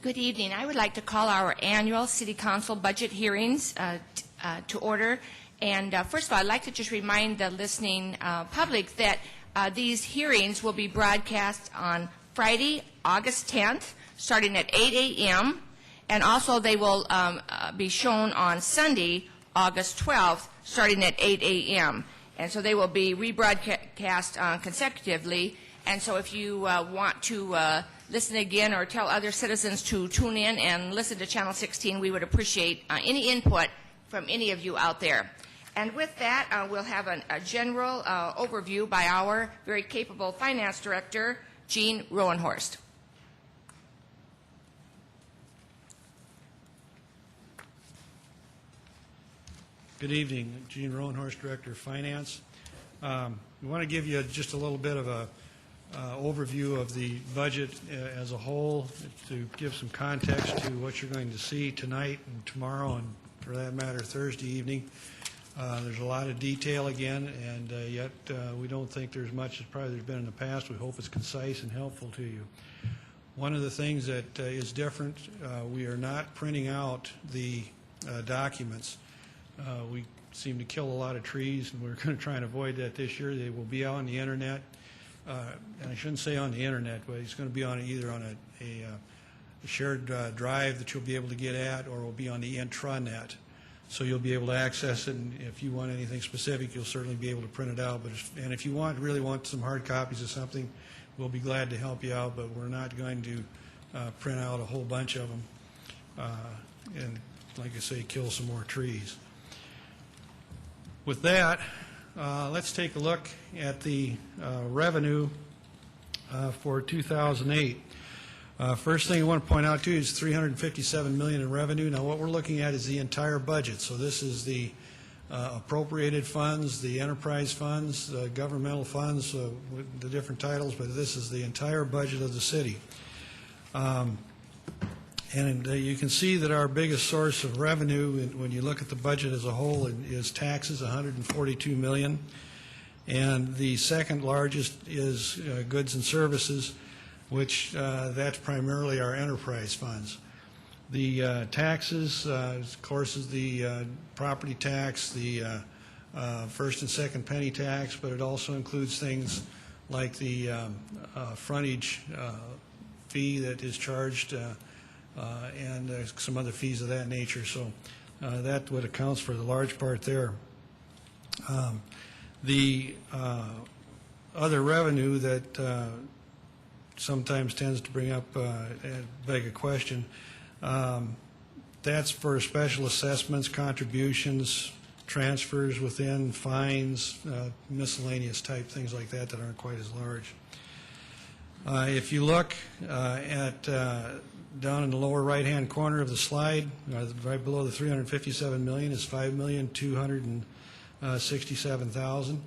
Good evening. I would like to call our annual City Council budget hearings to order. And first of all, I'd like to just remind the listening public that these hearings will be broadcast on Friday, August 10th, starting at 8 a.m. And also they will be shown on Sunday, August 12th, starting at 8 a.m. And so they will be rebroadcast consecutively. And so if you want to listen again or tell other citizens to tune in and listen to Channel 16, we would appreciate any input from any of you out there. And with that, we'll have a general overview by our very capable finance director, Jean Rowenhorst. Good evening. Gene Rowenhorst, Director of Finance. We want to give you just a little bit of a overview of the budget as a whole to give some context to what you're going to see tonight and tomorrow and, for that matter, Thursday evening. There's a lot of detail again, and yet we don't think there's much as probably there's been in the past. We hope it's concise and helpful to you. One of the things that is different, we are not printing out the documents. We seem to kill a lot of trees, and we're going to try and avoid that this year. They will be on the Internet, and I shouldn't say on the Internet, but it's going to be on either on a shared drive that you'll be able to get at, or it will be on the intranet. So you'll be able to access it, and if you want anything specific, you'll certainly be able to print it out. And if you really want some hard copies of something, we'll be glad to help you out, but we're not going to print out a whole bunch of them and, like I say, kill some more trees. With that, let's take a look at the revenue for 2008. First thing I want to point out to you is $357 million in revenue. Now, what we're looking at is the entire budget. So this is the appropriated funds, the enterprise funds, the governmental funds, with the different titles, but this is the entire budget of the city. And you can see that our biggest source of revenue, when you look at the budget as a whole, is taxes, $142 million. And the second largest is goods and services, which that's primarily our enterprise funds. The taxes, of course, is the property tax, the first and second penny tax, but it also includes things like the frontage fee that is charged and some other fees of that nature. So that's what accounts for the large part there. The other revenue that sometimes tends to bring up and beg a question, that's for special assessments, contributions, transfers within, fines, miscellaneous type things like that that aren't quite as large. If you look at down in the lower right-hand corner of the slide, right below the $357 million is $5,267,000.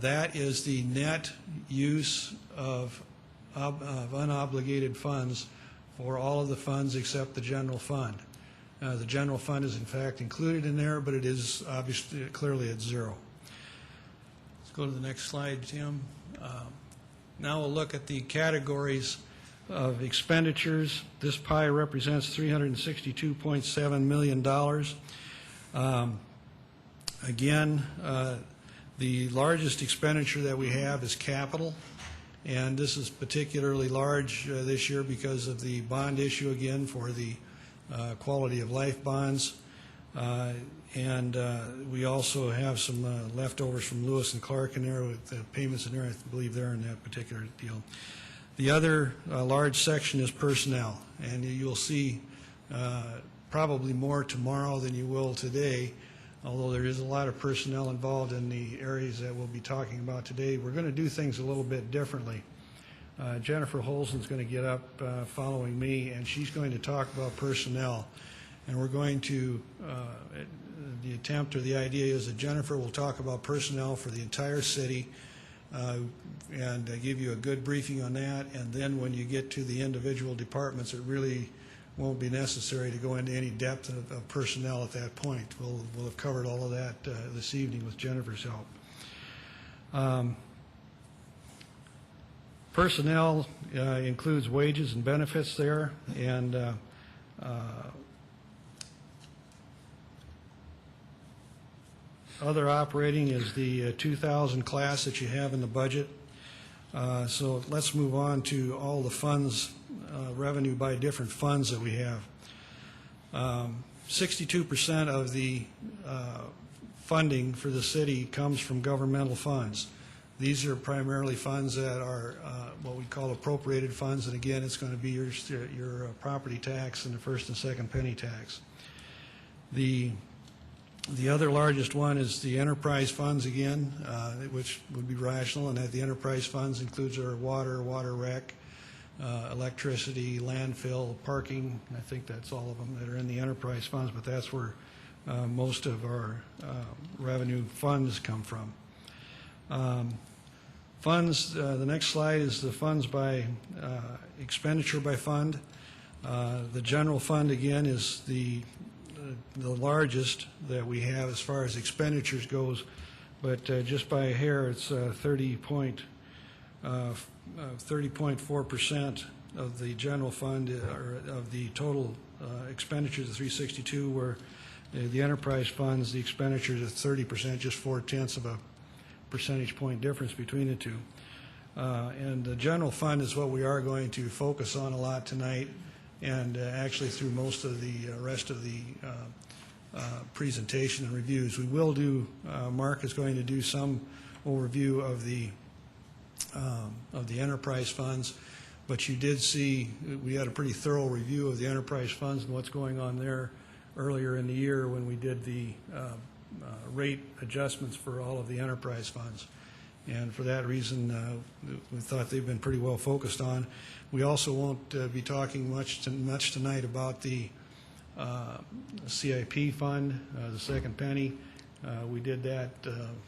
That is the net use of unobligated funds for all of the funds except the general fund. The general fund is in fact included in there, but it is obviously clearly at zero. Let's go to the next slide, Tim. Now we'll look at the categories of expenditures. This pie represents $362.7 million. Again, the largest expenditure that we have is capital, and this is particularly large this year because of the bond issue again for the quality of life bonds. And we also have some leftovers from Lewis and Clark in there with the payments in there. I believe they're in that particular deal. The other large section is personnel, and you'll see probably more tomorrow than you will today, although there is a lot of personnel involved in the areas that we'll be talking about today. We're going to do things a little bit differently. Jennifer Holson's going to get up following me, and she's going to talk about personnel. And we're going to, the attempt or the idea is that Jennifer will talk about personnel for the entire city and give you a good briefing on that. And then when you get to the individual departments, it really won't be necessary to go into any depth of personnel at that point. We'll have covered all of that this evening with Jennifer's help. Personnel includes wages and benefits there, and other operating is the 2000 class that you have in the budget. So let's move on to all the funds, revenue by different funds that we have. 62% of the funding for the city comes from governmental funds. These are primarily funds that are what we call appropriated funds, and again, it's going to be your property tax and the first and second penny tax. The other largest one is the enterprise funds again, which would be rational, and that the enterprise funds includes our water, water rec, electricity, landfill, parking. I think that's all of them that are in the enterprise funds, but that's where most of our revenue funds come from. Funds, the next slide is the funds by expenditure by fund. The general fund, again, is the largest that we have as far as expenditures goes, but just by a hair, it's 30.4% of the general fund, or of the total expenditures of 362, where the enterprise funds, the expenditures are 30%, just 0.4 of a percentage point difference between the two. And the general fund is what we are going to focus on a lot tonight, and actually through most of the rest of the presentation and reviews. We will do, Mark is going to do some overview of the enterprise funds, but you did see we had a pretty thorough review of the enterprise funds and what's going on there earlier in the year when we did the rate adjustments for all of the enterprise funds. And for that reason, we thought they've been pretty well focused on. We also won't be talking much tonight about the CIP fund, the second penny. We did that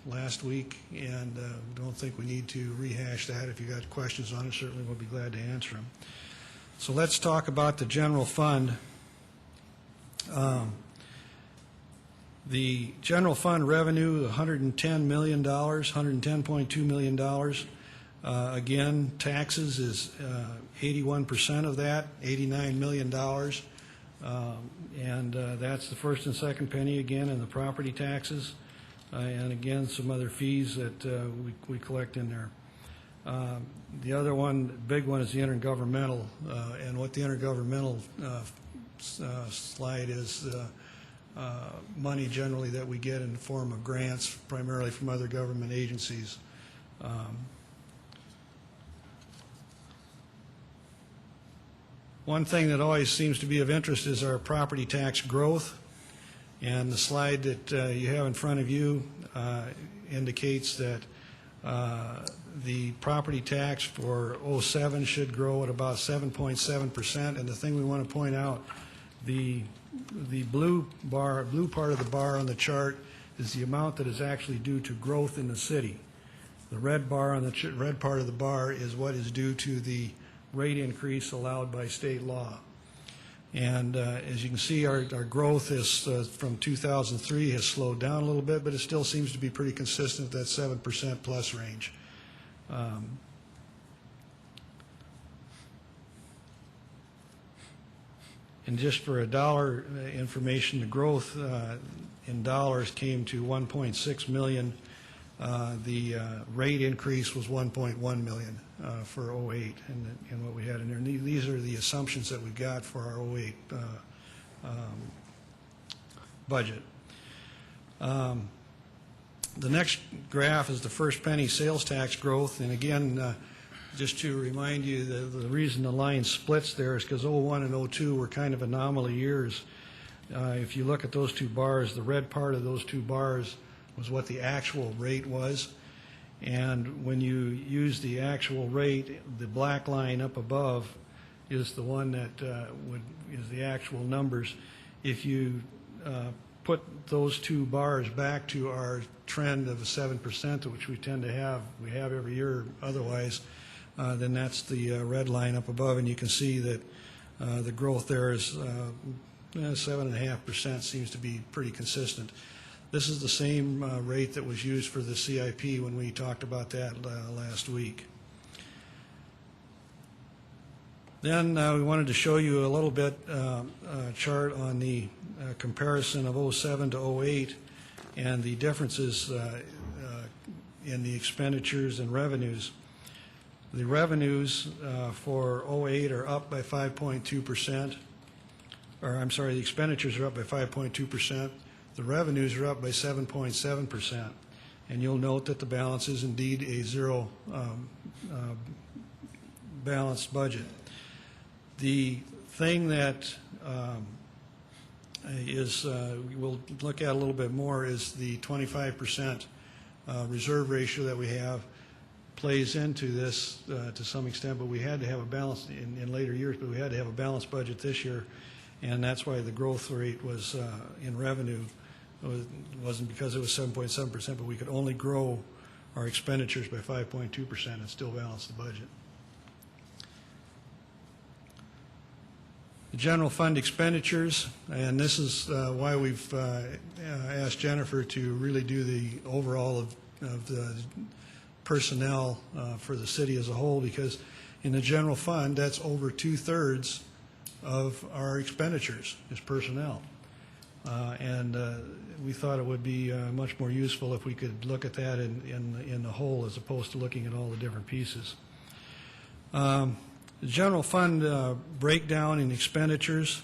last week, and don't think we need to rehash that. If you got questions on it, certainly we'll be glad to answer them. So let's talk about the general fund. The general fund revenue, $110 million, $110.2 million. Again, taxes is 81% of that, $89 million. And that's the first and second penny again, and the property taxes, and again some other fees that we collect in there. The other one, big one, is the intergovernmental, and what the intergovernmental slide is money generally that we get in the form of grants, primarily from other government agencies. One thing that always seems to be of interest is our property tax growth, and the slide that you have in front of you indicates that the property tax for '07 should grow at about 7.7%, and the thing we want to point out, the blue part of the bar on the chart is the amount that is actually due to growth in the city. The red bar on the red part of the bar is what is due to the rate increase allowed by state law. And as you can see, our growth is from 2003 has slowed down a little bit, but it still seems to be pretty consistent at that 7% plus range. And just for a dollar information, the growth in dollars came to 1.6 million. The rate increase was 1.1 million for '08 and what we had in there. And these are the assumptions that we got for our '08 budget. The next graph is the first penny sales tax growth, and again, just to remind you, the reason the line splits there is because '01 and '02 were kind of anomaly years. If you look at those two bars, the red part of those two bars was what the actual rate was, and when you use the actual rate, the black line up above is the one that is the actual numbers. If you put those two bars back to our trend of 7%, which we tend to have, we have every year otherwise, then that's the red line up above, and you can see that the growth there is 7.5%, seems to be pretty consistent. This is the same rate that was used for the CIP when we talked about that last week. Then we wanted to show you a little bit chart on the comparison of '07 to '08 and the differences in the expenditures and revenues. The revenues for '08 are up by 5.2%, or I'm sorry, the expenditures are up by 5.2%. The revenues are up by 7.7%. And you'll note that the balance is indeed a zero balanced budget. The thing that we'll look at a little bit more is the 25% reserve ratio that we have plays into this to some extent, but we had to have a balance in later years, but we had to have a balanced budget this year, and that's why the growth rate was in revenue wasn't because it was 7.7%, but we could only grow our expenditures by 5.2% and still balance the budget. The general fund expenditures, and this is why we've asked Jennifer to really do the overall of the personnel for the city as a whole, because in the general fund, that's over 2/3 of our expenditures is personnel. And we thought it would be much more useful if we could look at that in the whole as opposed to looking at all the different pieces. The general fund breakdown in expenditures,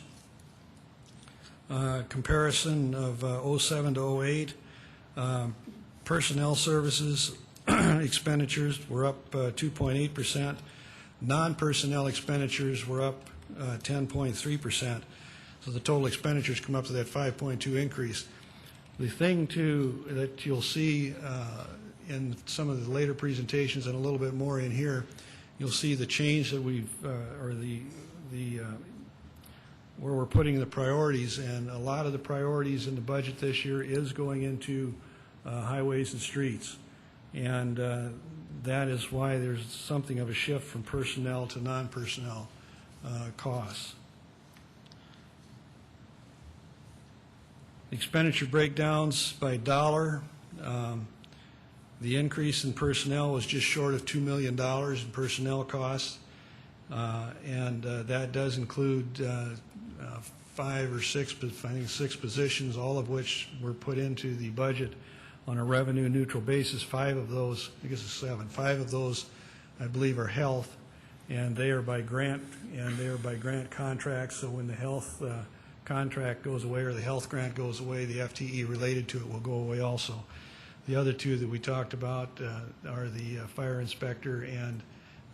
comparison of '07 to '08, personnel services expenditures were up 2.8%. Non-personnel expenditures were up 10.3%. So the total expenditures come up to that 5.2 increase. The thing, too, that you'll see in some of the later presentations and a little bit more in here, you'll see the change that we've, where we're putting the priorities, and a lot of the priorities in the budget this year is going into highways and streets. And that is why there's something of a shift from personnel to non-personnel costs. Expenditure breakdowns by dollar. The increase in personnel was just short of $2 million in personnel costs, and that does include 5 or 6, I think 6 positions, all of which were put into the budget on a revenue neutral basis. 5 of those, I guess it's 7, 5 of those I believe are health, and they are by grant, and they are by grant contracts. So when the health contract goes away or the health grant goes away, the FTE related to it will go away also. The other 2 that we talked about are the fire inspector and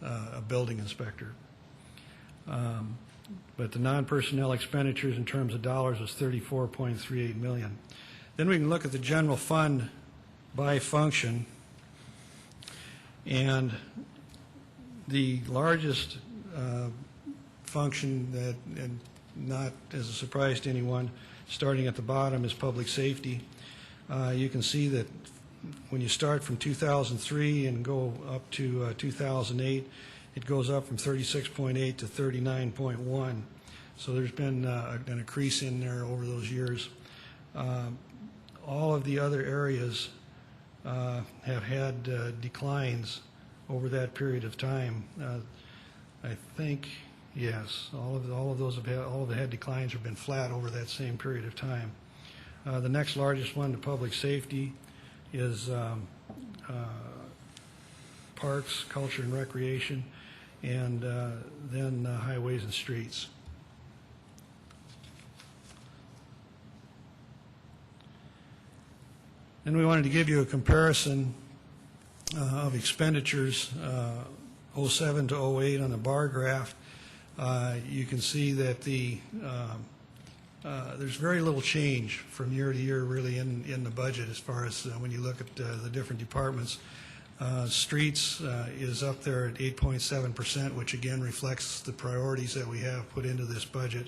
a building inspector. But the non-personnel expenditures in terms of dollars was $34.38 million. Then we can look at the general fund by function, and the largest function that, and not as a surprise to anyone, starting at the bottom is public safety. You can see that when you start from 2003 and go up to 2008, it goes up from 36.8 to 39.1. So there's been an increase in there over those years. All of the other areas have had declines over that period of time. I think, yes, all of those have had, all of the head declines have been flat over that same period of time. The next largest one to public safety is parks, culture and recreation, and then highways and streets. And we wanted to give you a comparison of expenditures 07 to 08 on the bar graph. You can see that there's very little change from year to year really in the budget as far as when you look at the different departments. Streets is up there at 8.7%, which again reflects the priorities that we have put into this budget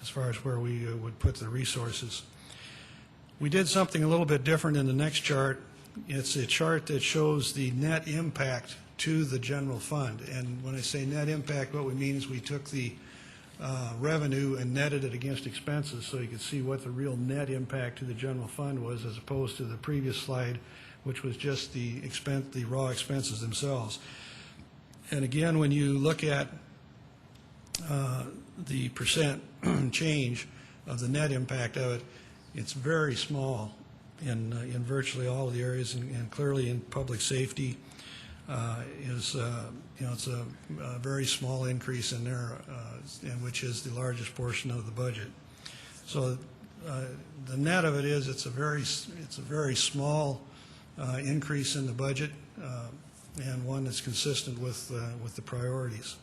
as far as where we would put the resources. We did something a little bit different in the next chart. It's a chart that shows the net impact to the general fund. And when I say net impact, what we mean is we took the revenue and netted it against expenses so you can see what the real net impact to the general fund was, as opposed to the previous slide, which was just the raw expenses themselves. And again, when you look at the percent change of the net impact of it, it's very small in virtually all of the areas, and clearly in public safety is, it's a very small increase in there, and which is the largest portion of the budget. So the net of it is it's a very small increase in the budget, and one that's consistent with the priorities.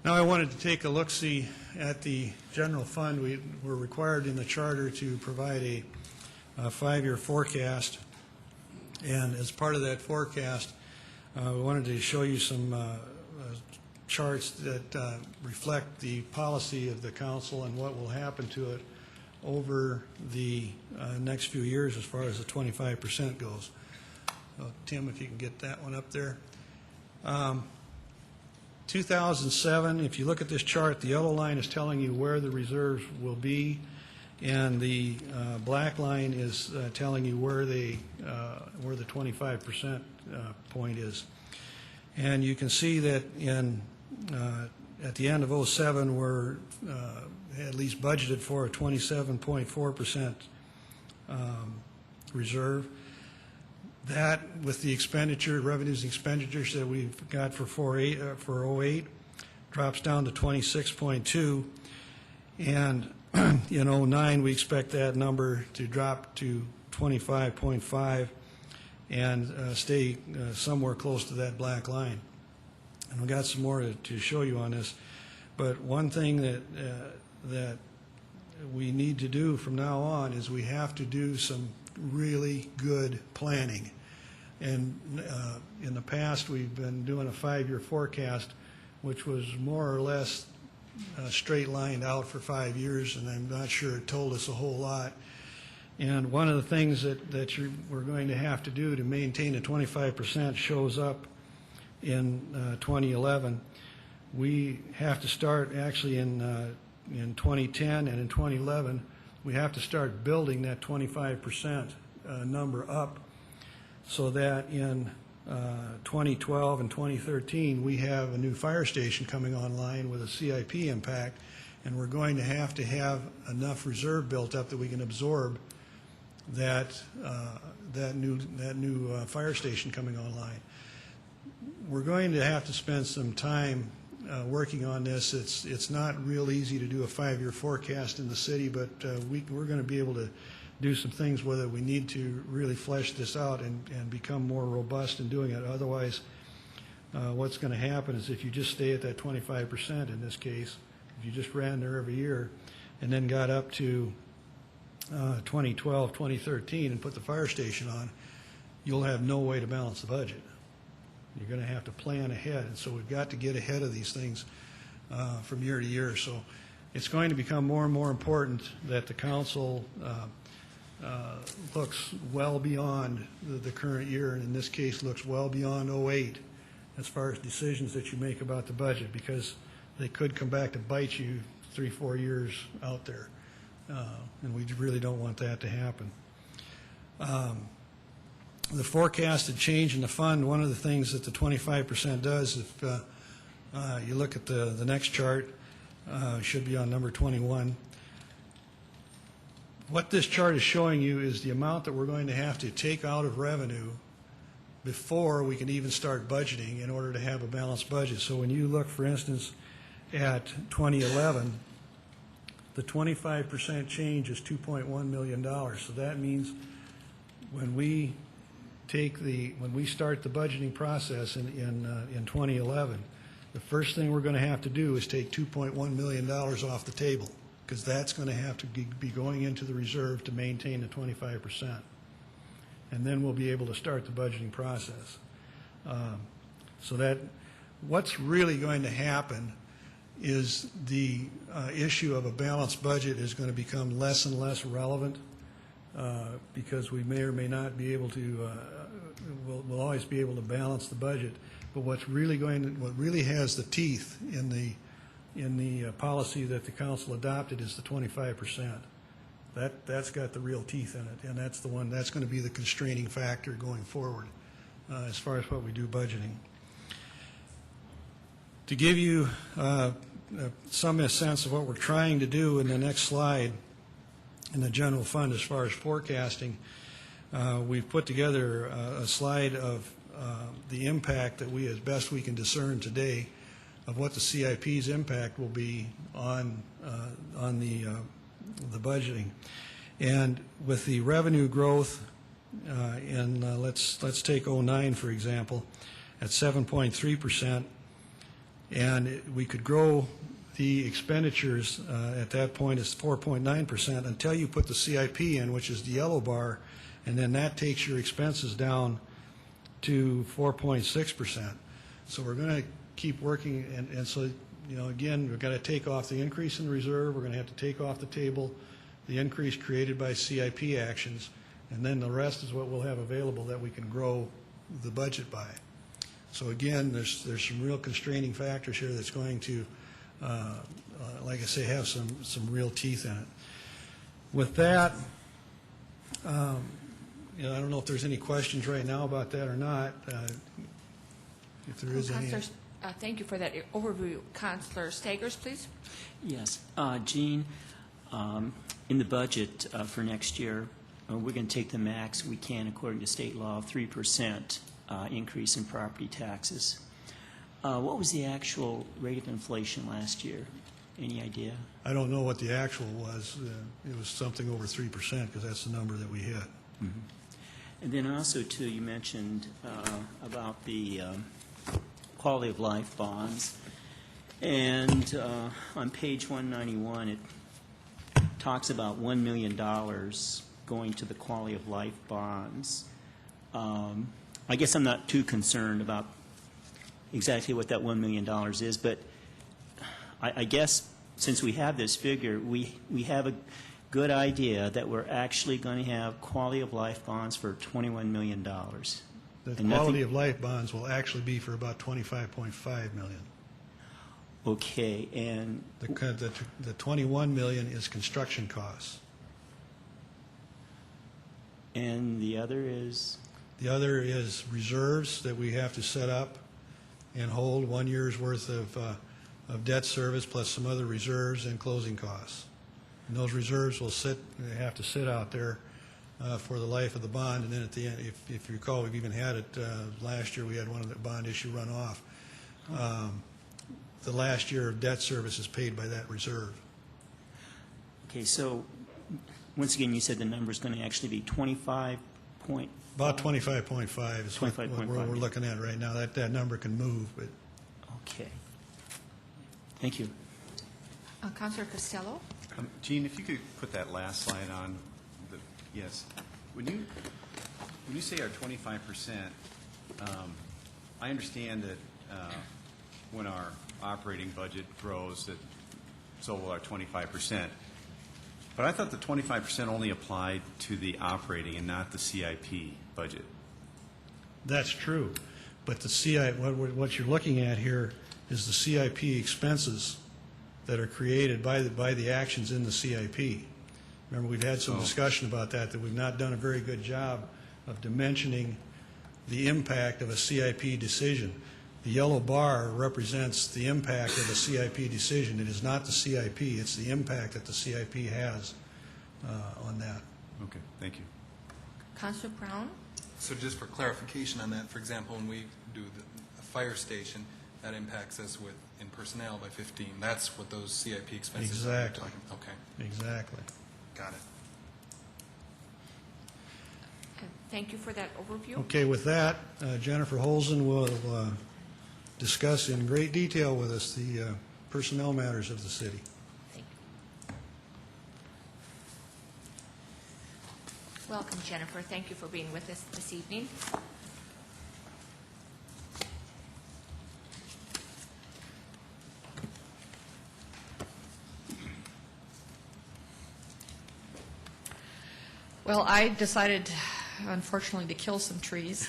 Now I wanted to take a look-see at the general fund. We were required in the charter to provide a 5-year forecast, and as part of that forecast, we wanted to show you some charts that reflect the policy of the council and what will happen to it over the next few years as far as the 25% goes. Tim, if you can get that one up there. 2007, if you look at this chart, the yellow line is telling you where the reserves will be, and the black line is telling you where the 25% point is. And you can see that at the end of 07, we're at least budgeted for a 27.4% reserve. That, with the expenditure, revenues and expenditures that we've got for 08, drops down to 26.2, and in 09 we expect that number to drop to 25.5 and stay somewhere close to that black line. And we've got some more to show you on this, but one thing that we need to do from now on is we have to do some really good planning. And in the past, we've been doing a 5-year forecast, which was more or less straight lined out for 5 years, and I'm not sure it told us a whole lot. And one of the things that we're going to have to do to maintain the 25% shows up in 2011. We have to start actually in 2010 and in 2011. We have to start building that 25% number up, so that in 2012 and 2013 we have a new fire station coming online with a CIP impact, and we're going to have enough reserve built up that we can absorb that new fire station coming online. We're going to have to spend some time working on this. It's not real easy to do a 5-year forecast in the city, but we're going to be able to do some things with it. We need to really flesh this out and become more robust in doing it. Otherwise, what's going to happen is if you just stay at that 25% in this case, if you just ran there every year and then got up to 2012, 2013 and put the fire station on, you'll have no way to balance the budget. You're going to have to plan ahead, and so we've got to get ahead of these things from year to year. So it's going to become more and more important that the council looks well beyond the current year, and in this case looks well beyond 08 as far as decisions that you make about the budget, because they could come back to bite you 3-4 years out there, and we really don't want that to happen. The forecasted change in the fund, one of the things that the 25% does, if you look at the next chart, should be on number 21. What this chart is showing you is the amount that we're going to have to take out of revenue before we can even start budgeting in order to have a balanced budget. So when you look, for instance, at 2011, the 25% change is $2.1 million. So that means when we start the budgeting process in 2011, the first thing we're going to have to do is take $2.1 million off the table, because that's going to have to be going into the reserve to maintain the 25%. And then we'll be able to start the budgeting process. So that what's really going to happen is the issue of a balanced budget is going to become less and less relevant, because we may or may not be able to, we'll always be able to balance the budget. But what really has the teeth in the policy that the council adopted is the 25%. That's got the real teeth in it, and that's going to be the constraining factor going forward as far as what we do budgeting. To give you some sense of what we're trying to do in the next slide in the general fund as far as forecasting, we've put together a slide of the impact that we, as best we can discern today, of what the CIP's impact will be on the budgeting. And with the revenue growth let's take 09 for example, at 7.3%, and we could grow the expenditures at that point is 4.9% until you put the CIP in, which is the yellow bar, and then that takes your expenses down to 4.6%. So we're going to keep working, and so, you know, again, we've got to take off the increase in reserve. We're going to have to take off the table the increase created by CIP actions, and then the rest is what we'll have available that we can grow the budget by. So again, there's some real constraining factors here that's going to, like I say, have some real teeth in it. With that, you know, I don't know if there's any questions right now about that or not. If there is any. Thank you for that overview. Councilor Stagers, please. Yes. Gene, in the budget for next year, we're going to take the max we can according to state law of 3% increase in property taxes. What was the actual rate of inflation last year? Any idea? I don't know what the actual was. It was something over 3% because that's the number that we hit. Mm-hmm. And then also, too, you mentioned about the quality of life bonds. And on page 191, it talks about $1 million going to the quality of life bonds. I guess I'm not too concerned about exactly what that $1 million is, but I guess since we have this figure, we have a good idea that we're actually going to have quality of life bonds for $21 million. The quality of life bonds will actually be for about $25.5 million. Okay, and the $21 million is construction costs. And the other is? The other is reserves that we have to set up and hold, 1 year's worth of debt service plus some other reserves and closing costs. And those reserves will have to sit out there for the life of the bond, and then at the end, if you recall, we've even had it last year. We had one of the bond issue run off. The last year of debt service is paid by that reserve. Okay, so once again, you said the number is going to actually be 25 point. About 25.5 is what we're looking at right now. That number can move, but. Okay. Thank you. Councilor Costello. Gene, if you could put that last slide on. Yes. When you say our 25%, I understand that when our operating budget grows, that so will our 25%. But I thought the 25% only applied to the operating and not the CIP budget. That's true, but the CIP, what you're looking at here is the CIP expenses that are created by the actions in the CIP. Remember, we've had some discussion about that we've not done a very good job of dimensioning the impact of a CIP decision. The yellow bar represents the impact of a CIP decision. It is not the CIP. It's the impact that the CIP has on that. Okay, thank you. Councilor Brown. So just for clarification on that, for example, when we do the fire station, that impacts us in personnel by 15. That's what those CIP expenses are. Exactly. Okay. Exactly. Got it. Thank you for that overview. Okay, with that, Jennifer Holzen will discuss in great detail with us the personnel matters of the city. Thank you. Welcome, Jennifer. Thank you for being with us this evening. Well, I decided, unfortunately, to kill some trees,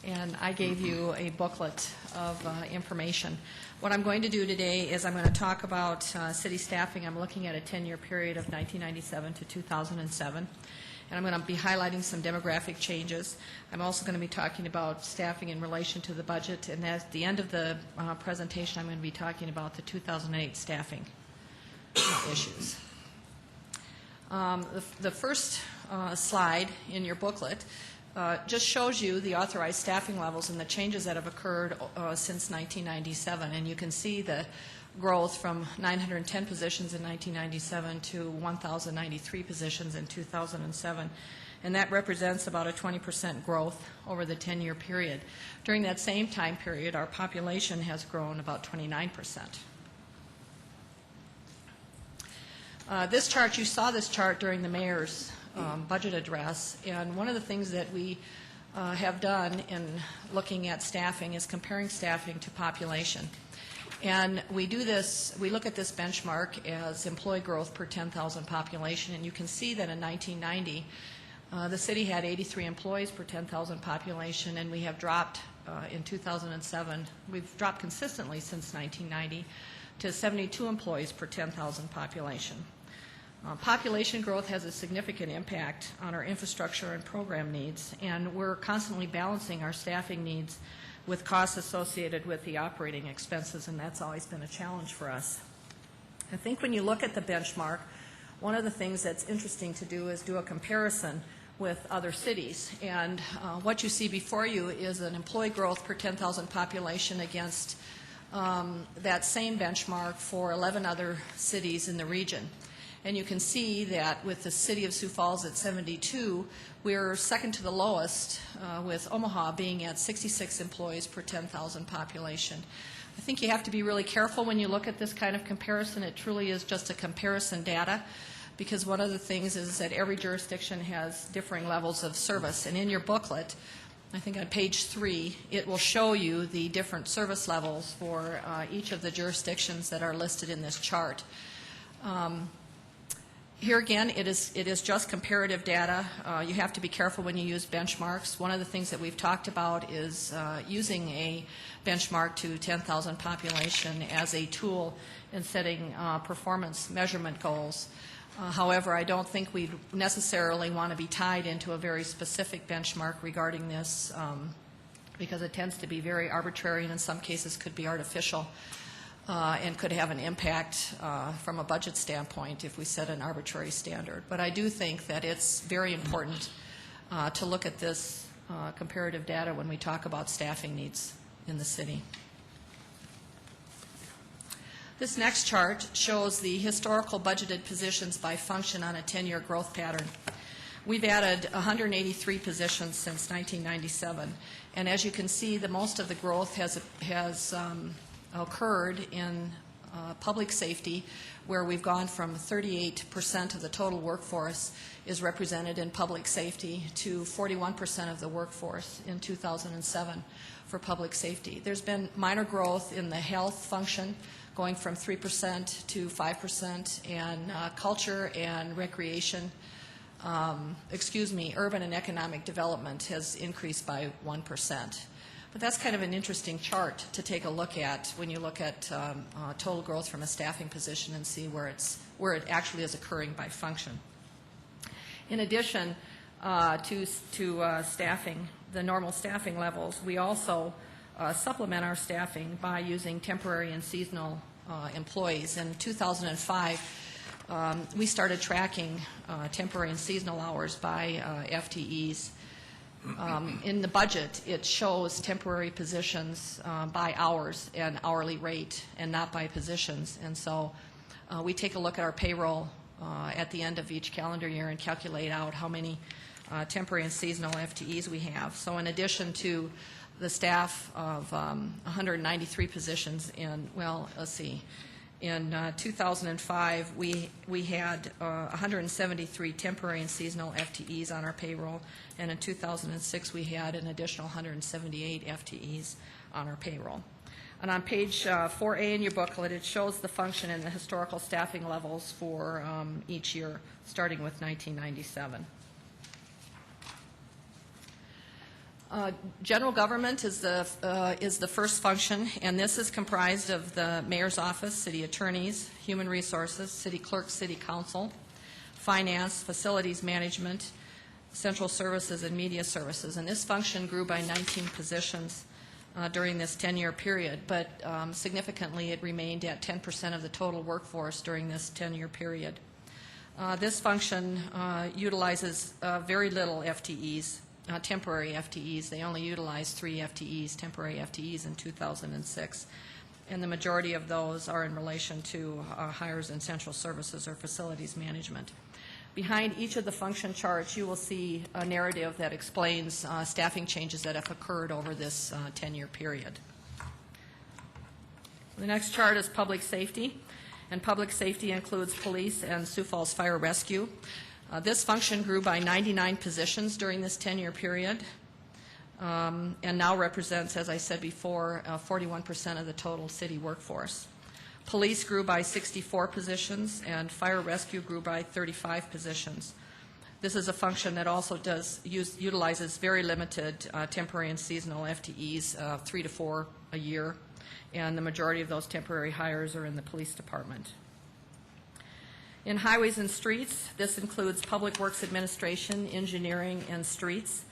and I gave you a booklet of information. What I'm going to do today is I'm going to talk about city staffing. I'm looking at a 10-year period of 1997 to 2007, and I'm going to be highlighting some demographic changes. I'm also going to be talking about staffing in relation to the budget, and at the end of the presentation, I'm going to be talking about the 2008 staffing issues. The first slide in your booklet just shows you the authorized staffing levels and the changes that have occurred since 1997. And you can see the growth from 910 positions in 1997 to 1,093 positions in 2007. And that represents about a 20% growth over the 10-year period. During that same time period, our population has grown about 29%. This chart, you saw this chart during the mayor's budget address, and one of the things that we have done in looking at staffing is comparing staffing to population. And we do this, we look at this benchmark as employee growth per 10,000 population, and you can see that in 1990, the city had 83 employees per 10,000 population, and we have dropped in 2007, we've dropped consistently since 1990 to 72 employees per 10,000 population. Population growth has a significant impact on our infrastructure and program needs, and we're constantly balancing our staffing needs with costs associated with the operating expenses, and that's always been a challenge for us. I think when you look at the benchmark, one of the things that's interesting to do is do a comparison with other cities. And what you see before you is an employee growth per 10,000 population against that same benchmark for 11 other cities in the region. And you can see that with the city of Sioux Falls at 72, we're second to the lowest, with Omaha being at 66 employees per 10,000 population. I think you have to be really careful when you look at this kind of comparison. It truly is just a comparison data, because one of the things is that every jurisdiction has differing levels of service. And in your booklet, I think on page 3, it will show you the different service levels for each of the jurisdictions that are listed in this chart. Here again, it is just comparative data. You have to be careful when you use benchmarks. One of the things that we've talked about is using a benchmark to 10,000 population as a tool in setting performance measurement goals. However, I don't think we necessarily want to be tied into a very specific benchmark regarding this, because it tends to be very arbitrary and in some cases could be artificial. And could have an impact from a budget standpoint if we set an arbitrary standard. But I do think that it's very important to look at this comparative data when we talk about staffing needs in the city. This next chart shows the historical budgeted positions by function on a 10-year growth pattern. We've added 183 positions since 1997, and as you can see, the most of the growth has occurred in public safety, where we've gone from 38% of the total workforce is represented in public safety to 41% of the workforce in 2007 for public safety. There's been minor growth in the health function, going from 3% to 5%, and culture and recreation, urban and economic development has increased by 1%. But that's kind of an interesting chart to take a look at when you look at total growth from a staffing position and see where it actually is occurring by function. In addition to staffing, the normal staffing levels, we also supplement our staffing by using temporary and seasonal employees. In 2005, we started tracking temporary and seasonal hours by FTEs. In the budget, it shows temporary positions by hours and hourly rate and not by positions. And so we take a look at our payroll at the end of each calendar year and calculate out how many temporary and seasonal FTEs we have. So in addition to the staff of 193 positions in 2005, we had 173 temporary and seasonal FTEs on our payroll, and in 2006 we had an additional 178 FTEs on our payroll. And on page 4A in your booklet, it shows the function and the historical staffing levels for each year, starting with 1997. General government is the first function, and this is comprised of the mayor's office, city attorneys, human resources, city clerk, city council, finance, facilities management, central services, and media services. And this function grew by 19 positions during this 10-year period, but significantly it remained at 10% of the total workforce during this 10-year period. This function utilizes very little FTEs, temporary FTEs. They only utilized 3 FTEs, temporary FTEs in 2006. And the majority of those are in relation to hires in central services or facilities management. Behind each of the function charts, you will see a narrative that explains staffing changes that have occurred over this 10-year period. The next chart is public safety, and public safety includes police and Sioux Falls Fire Rescue. This function grew by 99 positions during this 10-year period, and now represents, as I said before, 41% of the total city workforce. Police grew by 64 positions, and fire rescue grew by 35 positions. This is a function that also utilizes very limited temporary and seasonal FTEs, 3 to 4 a year, and the majority of those temporary hires are in the police department. In highways and streets, this includes public works administration, engineering, and streets.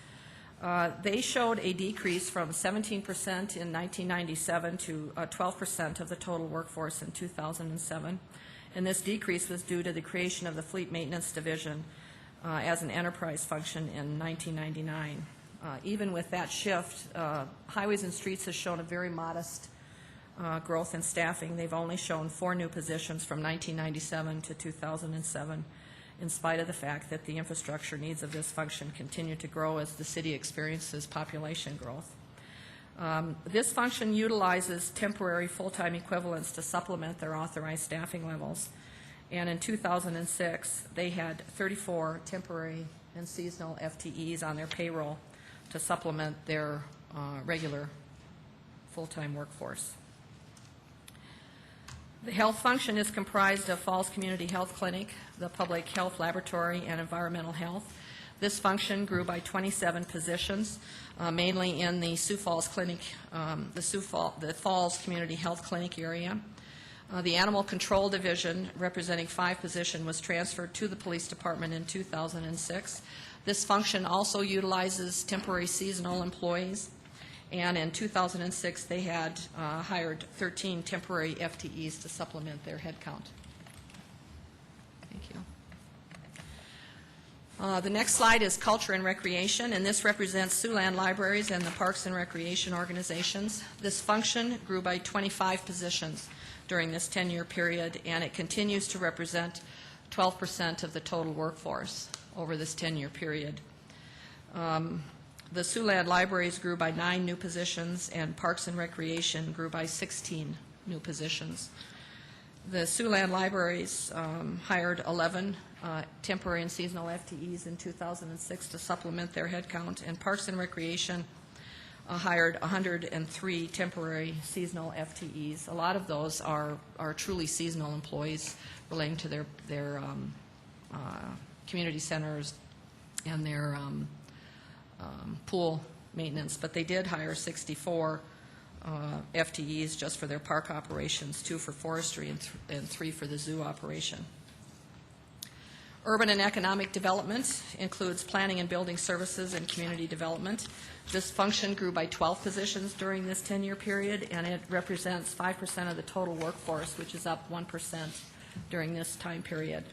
They showed a decrease from 17% in 1997 to 12% of the total workforce in 2007. And this decrease was due to the creation of the Fleet Maintenance Division as an enterprise function in 1999. Even with that shift, highways and streets has shown a very modest growth in staffing. They've only shown 4 new positions from 1997 to 2007. In spite of the fact that the infrastructure needs of this function continue to grow as the city experiences population growth. This function utilizes temporary full-time equivalents to supplement their authorized staffing levels. And in 2006, they had 34 temporary and seasonal FTEs on their payroll to supplement their regular full-time workforce. The health function is comprised of Falls Community Health Clinic, the Public Health Laboratory, and Environmental Health. This function grew by 27 positions, mainly in the Sioux Falls Clinic, the Falls Community Health Clinic area. The Animal Control Division, representing 5 positions, was transferred to the Police Department in 2006. This function also utilizes temporary seasonal employees. And in 2006, they had hired 13 temporary FTEs to supplement their headcount. Thank you. The next slide is culture and recreation, and this represents Siouxland Libraries and the Parks and Recreation organizations. This function grew by 25 positions during this 10-year period, and it continues to represent 12% of the total workforce over this 10-year period. The Siouxland Libraries grew by 9 new positions, and Parks and Recreation grew by 16 new positions. The Siouxland Libraries hired 11 temporary and seasonal FTEs in 2006 to supplement their headcount, and Parks and Recreation hired 103 temporary seasonal FTEs. A lot of those are truly seasonal employees relating to their community centers and their pool maintenance, but they did hire 64 FTEs just for their park operations, 2 for forestry and 3 for the zoo operation. Urban and economic development includes planning and building services and community development. This function grew by 12 positions during this 10-year period, and it represents 5% of the total workforce, which is up 1% during this time period.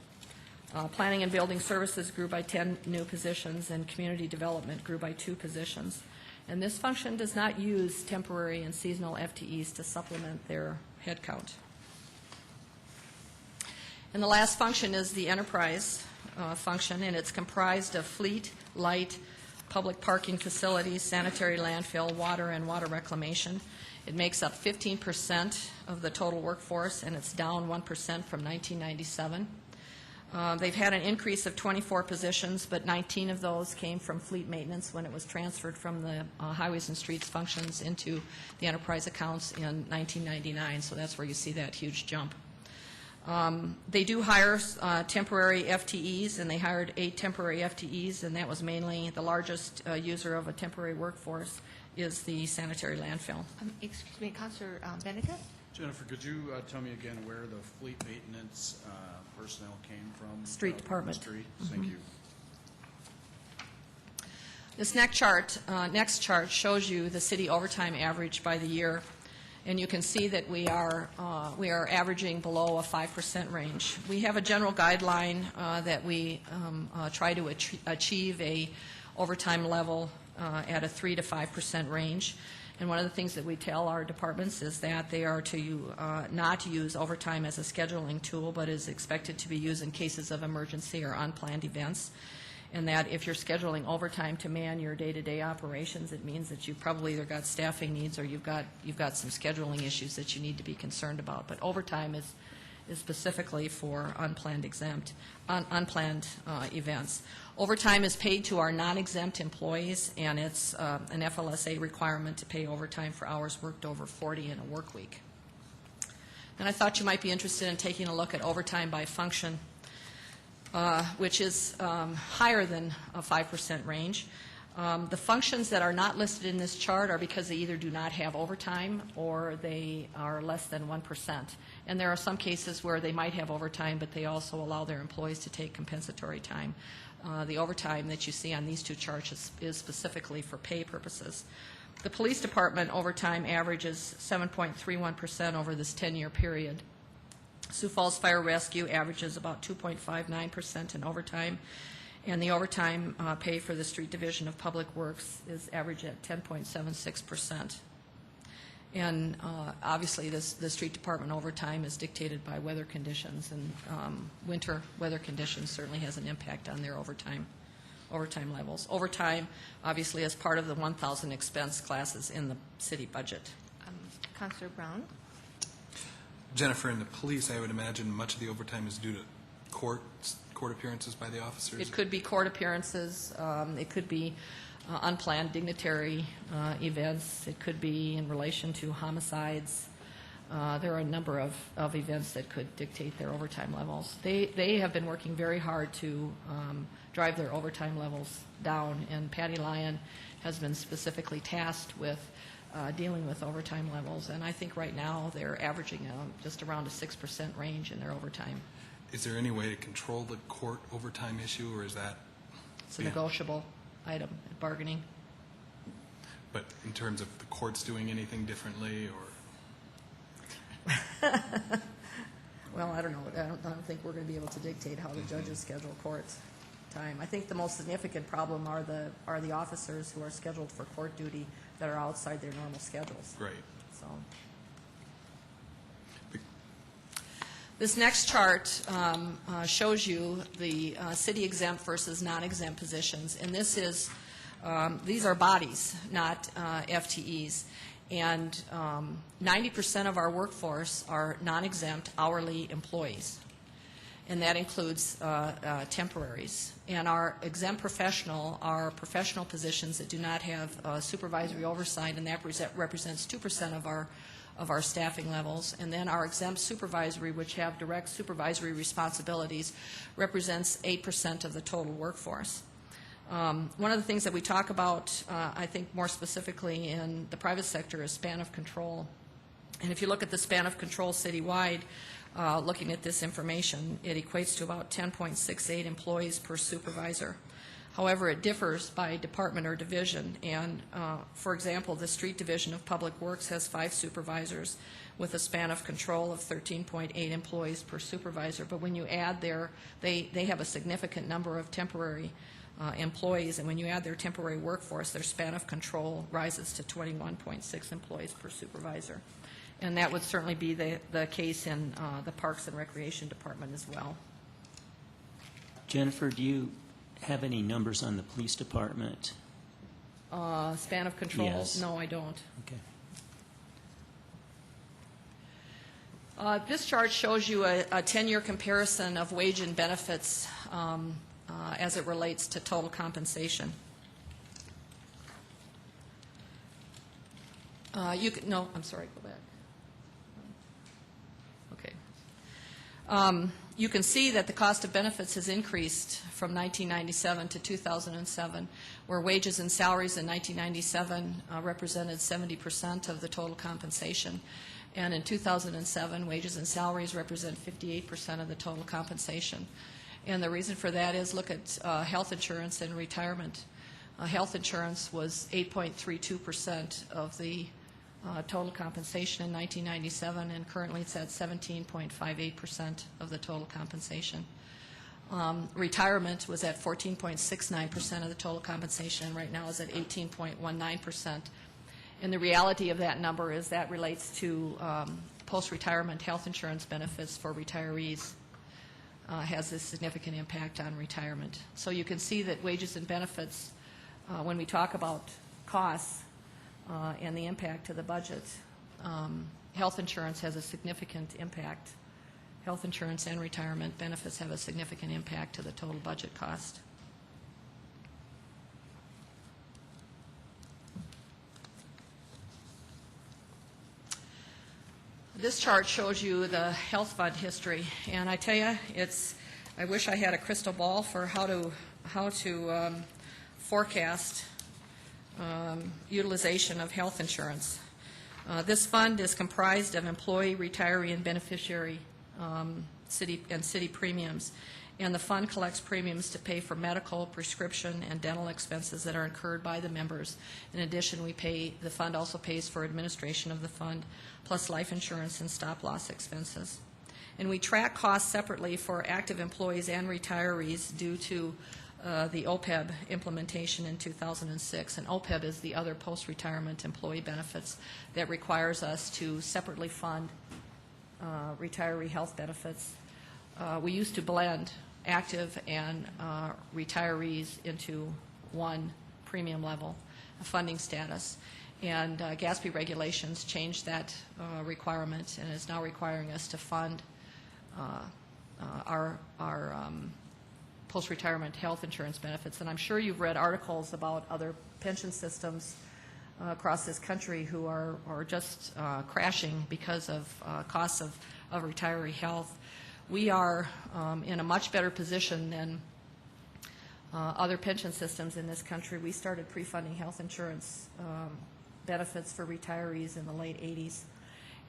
Planning and building services grew by 10 new positions, and community development grew by 2 positions. And this function does not use temporary and seasonal FTEs to supplement their headcount. And the last function is the enterprise function, and it's comprised of fleet, light, public parking facilities, sanitary landfill, water, and water reclamation. It makes up 15% of the total workforce, and it's down 1% from 1997. They've had an increase of 24 positions, but 19 of those came from fleet maintenance when it was transferred from the highways and streets functions into the enterprise accounts in 1999, so that's where you see that huge jump. They do hire temporary FTEs, and they hired 8 temporary FTEs, and that was mainly the largest user of a temporary workforce is the sanitary landfill. Excuse me, Councilor Benedict? Jennifer, could you tell me again where the fleet maintenance personnel came from? Street department. Street. Thank you. This next chart shows you the city overtime average by the year, and you can see that we are averaging below a 5% range. We have a general guideline that we try to achieve a overtime level at a 3 to 5% range. And one of the things that we tell our departments is that they are to not use overtime as a scheduling tool, but is expected to be used in cases of emergency or unplanned events. And that if you're scheduling overtime to man your day-to-day operations, it means that you've probably either got staffing needs or you've got some scheduling issues that you need to be concerned about. But overtime is specifically for unplanned events. Overtime is paid to our non-exempt employees, and it's an FLSA requirement to pay overtime for hours worked over 40 in a work week. And I thought you might be interested in taking a look at overtime by function, which is higher than a 5% range. The functions that are not listed in this chart are because they either do not have overtime or they are less than 1%. And there are some cases where they might have overtime, but they also allow their employees to take compensatory time. The overtime that you see on these two charts is specifically for pay purposes. The police department overtime averages 7.31% over this 10-year period. Sioux Falls Fire Rescue averages about 2.59% in overtime, and the overtime pay for the Street Division of Public Works is average at 10.76%. And obviously the Street Department overtime is dictated by weather conditions, and winter weather conditions certainly has an impact on their overtime levels. Overtime obviously is part of the 1,000 expense classes in the city budget. Councilor Brown? Jennifer, in the police, I would imagine much of the overtime is due to court appearances by the officers. It could be court appearances. It could be unplanned dignitary events. It could be in relation to homicides. There are a number of events that could dictate their overtime levels. They have been working very hard to drive their overtime levels down, and Patty Lyon has been specifically tasked with dealing with overtime levels, and I think right now they're averaging just around a 6% range in their overtime. Is there any way to control the court overtime issue, or is that? It's a negotiable item at bargaining. But in terms of the courts doing anything differently, or? Well, I don't know. I don't think we're going to be able to dictate how the judges schedule courts time. I think the most significant problem are the officers who are scheduled for court duty that are outside their normal schedules. Right. So. This next chart shows you the city exempt versus non-exempt positions, and this is these are bodies, not FTEs, and 90% of our workforce are non-exempt hourly employees, and that includes temporaries. And our exempt professional are professional positions that do not have supervisory oversight, and that represents 2% of our staffing levels. And then our exempt supervisory, which have direct supervisory responsibilities, represents 8% of the total workforce. One of the things that we talk about, I think more specifically in the private sector, is span of control. And if you look at the span of control citywide, looking at this information, it equates to about 10.68 employees per supervisor. However, it differs by department or division, and for example, the Street Division of Public Works has 5 supervisors with a span of control of 13.8 employees per supervisor, but when you add they have a significant number of temporary employees, and when you add their temporary workforce, their span of control rises to 21.6 employees per supervisor. And that would certainly be the case in the Parks and Recreation Department as well. Jennifer, do you have any numbers on the police department? Span of control? Yes. No, I don't. Okay. This chart shows you a 10-year comparison of wage and benefits as it relates to total compensation. No, I'm sorry, go back. Okay. You can see that the cost of benefits has increased from 1997 to 2007, where wages and salaries in 1997 represented 70% of the total compensation. And in 2007, wages and salaries represent 58% of the total compensation. And the reason for that is look at health insurance and retirement. Health insurance was 8.32% of the total compensation in 1997, and currently it's at 17.58% of the total compensation. Retirement was at 14.69% of the total compensation, and right now is at 18.19%. And the reality of that number is that relates to post-retirement health insurance benefits for retirees. Has a significant impact on retirement. So you can see that wages and benefits, when we talk about costs and the impact to the budget, health insurance has a significant impact. Health insurance and retirement benefits have a significant impact to the total budget cost. This chart shows you the health fund history, and I tell you, I wish I had a crystal ball for how to forecast utilization of health insurance. This fund is comprised of employee, retiree, and beneficiary city premiums, and the fund collects premiums to pay for medical, prescription, and dental expenses that are incurred by the members. In addition, the fund also pays for administration of the fund, plus life insurance and stop-loss expenses. And we track costs separately for active employees and retirees due to the OPEB implementation in 2006. And OPEB is the other post-retirement employee benefits that requires us to separately fund retiree health benefits. We used to blend active and retirees into one premium level, a funding status. And GASP regulations changed that requirement and is now requiring us to fund our post-retirement health insurance benefits. And I'm sure you've read articles about other pension systems across this country who are just crashing because of costs of retiree health. We are in a much better position than other pension systems in this country. We started pre-funding health insurance benefits for retirees in the late 80s.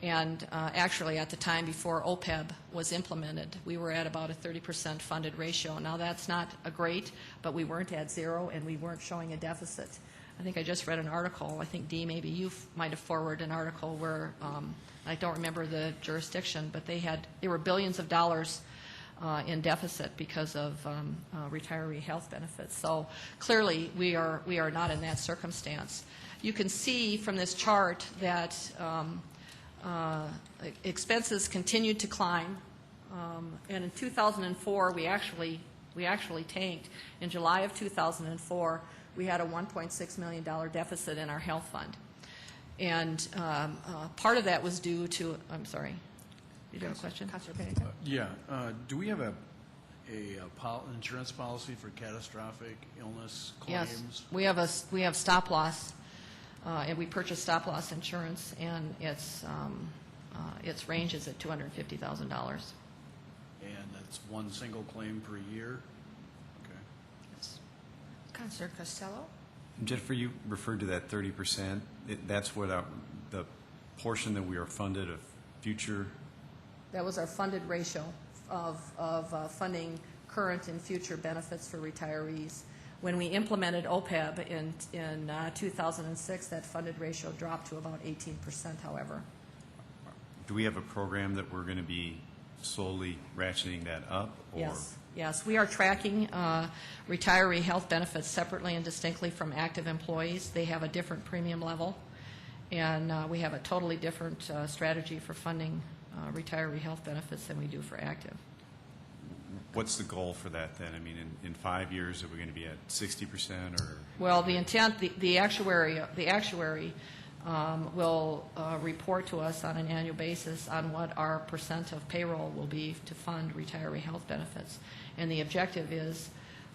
And actually, at the time before OPEB was implemented, we were at about a 30% funded ratio. Now, that's not a great, but we weren't at zero, and we weren't showing a deficit. I think I just read an article. I think, Dee, maybe you might have forwarded an article where, I don't remember the jurisdiction, but they were billions of dollars in deficit because of retiree health benefits. So clearly, we are not in that circumstance. You can see from this chart that expenses continued to climb, and in 2004 we actually tanked. In July of 2004, we had a $1.6 million deficit in our health fund, and part of that was due to. I'm sorry. Did you have a question? Yeah. Do we have an insurance policy for catastrophic illness claims? Yes, we have stop loss. And we purchased stop-loss insurance, and its range is at $250,000. And that's one single claim per year? Okay. Yes. Councilor Costello? Jennifer, you referred to that 30%. That's what the portion that we are funded of future. That was our funded ratio of funding current and future benefits for retirees. When we implemented OPEB in 2006, that funded ratio dropped to about 18%, however. Do we have a program that we're going to be slowly ratcheting that up? Or? Yes. We are tracking retiree health benefits separately and distinctly from active employees. They have a different premium level, and we have a totally different strategy for funding retiree health benefits than we do for active. What's the goal for that then? I mean, in 5 years, are we going to be at 60% or? Well, the intent, the actuary will report to us on an annual basis on what our percent of payroll will be to fund retiree health benefits, and the objective is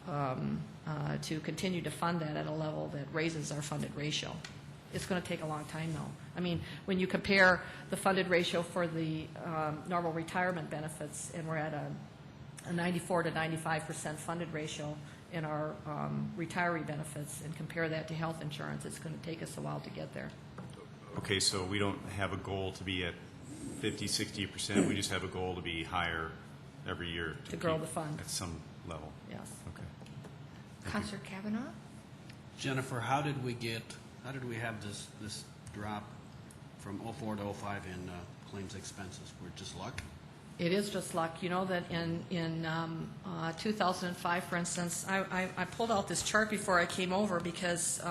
to continue to fund that at a level that raises our funded ratio. It's going to take a long time, though. I mean, when you compare the funded ratio for the normal retirement benefits, and we're at a 94 to 95% funded ratio in our retiree benefits, and compare that to health insurance, it's going to take us a while to get there. Okay, so we don't have a goal to be at 50, 60%. We just have a goal to be higher every year. To grow the fund. At some level. Yes. Okay. Councilor Kavanaugh? Jennifer, how did we have this drop from 04 to 05 in claims expenses? Were it just luck? It is just luck. You know that in 2005, for instance, I pulled out this chart before I came over because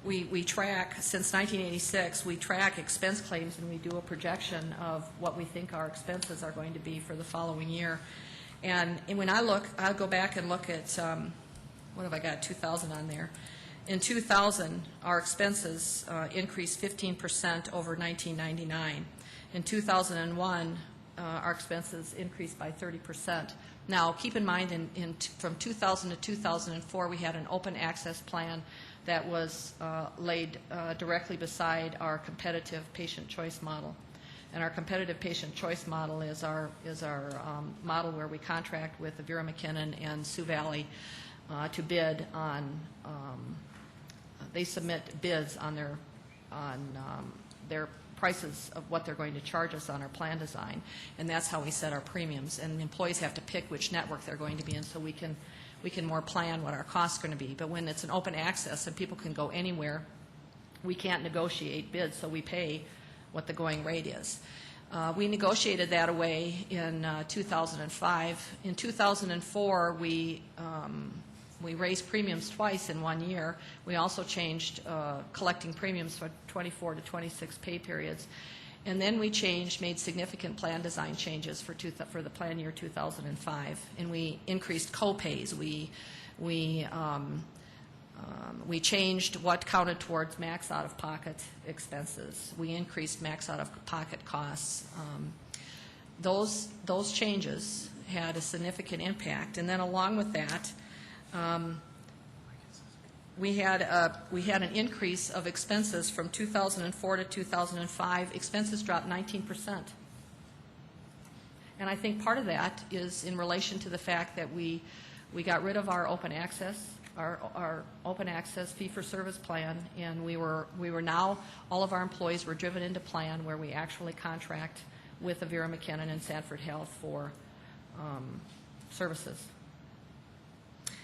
we track, since 1986, we track expense claims and we do a projection of what we think our expenses are going to be for the following year. And when I'll go back and look at, what have I got, 2000 on there. In 2000, our expenses increased 15% over 1999. In 2001, our expenses increased by 30%. Now, keep in mind, from 2000 to 2004, we had an open access plan that was laid directly beside our competitive patient choice model. And our competitive patient choice model is our model where we contract with Vera McKinnon and Sioux Valley to bid on. They submit bids on their prices of what they're going to charge us on our plan design, and that's how we set our premiums. And employees have to pick which network they're going to be in, so we can more plan what our costs are going to be. But when it's an open access and people can go anywhere, we can't negotiate bids, so we pay what the going rate is. We negotiated that away in 2005. In 2004, we raised premiums twice in 1 year. We also changed collecting premiums for 24 to 26 pay periods. And then we made significant plan design changes for the plan year 2005. And we increased co-pays. We changed what counted towards max out-of-pocket expenses. We increased max out-of-pocket costs. Those changes had a significant impact. And then along with that, we had an increase of expenses from 2004 to 2005. Expenses dropped 19%. And I think part of that is in relation to the fact that we got rid of our open access, our open access fee-for-service plan, and we were now, all of our employees were driven into plan where we actually contract with Vera McKinnon and Sanford Health for services.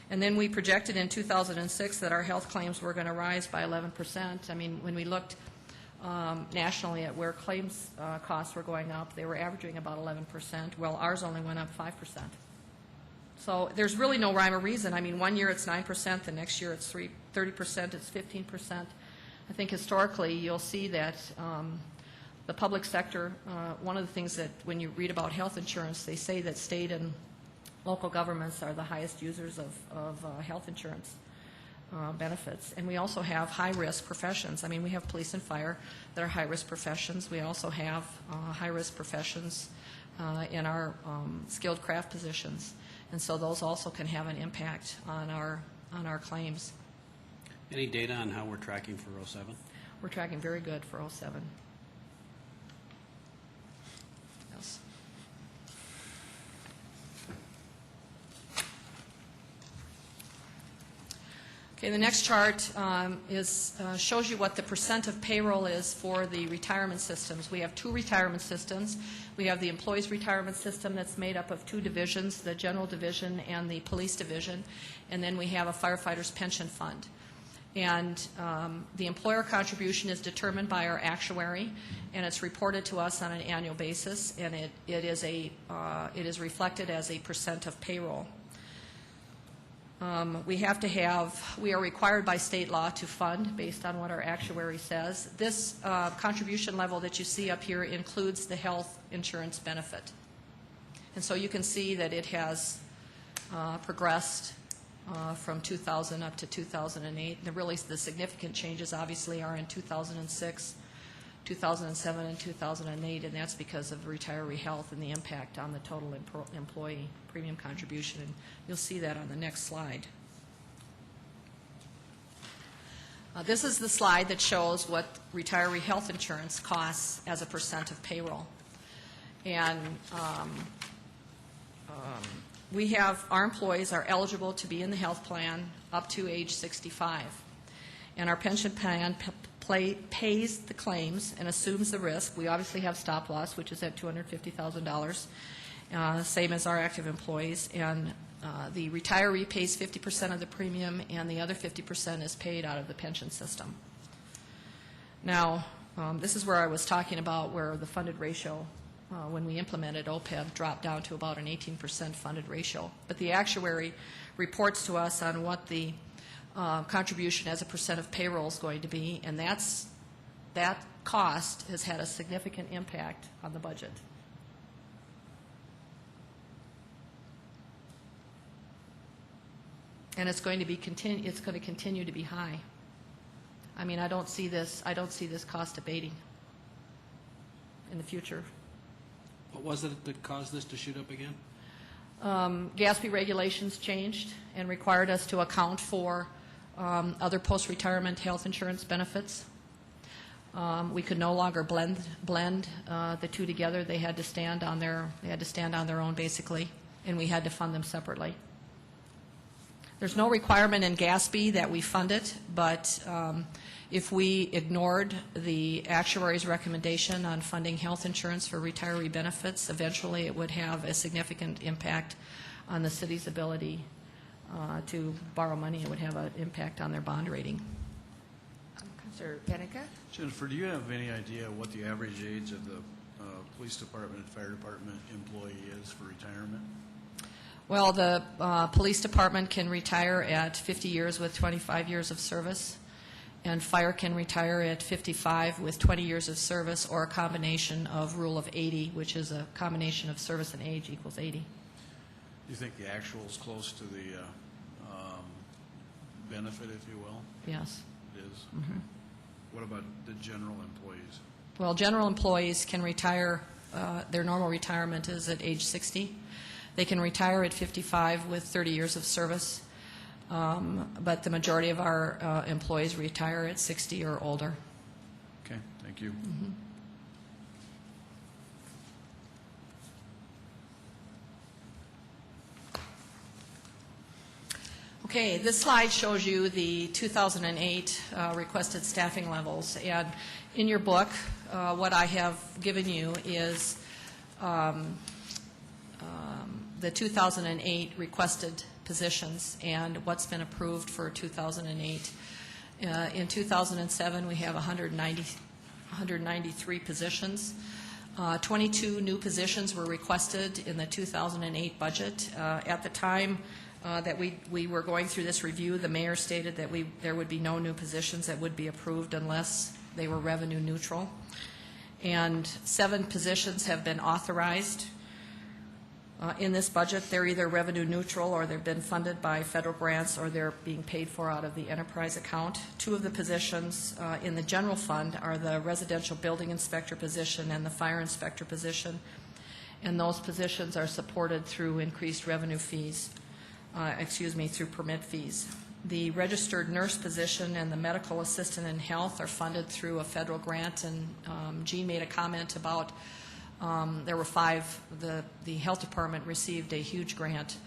And then we projected in 2006 that our health claims were going to rise by 11%. I mean, when we looked nationally at where claims costs were going up, they were averaging about 11%. Well, ours only went up 5%. So there's really no rhyme or reason. I mean, 1 year it's 9%, the next year it's 30%, it's 15%. I think historically you'll see that the public sector, one of the things that when you read about health insurance, they say that state and local governments are the highest users of health insurance benefits. And we also have high-risk professions. I mean, we have police and fire that are high-risk professions. We also have high-risk professions in our skilled craft positions. And so those also can have an impact on our claims. Any data on how we're tracking for 07? We're tracking very good for 07. Yes. Okay, the next chart shows you what the percent of payroll is for the retirement systems. We have two retirement systems. We have the employees' retirement system that's made up of two divisions, the general division and the police division, and then we have a firefighter's pension fund. And the employer contribution is determined by our actuary, and it's reported to us on an annual basis, and it is reflected as a percent of payroll. We are required by state law to fund based on what our actuary says. This contribution level that you see up here includes the health insurance benefit. And so you can see that it has progressed from 2000 up to 2008. And really the significant changes obviously are in 2006, 2007, and 2008, and that's because of retiree health and the impact on the total employee premium contribution. And you'll see that on the next slide. This is the slide that shows what retiree health insurance costs as a percent of payroll. And we have, our employees are eligible to be in the health plan up to age 65. And our pension plan pays the claims and assumes the risk. We obviously have stop loss, which is at $250,000, same as our active employees. And The retiree pays 50% of the premium, and the other 50% is paid out of the pension system. Now, this is where I was talking about where the funded ratio, when we implemented OPEB, dropped down to about an 18% funded ratio. But the actuary reports to us on what the contribution as a percent of payroll is going to be, and that cost has had a significant impact on the budget. And it's going to continue to be high. I mean, I don't see this cost abating in the future. What was it that caused this to shoot up again? GASB regulations changed and required us to account for other post-retirement health insurance benefits. We could no longer blend the two together. They had to stand on their own basically, and we had to fund them separately. There's no requirement in GASB that we fund it, but if we ignored the actuary's recommendation on funding health insurance for retiree benefits, eventually it would have a significant impact on the city's ability to borrow money. It would have an impact on their bond rating. Councilor Benica? Jennifer, do you have any idea what the average age of the police department and fire department employee is for retirement? Well, the police department can retire at 50 years with 25 years of service, and fire can retire at 55 with 20 years of service, or a combination of rule of 80, which is a combination of service and age equals 80. Do you think the actual is close to the benefit, if you will? Yes. It is? Mm-hmm. What about the general employees? Well, general employees can retire, their normal retirement is at age 60. They can retire at 55 with 30 years of service, but the majority of our employees retire at 60 or older. Okay, thank you. Mm-hmm. Okay, this slide shows you the 2008 requested staffing levels, and in your book, what I have given you is the 2008 requested positions and what's been approved for 2008. In 2007, we have 193 positions. 22 new positions were requested in the 2008 budget. At the time that we were going through this review, the mayor stated that there would be no new positions that would be approved unless they were revenue neutral. And 7 positions have been authorized in this budget. They're either revenue neutral, or they've been funded by federal grants, or they're being paid for out of the enterprise account. 2 of the positions in the general fund are the residential building inspector position and the fire inspector position, and those positions are supported through increased revenue fees, through permit fees. The registered nurse position and the medical assistant in health are funded through a federal grant, and Jean made a comment about there were 5. The health department received a huge grant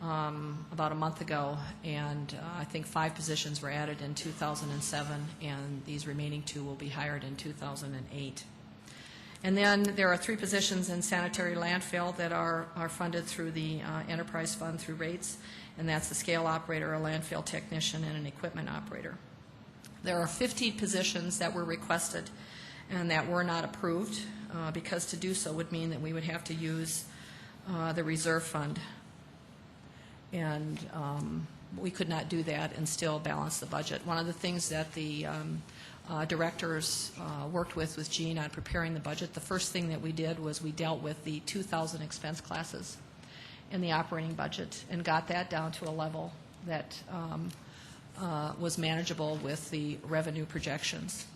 about a month ago, and I think 5 positions were added in 2007, and these remaining 2 will be hired in 2008. And then there are 3 positions in sanitary landfill that are funded through the enterprise fund through rates, and that's the scale operator, a landfill technician, and an equipment operator. There are 50 positions that were requested and that were not approved, because to do so would mean that we would have to use the reserve fund. And we could not do that and still balance the budget. One of the things that the directors worked with Jean on preparing the budget, the first thing that we did was we dealt with the 2,000 expense classes in the operating budget and got that down to a level that was manageable with the revenue projections.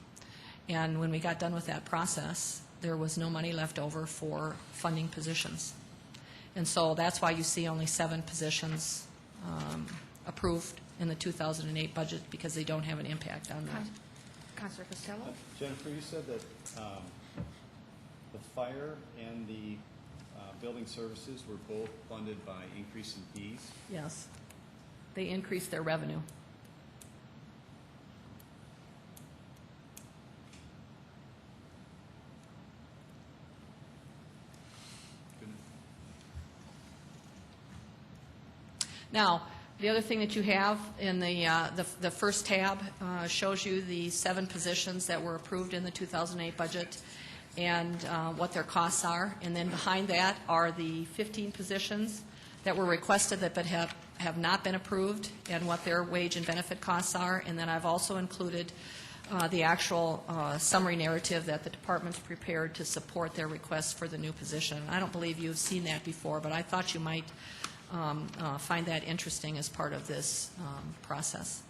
And when we got done with that process, there was no money left over for funding positions. And so that's why you see only 7 positions approved in the 2008 budget, because they don't have an impact on that. Councilor Costello? Jennifer, you said that the fire and the building services were both funded by increase in fees. Yes. They increased their revenue. Now, the other thing that you have in the first tab shows you the 7 positions that were approved in the 2008 budget and what their costs are. And then behind that are the 15 positions that were requested but have not been approved and what their wage and benefit costs are. And then I've also included the actual summary narrative that the department's prepared to support their request for the new position. I don't believe you've seen that before, but I thought you might find that interesting as part of this process.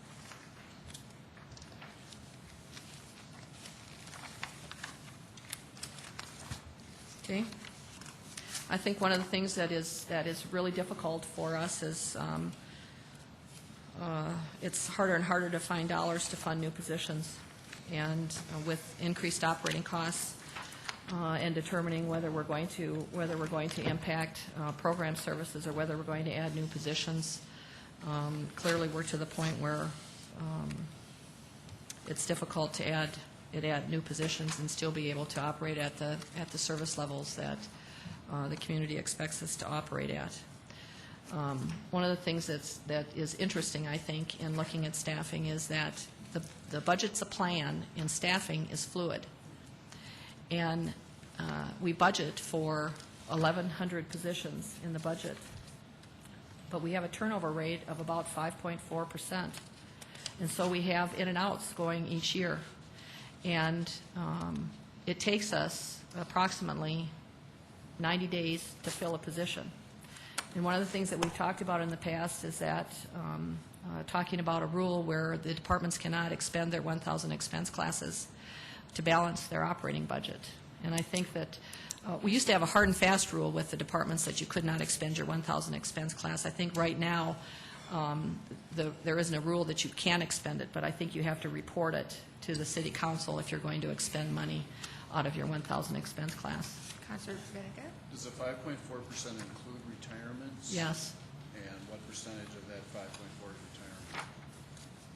Okay. I think one of the things that is really difficult for us is it's harder and harder to find dollars to fund new positions, and with increased operating costs and determining whether we're going to impact program services or whether we're going to add new positions. Clearly, we're to the point where it's difficult to add new positions and still be able to operate at the service levels that the community expects us to operate at. One of the things that is interesting, I think, in looking at staffing is that the budget's a plan and staffing is fluid. And we budget for 1,100 positions in the budget, but we have a turnover rate of about 5.4%. And so we have in and outs going each year. And it takes us approximately 90 days to fill a position. And one of the things that we've talked about in the past is that talking about a rule where the departments cannot expend their 1,000 expense classes to balance their operating budget. And I think that we used to have a hard and fast rule with the departments that you could not expend your 1,000 expense class. I think right now there isn't a rule that you can expend it, but I think you have to report it to the city council if you're going to expend money out of your 1,000 expense class. Councilor Vinegar? Does the 5.4% include retirements? Yes. And what percentage of that 5.4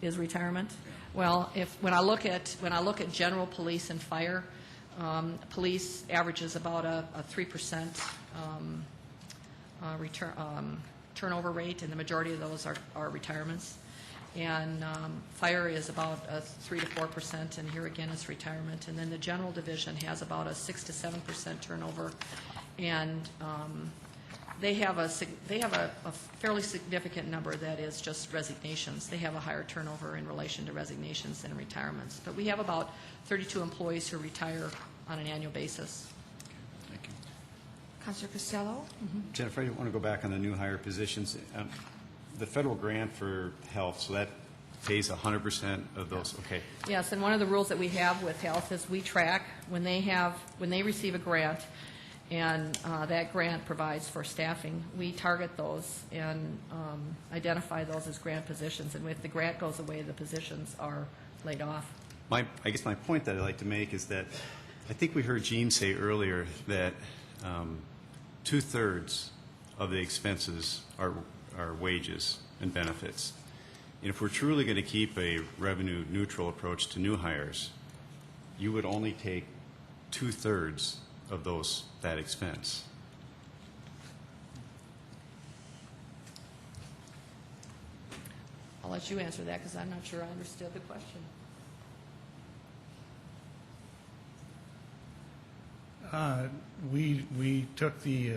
Is retirement? Yeah. Well, when I look at general police and fire, police averages about a 3% turnover rate, and the majority of those are retirements. And fire is about a 3 to 4%, and here again it's retirement. And then the general division has about a 6 to 7% turnover, and they have a fairly significant number that is just resignations. They have a higher turnover in relation to resignations than retirements. But we have about 32 employees who retire on an annual basis. Thank you. Councilor Costello? Jennifer, I want to go back on the new hire positions. The federal grant for health, so that pays 100% of those, okay. Yes, and one of the rules that we have with health is we track when they receive a grant, and that grant provides for staffing. We target those and identify those as grant positions, and if the grant goes away, the positions are laid off. I guess my point that I'd like to make is that I think we heard Gene say earlier that 2/3 of the expenses are wages and benefits. And if we're truly going to keep a revenue neutral approach to new hires, you would only take 2/3 of that expense. I'll let you answer that because I'm not sure I understood the question. We took the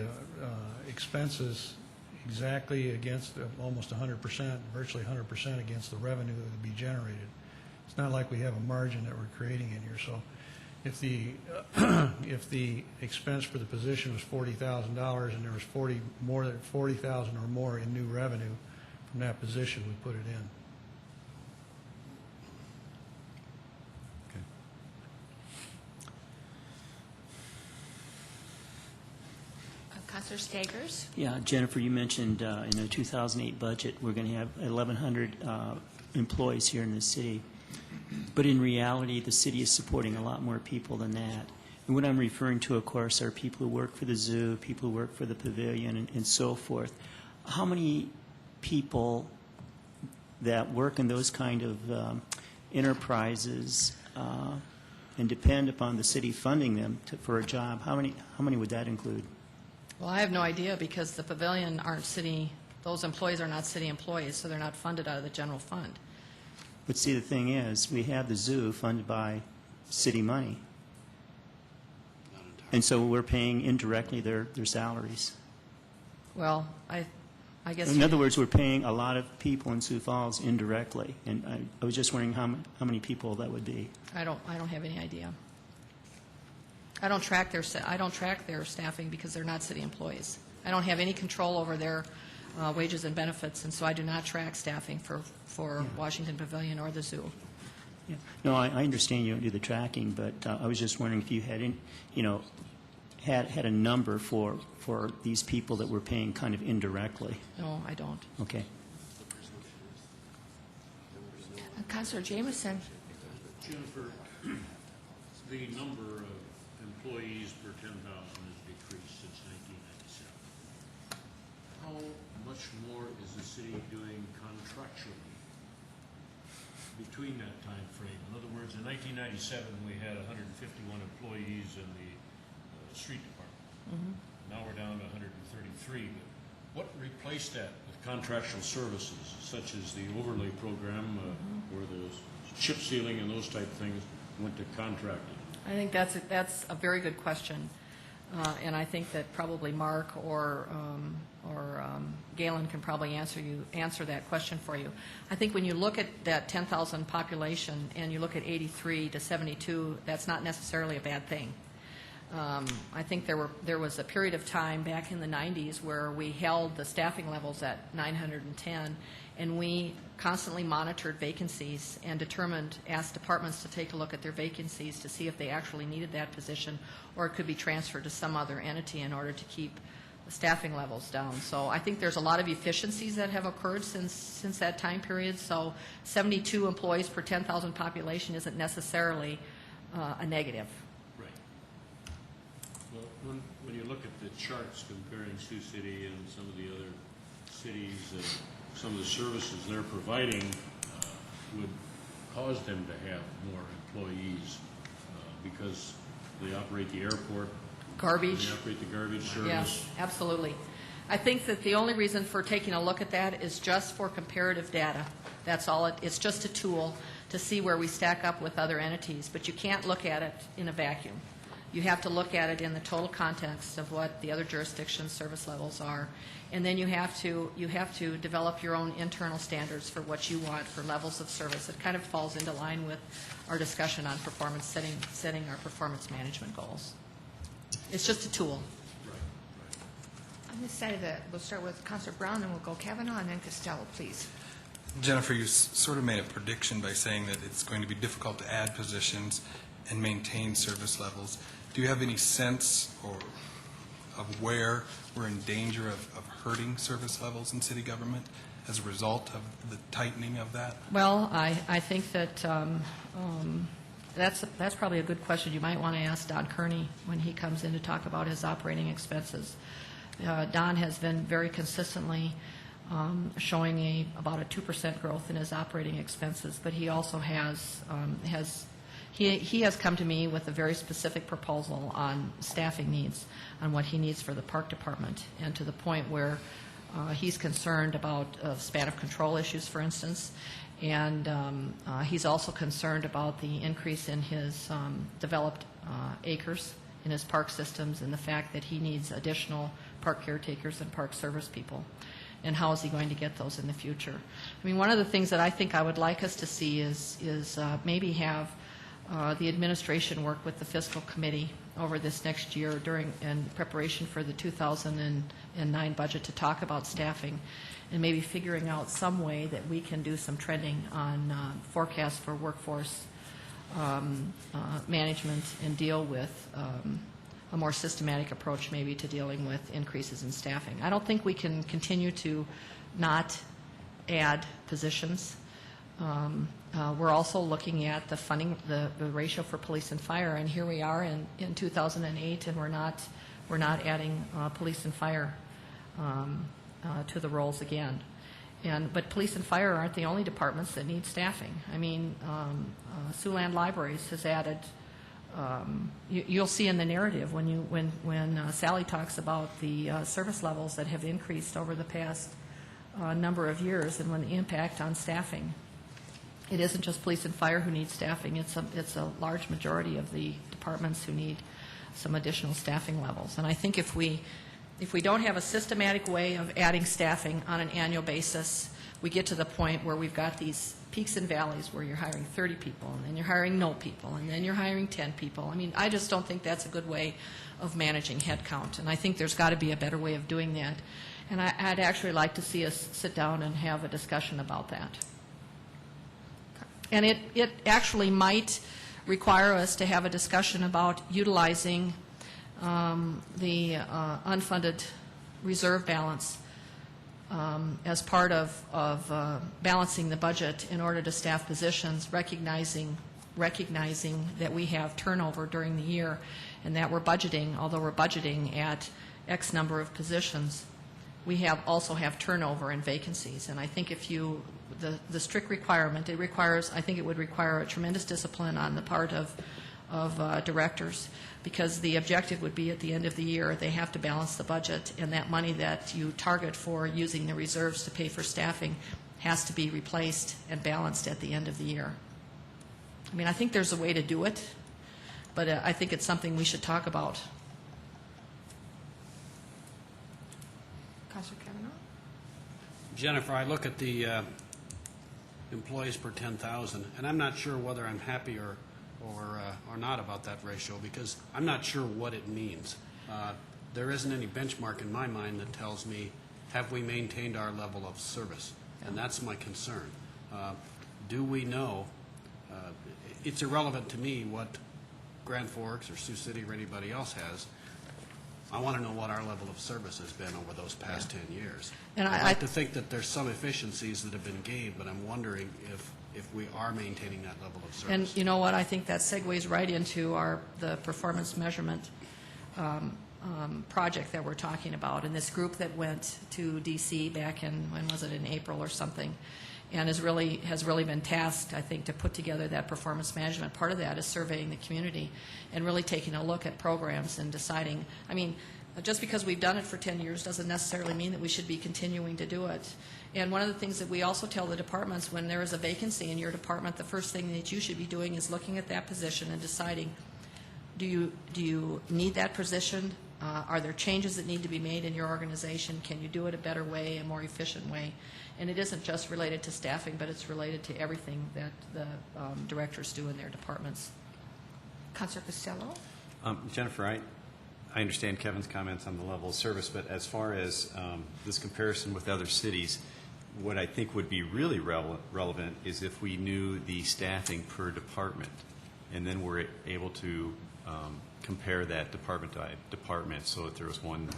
expenses exactly against almost 100%, virtually 100% against the revenue that would be generated. It's not like we have a margin that we're creating in here. So if the expense for the position was $40,000 and there was more than $40,000 or more in new revenue from that position, we put it in. Councilor Stagers? Yeah, Jennifer, you mentioned in the 2008 budget, we're going to have 1,100 employees here in the city. But in reality, the city is supporting a lot more people than that. And what I'm referring to, of course, are people who work for the zoo, people who work for the pavilion, and so forth. How many people that work in those kind of enterprises and depend upon the city funding them for a job, how many would that include? Well, I have no idea because the pavilion aren't city Those employees are not city employees, so they're not funded out of the general fund. But see, the thing is, we have the zoo funded by city money. And so we're paying indirectly their salaries. Well, I guess. In other words, we're paying a lot of people in Sioux Falls indirectly. And I was just wondering how many people that would be. I don't have any idea. I don't track their staffing because they're not city employees. I don't have any control over their wages and benefits, and so I do not track staffing for Washington Pavilion or the zoo. Yeah. No, I understand you don't do the tracking, but I was just wondering if you had, had a number for these people that we're paying kind of indirectly. No, I don't. Okay. Councilor Jameson. Jennifer, the number of employees per 10,000 has decreased since 1997. How much more is the city doing contractually between that time frame? In other words, in 1997, we had 151 employees in the street department. Now we're down to 133. But what replaced that with contractual services, such as the overlay program, where the chip sealing and those type of things went to contracted? I think that's a very good question, and I think that probably Mark or Galen can probably answer that question for you. I think when you look at that 10,000 population and you look at 83 to 72, that's not necessarily a bad thing. I think there was a period of time back in the 90s where we held the staffing levels at 910, and we constantly monitored vacancies and asked departments to take a look at their vacancies to see if they actually needed that position or it could be transferred to some other entity in order to keep the staffing levels down. So I think there's a lot of efficiencies that have occurred since that time period. So 72 employees per 10,000 population isn't necessarily a negative. Right. Well, when you look at the charts comparing Sioux City and some of the other cities, some of the services they're providing would cause them to have more employees because they operate the airport. Garbage. They operate the garbage service. Yes, absolutely. I think that the only reason for taking a look at that is just for comparative data. That's all. It's just a tool to see where we stack up with other entities, but you can't look at it in a vacuum. You have to look at it in the total context of what the other jurisdictions' service levels are, and then you have to develop your own internal standards for what you want for levels of service. It kind of falls into line with our discussion on performance setting our performance management goals. It's just a tool. On this side of we'll start with Councilor Brown, then we'll go Kavanaugh, and then Costello, please. Jennifer, you sort of made a prediction by saying that it's going to be difficult to add positions and maintain service levels. Do you have any sense of where we're in danger of hurting service levels in city government as a result of the tightening of that? Well, I think that that's probably a good question. You might want to ask Don Kearney when he comes in to talk about his operating expenses. Don has been very consistently showing about a 2% growth in his operating expenses, but he also has come to me with a very specific proposal on staffing needs, on what he needs for the park department, and to the point where he's concerned about span of control issues, for instance, and he's also concerned about the increase in his developed acres in his park systems and the fact that he needs additional park caretakers and park service people. And how is he going to get those in the future? I mean, one of the things that I think I would like us to see is maybe have the administration work with the fiscal committee over this next year in preparation for the 2009 budget to talk about staffing and maybe figuring out some way that we can do some trending on forecasts for workforce management and deal with a more systematic approach maybe to dealing with increases in staffing. I don't think we can continue to not add positions. We're also looking at the funding, the ratio for police and fire, and here we are in 2008, and we're not adding police and fire to the rolls again. But police and fire aren't the only departments that need staffing. I mean, Siouxland Libraries has added. You'll see in the narrative when Sally talks about the service levels that have increased over the past number of years, and when the impact on staffing. It isn't just police and fire who need staffing. It's a large majority of the departments who need some additional staffing levels. And I think if we don't have a systematic way of adding staffing on an annual basis, we get to the point where we've got these peaks and valleys where you're hiring 30 people, and then you're hiring no people, and then you're hiring 10 people. I mean, I just don't think that's a good way of managing headcount, and I think there's got to be a better way of doing that. And I'd actually like to see us sit down and have a discussion about that. And it actually might require us to have a discussion about utilizing the unfunded reserve balance as part of balancing the budget in order to staff positions, recognizing that we have turnover during the year and that we're budgeting, although we're budgeting at X number of positions, we also have turnover and vacancies. And I think if the strict requirement, I think it would require a tremendous discipline on the part of directors, because the objective would be at the end of the year they have to balance the budget, and that money that you target for using the reserves to pay for staffing has to be replaced and balanced at the end of the year. I mean, I think there's a way to do it, but I think it's something we should talk about. Councilor Kavanaugh? Jennifer, I look at the employees per 10,000, and I'm not sure whether I'm happy or not about that ratio, because I'm not sure what it means. There isn't any benchmark in my mind that tells me, have we maintained our level of service? And that's my concern. Do we know? It's irrelevant to me what Grand Forks or Sioux City or anybody else has. I want to know what our level of service has been over those past 10 years. And I'd like to think that there's some efficiencies that have been gained, but I'm wondering if we are maintaining that level of service. And you know what? I think that segues right into the performance measurement project that we're talking about. And this group that went to D.C. back in, when was it, in April or something, and has really been tasked, I think, to put together that performance management. Part of that is surveying the community and really taking a look at programs and deciding, I mean, just because we've done it for 10 years doesn't necessarily mean that we should be continuing to do it. And one of the things that we also tell the departments, when there is a vacancy in your department, the first thing that you should be doing is looking at that position and deciding, do you need that position? Are there changes that need to be made in your organization? Can you do it a better way, a more efficient way? And it isn't just related to staffing, but it's related to everything that the directors do in their departments. Councilor Costello? Jennifer, I understand Kevin's comments on the level of service, but as far as this comparison with other cities, what I think would be really relevant is if we knew the staffing per department, and then we're able to compare that department by department, so if there was one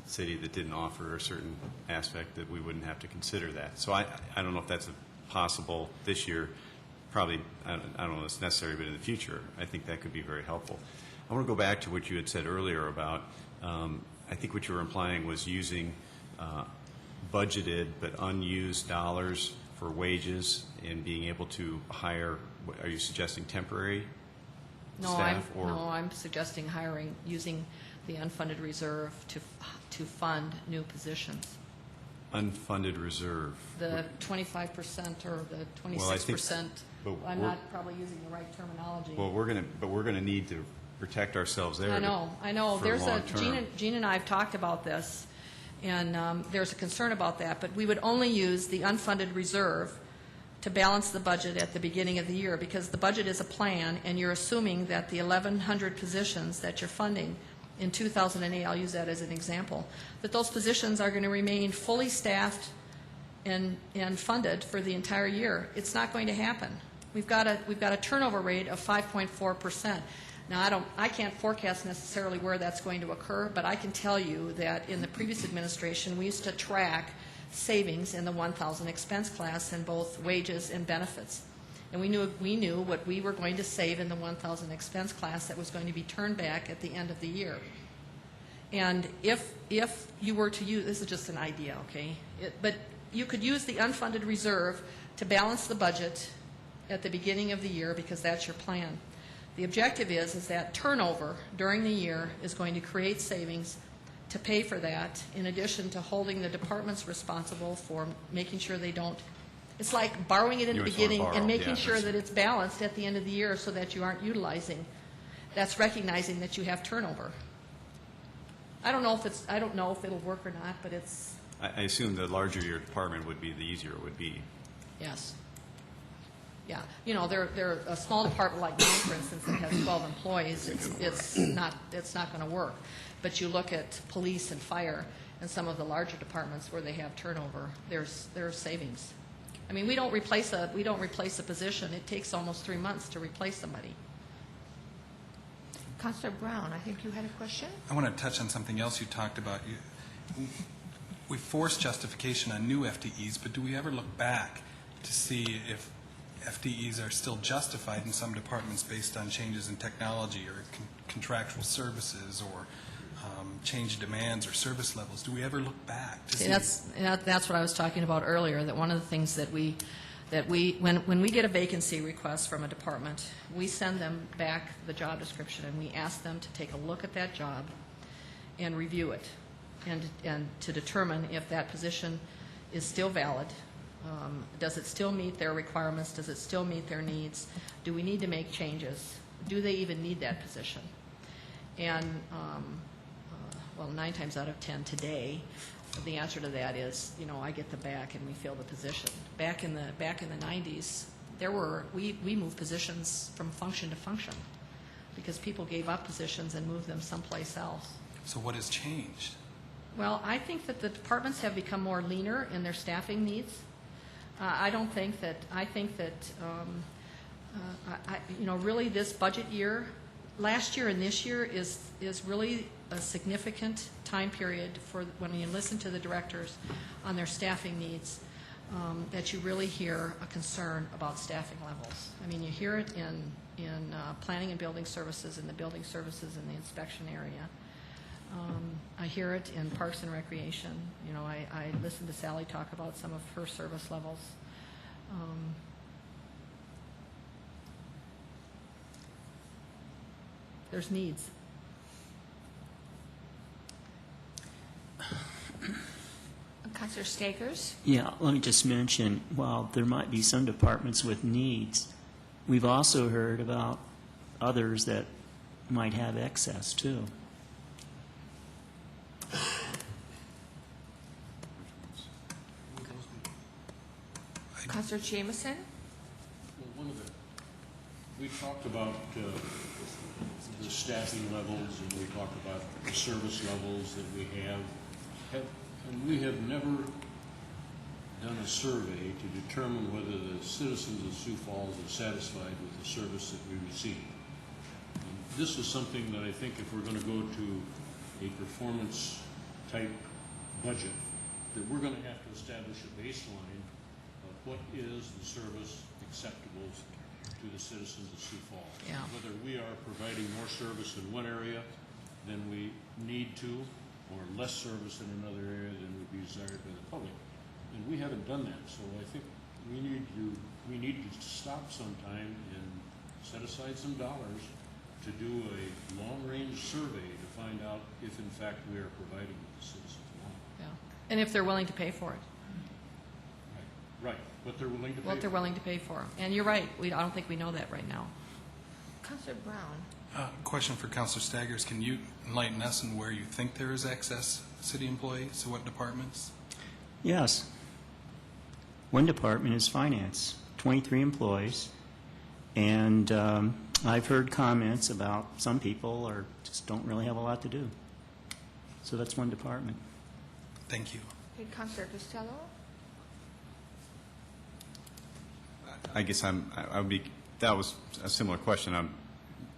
city that didn't offer a certain aspect, that we wouldn't have to consider that. So I don't know if that's possible this year. Probably, I don't know if it's necessary, but in the future, I think that could be very helpful. I want to go back to what you had said earlier about, I think what you were implying was using budgeted but unused dollars for wages and being able to hire, are you suggesting temporary staff? No, I'm suggesting using the unfunded reserve to fund new positions. Unfunded reserve. The 25% or the 26%. Well, I'm not probably using the right terminology. Well, we're going to need to protect ourselves there. I know. There's Gene and I have talked about this, and there's a concern about that. But we would only use the unfunded reserve to balance the budget at the beginning of the year, because the budget is a plan, and you're assuming that the 1,100 positions that you're funding in 2008, I'll use that as an example, that those positions are going to remain fully staffed and funded for the entire year. It's not going to happen. We've got a turnover rate of 5.4%. Now, I can't forecast necessarily where that's going to occur, but I can tell you that in the previous administration, we used to track savings in the 1,000 expense class in both wages and benefits. And we knew what we were going to save in the 1,000 expense class that was going to be turned back at the end of the year. And if you were to use, this is just an idea, okay, but you could use the unfunded reserve to balance the budget at the beginning of the year, because that's your plan. The objective is that turnover during the year is going to create savings to pay for that, in addition to holding the departments responsible for making sure they don't, it's like borrowing it in the You just wanna beginning borrow, and making yeah, sure that's- that it's balanced at the end of the year so that you aren't utilizing. That's recognizing that you have turnover. I don't know if it'll work or not, but it's, I assume the larger your department would be, the easier it would be. yes. Yeah, you know, they're a small department like mine, for instance, that has 12 employees, it's not going to work. But you look at police and fire and some of the larger departments where they have turnover, there's savings. I mean, we don't replace a position. It takes almost 3 months to replace somebody. Councilor Brown, I think you had a question? I want to touch on something else you talked about. We force justification on new FTEs, but do we ever look back to see if FTEs are still justified in some departments based on changes in technology or contractual services or change demands or service levels? Do we ever look back to see? That's what I was talking about earlier, that one of the things that when we get a vacancy request from a department, we send them back the job description and we ask them to take a look at that job and review it and to determine if that position is still valid. Does it still meet their requirements? Does it still meet their needs? Do we need to make changes? Do they even need that position? And, well, 9 times out of 10 today, the answer to that is, you know, I get them back and we fill the position. Back in the 90s, we moved positions from function to function because people gave up positions and moved them someplace else. So what has changed? Well, I think that the departments have become more leaner in their staffing needs. I think that you know, really this budget year, last year and this year is really a significant time period for when you listen to the directors on their staffing needs, that you really hear a concern about staffing levels. I mean, you hear it in planning and building services, in the building services in the inspection area. I hear it in Parks and Recreation. You know, I listened to Sally talk about some of her service levels. There's needs. Councilor Stakers? Yeah, let me just mention, while there might be some departments with needs, we've also heard about others that might have excess, too. Councilor Jameson? Well, we talked about the staffing levels, and we talked about the service levels that we have, and we have never done a survey to determine whether the citizens of Sioux Falls are satisfied with the service that we receive. And this is something that I think if we're going to go to a performance-type budget, that we're going to have to establish a baseline of what is the service acceptable to the citizens of Sioux Falls. Yeah. Whether we are providing more service in one area than we need to, or less service in another area than would be desired by the public. And we haven't done that, so I think we need to stop sometime and set aside some dollars to do a long-range survey to find out if in fact we are providing what the citizens want. Yeah. And if they're willing to pay for it. Right, what they're willing to pay. What they're willing to pay for. And you're right, I don't think we know that right now. Councilor Brown? Question for Councilor Staggers. Can you enlighten us on where you think there is excess city employees? So what departments? Yes. One department is finance, 23 employees, and I've heard comments about some people just don't really have a lot to do. So that's one department. Thank you. Okay, Councilor Costello? I guess that was a similar question. I'm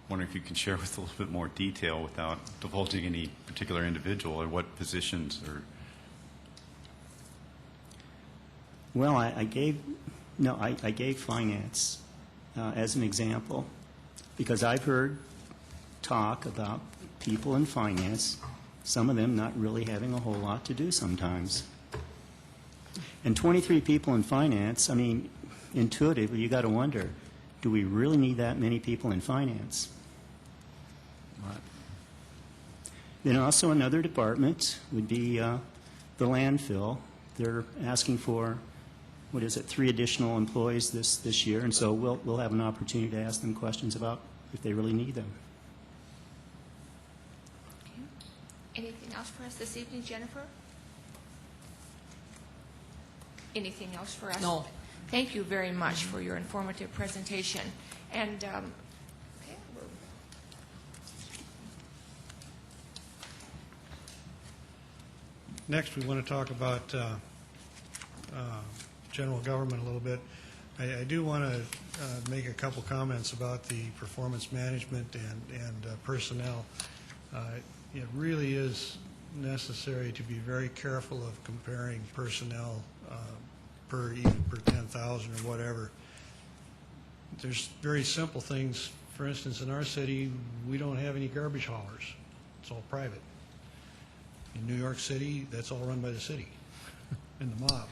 wondering if you can share with a little bit more detail without divulging any particular individual or what positions or. Well, I gave finance as an example because I've heard talk about people in finance, some of them not really having a whole lot to do sometimes. And 23 people in finance, I mean, intuitively, you got to wonder, do we really need that many people in finance? Then also another department would be the landfill. They're asking for, 3 additional employees this year, and so we'll have an opportunity to ask them questions about if they really need them. Anything else for us this evening, Jennifer? Anything else for us? No. Thank you very much for your informative presentation. And, okay, Next, we want to talk about general government a little bit. I do want to make a couple comments about the performance management and personnel. It really is necessary to be very careful of comparing personnel per 10,000 or whatever. There's very simple things. For instance, in our city, we don't have any garbage haulers. It's all private. In New York City, that's all run by the city and the mob.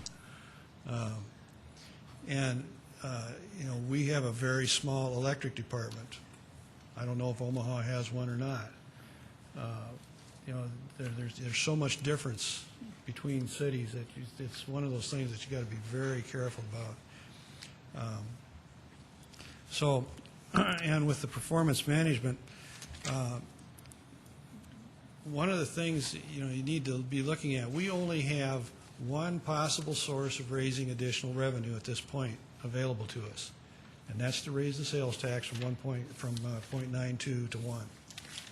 We have a very small electric department. I don't know if Omaha has one or not. There's so much difference between cities that it's one of those things that you got to be very careful about. And with the performance management, one of the things you need to be looking at, we only have one possible source of raising additional revenue at this point available to us, and that's to raise the sales tax from 0.92 to 1.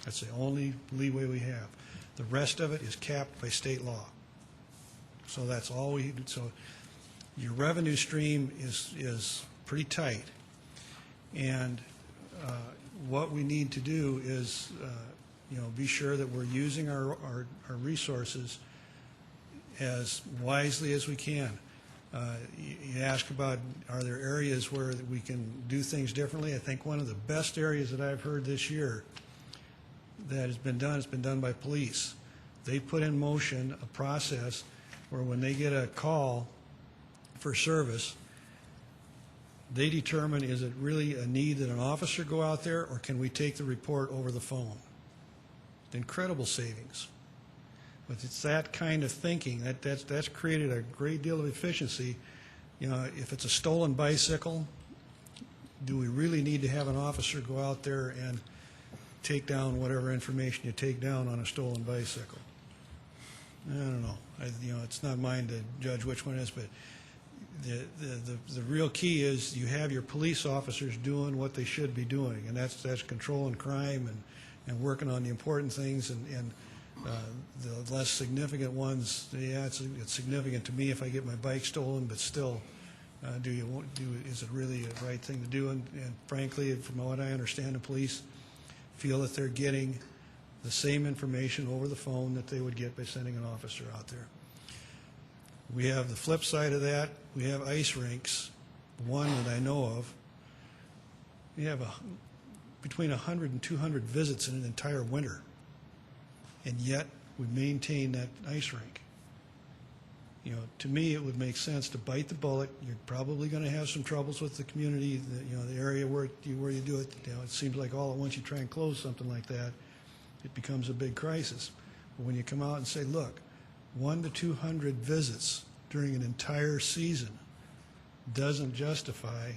That's the only leeway we have. The rest of it is capped by state law. So that's all we. So your revenue stream is pretty tight, and what we need to do is be sure that we're using our resources as wisely as we can. You ask about, are there areas where we can do things differently? I think one of the best areas that I've heard this year that has been done by police. They put in motion a process where when they get a call for service, they determine, is it really a need that an officer go out there, or can we take the report over the phone? Incredible savings. But it's that kind of thinking that's created a great deal of efficiency. If it's a stolen bicycle, do we really need to have an officer go out there and take down whatever information you take down on a stolen bicycle? I don't know. It's not mine to judge which one it is, but the real key is you have your police officers doing what they should be doing, and that's controlling crime and working on the important things, and the less significant ones. Yeah, it's significant to me if I get my bike stolen, but still, is it really the right thing to do? And frankly, from what I understand, the police feel that they're getting the same information over the phone that they would get by sending an officer out there. We have the flip side of that. We have ice rinks, one that I know of. We have between 100 and 200 visits in an entire winter, and yet we maintain that ice rink. To me, it would make sense to bite the bullet. You're probably going to have some troubles with the community, the area where you do it. It seems like all at once you try and close something like that, it becomes a big crisis. But when you come out and say, look, 100 to 200 visits during an entire season doesn't justify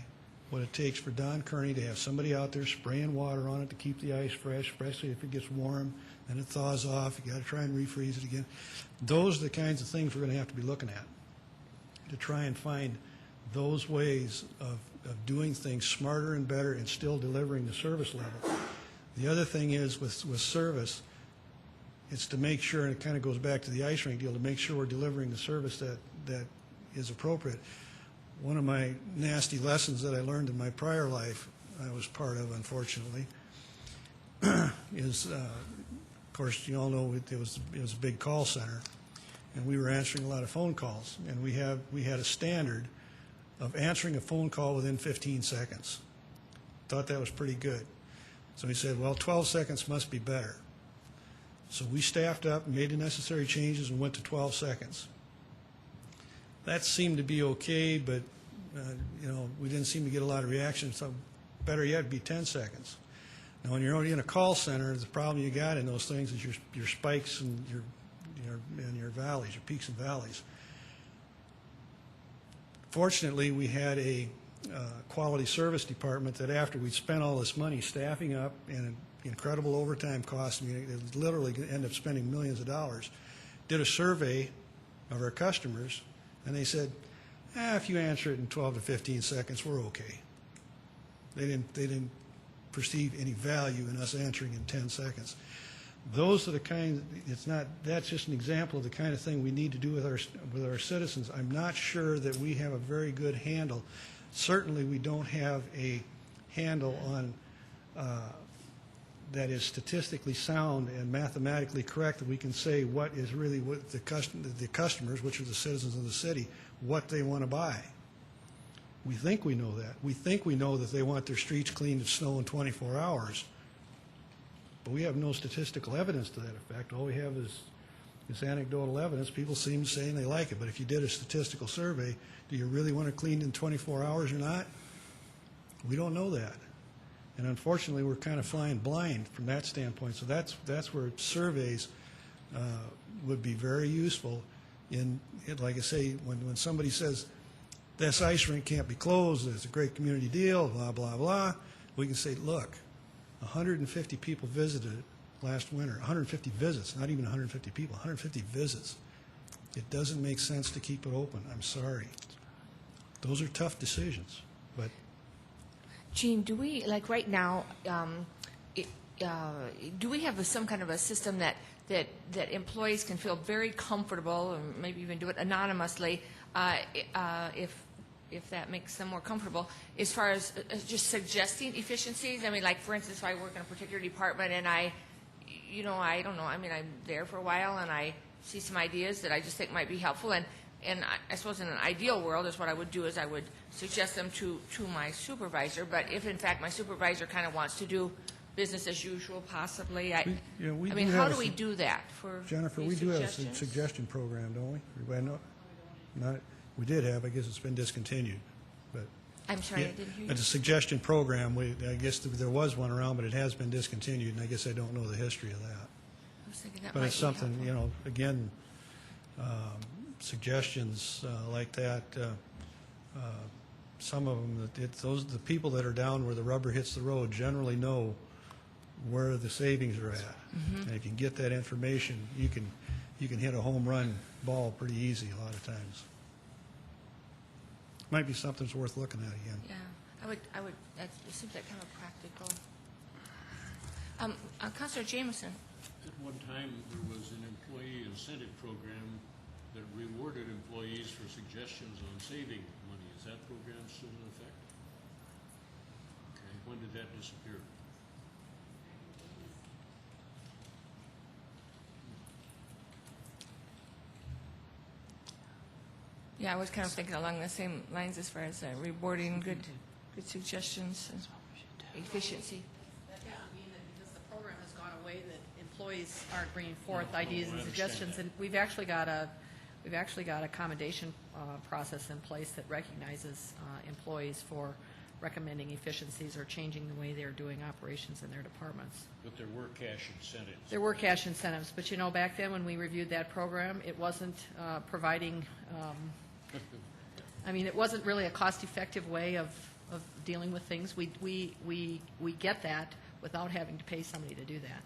what it takes for Don Kearney to have somebody out there spraying water on it to keep the ice fresh, especially if it gets warm, then it thaws off, you got to try and refreeze it again. Those are the kinds of things we're going to have to be looking at to try and find those ways of doing things smarter and better and still delivering the service level. The other thing is with service, it's to make sure, and it kind of goes back to the ice rink deal, to make sure we're delivering the service that is appropriate. One of my nasty lessons that I learned in my prior life, I was part of, unfortunately, is, of course, you all know it was a big call center, and we were answering a lot of phone calls, and we had a standard of answering a phone call within 15 seconds. Thought that was pretty good. So he said, well, 12 seconds must be better. So we staffed up, made the necessary changes, and went to 12 seconds. That seemed to be okay, but we didn't seem to get a lot of reaction. So better yet, be 10 seconds. Now, when you're in a call center, the problem you got in those things is your spikes and your valleys, your peaks and valleys. Fortunately, we had a quality service department that after we'd spent all this money staffing up and incredible overtime costs, I mean, it literally ended up spending millions of dollars, did a survey of our customers, and they said, if you answer it in 12 to 15 seconds, we're okay. They didn't perceive any value in us answering in 10 seconds. Those are the kind, that's just an example of the kind of thing we need to do with our citizens. I'm not sure that we have a very good handle. Certainly we don't have a handle on that is statistically sound and mathematically correct, that we can say what is really what the customers, which are the citizens of the city, what they want to buy. We think we know that. We think we know that they want their streets cleaned of snow in 24 hours. But we have no statistical evidence to that effect. All we have is anecdotal evidence. People seem saying they like it. But if you did a statistical survey, do you really want it cleaned in 24 hours or not? We don't know that. And unfortunately, we're kind of flying blind from that standpoint. So that's where surveys would be very useful. Like I say, when somebody says, this ice rink can't be closed, it's a great community deal, blah, blah, blah, we can say, look, 150 people visited it last winter, 150 visits, not even 150 people, 150 visits. It doesn't make sense to keep it open. I'm sorry. Those are tough decisions, but... Gene, do we, like right now, do we have some kind of a system that employees can feel very comfortable, or maybe even do it anonymously, if that makes them more comfortable, as far as just suggesting efficiencies? I mean, like, for instance, if I work in a particular department and I don't know, I mean, I'm there for a while and I see some ideas that I just think might be helpful, and I suppose in an ideal world is what I would do is I would suggest them to my supervisor. But if in fact my supervisor kind of wants to do business as usual, possibly, how do we do that for Jennifer, we do have a suggestion program, don't we? Everybody know? We did have. I guess it's been discontinued. But I'm sorry, I didn't hear you. It's a suggestion program. I guess there was one around, but it has been discontinued, and I guess I don't know the history of that. I was thinking that But might it's be something, helpful. again, suggestions like that. Some of them, the people that are down where the rubber hits the road generally know where the savings are at. Mm-hmm. And if you can get that information, you can hit a home run ball pretty easy a lot of times. Might be something that's worth looking at again. Yeah, I would. That seems like kind of practical. Councilor Jameson. At one time, there was an employee incentive program that rewarded employees for suggestions on saving money. Is that program still in effect? Okay, when did that disappear? Yeah, I was kind of thinking along the same lines as far as rewarding good suggestions and efficiency. That doesn't mean that because the program has gone away that employees aren't bringing forth ideas and suggestions. And we've actually got a commendation process in place that recognizes employees for recommending efficiencies or changing the way they're doing operations in their departments. But there were cash incentives. There were cash incentives, but back then when we reviewed that program, it wasn't providing. It wasn't really a cost-effective way of dealing with things. We get that without having to pay somebody to do that.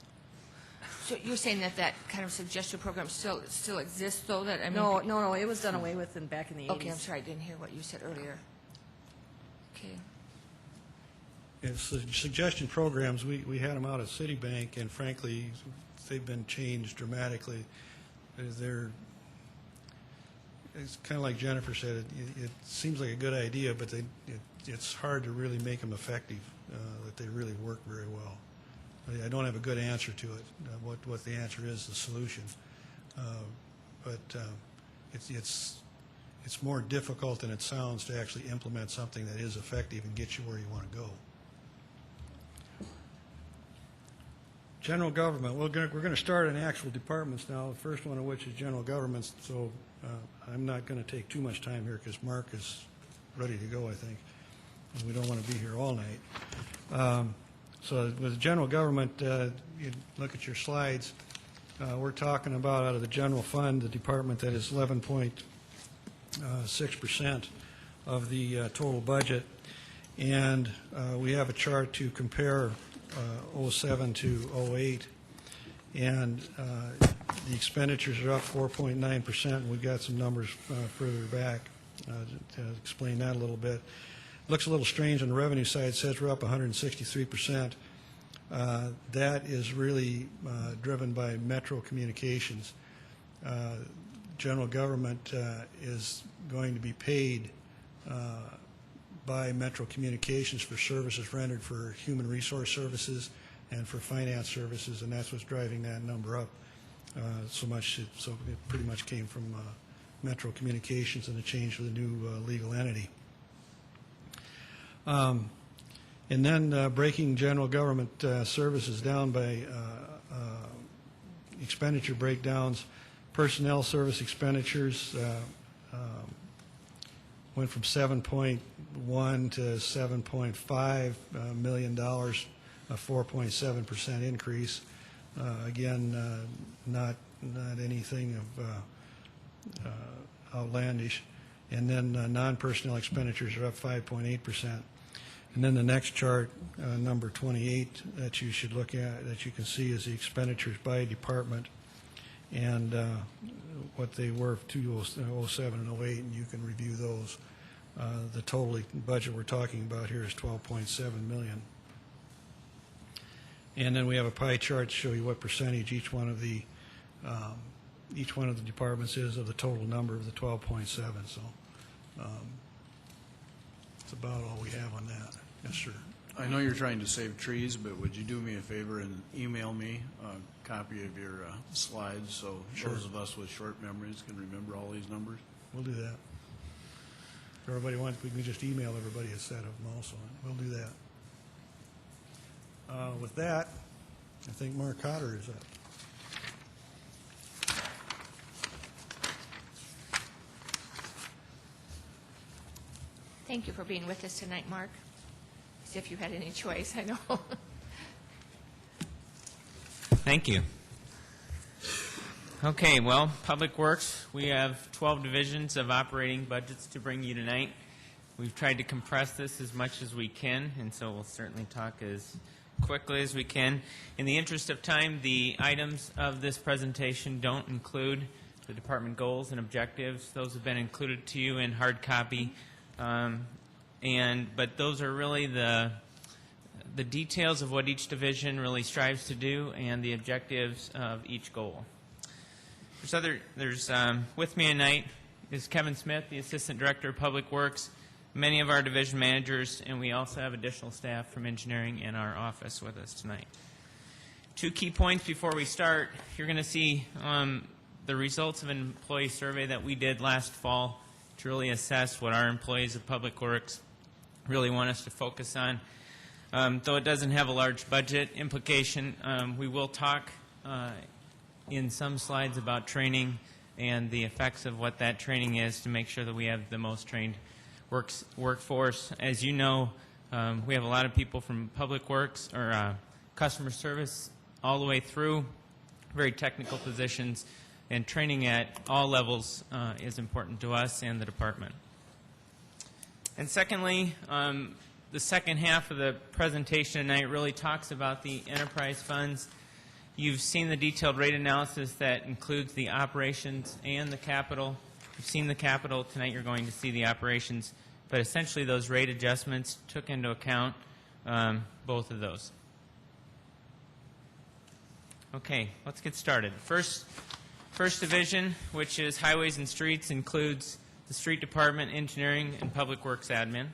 So you're saying that kind of suggestion program still exists, though? No, it was done away with back in the 80s. Okay, I'm sorry, I didn't hear what you said earlier. Okay. Suggestion programs, we had them out at Citibank, and frankly, they've been changed dramatically. It's kind of like Jennifer said, it seems like a good idea, but it's hard to really make them effective, that they really work very well. I don't have a good answer to it, what the answer is, the solution. But it's more difficult than it sounds to actually implement something that is effective and get you where you want to go. General government, we're going to start in actual departments now, the first one of which is general governments, so I'm not going to take too much time here because Mark is ready to go, I think, and we don't want to be here all night. So with the general government, you look at your slides, we're talking about out of the general fund, the department that is 11.6% of the total budget. And we have a chart to compare 07 to 08. And the expenditures are up 4.9%, and we've got some numbers further back to explain that a little bit. Looks a little strange on the revenue side. It says we're up 163%. That is really driven by Metro Communications. General government is going to be paid by Metro Communications for services rendered for human resource services and for finance services, and that's what's driving that number up so much. So it pretty much came from Metro Communications and the change to the new legal entity. And then breaking general government services down by expenditure breakdowns, personnel service expenditures went from $7.1 to $7.5 million, a 4.7% increase. Again, not anything of outlandish. And then non-personnel expenditures are up 5.8%. And then the next chart, number 28, that you should look at, that you can see is the expenditures by department and what they were 2007 and 08, and you can review those. The total budget we're talking about here is $12.7 million. And then we have a pie chart to show you what percentage each one of the departments is of the total number of the 12.7. So that's about all we have on that. Yes, sir. I know you're trying to save trees, but would you do me a favor and email me a copy of your slides so those of us with short memories can remember all these numbers? We'll do that. If everybody wants, we can just email everybody a set of them also. We'll do that. With that, I think Mark Cotter is up. Thank you for being with us tonight, Mark. As if you had any choice, I know. Thank you. Okay, well, Public Works, we have 12 divisions of operating budgets to bring you tonight. We've tried to compress this as much as we can, and so we'll certainly talk as quickly as we can. In the interest of time, the items of this presentation don't include the department goals and objectives. Those have been included to you in hard copy, but those are really the details of what each division really strives to do and the objectives of each goal. With me tonight is Kevin Smith, the Assistant Director of Public Works, many of our division managers, and we also have additional staff from engineering in our office with us tonight. Two key points before we start. You're going to see the results of an employee survey that we did last fall to really assess what our employees of Public Works really want us to focus on. Though it doesn't have a large budget implication, we will talk in some slides about training and the effects of what that training is to make sure that we have the most trained workforce. As you know, we have a lot of people from Public Works or customer service all the way through, very technical positions, and training at all levels is important to us and the department. And secondly, the second half of the presentation tonight really talks about the enterprise funds. You've seen the detailed rate analysis that includes the operations and the capital. You've seen the capital. Tonight you're going to see the operations. But essentially those rate adjustments took into account both of those. Okay, let's get started. First division, which is Highways and Streets, includes the Street Department, Engineering, and Public Works Admin.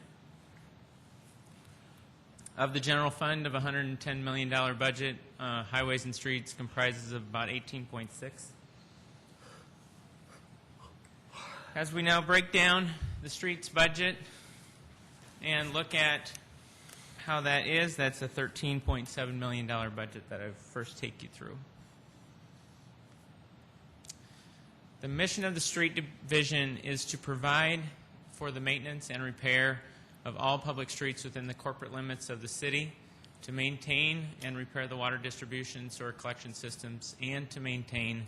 Of the general fund of $110 million budget, Highways and Streets comprises of about 18.6. As we now break down the streets budget and look at how that is, that's a $13.7 million budget that I'll first take you through. The mission of the street division is to provide for the maintenance and repair of all public streets within the corporate limits of the city, to maintain and repair the water distribution sewer collection systems, and to maintain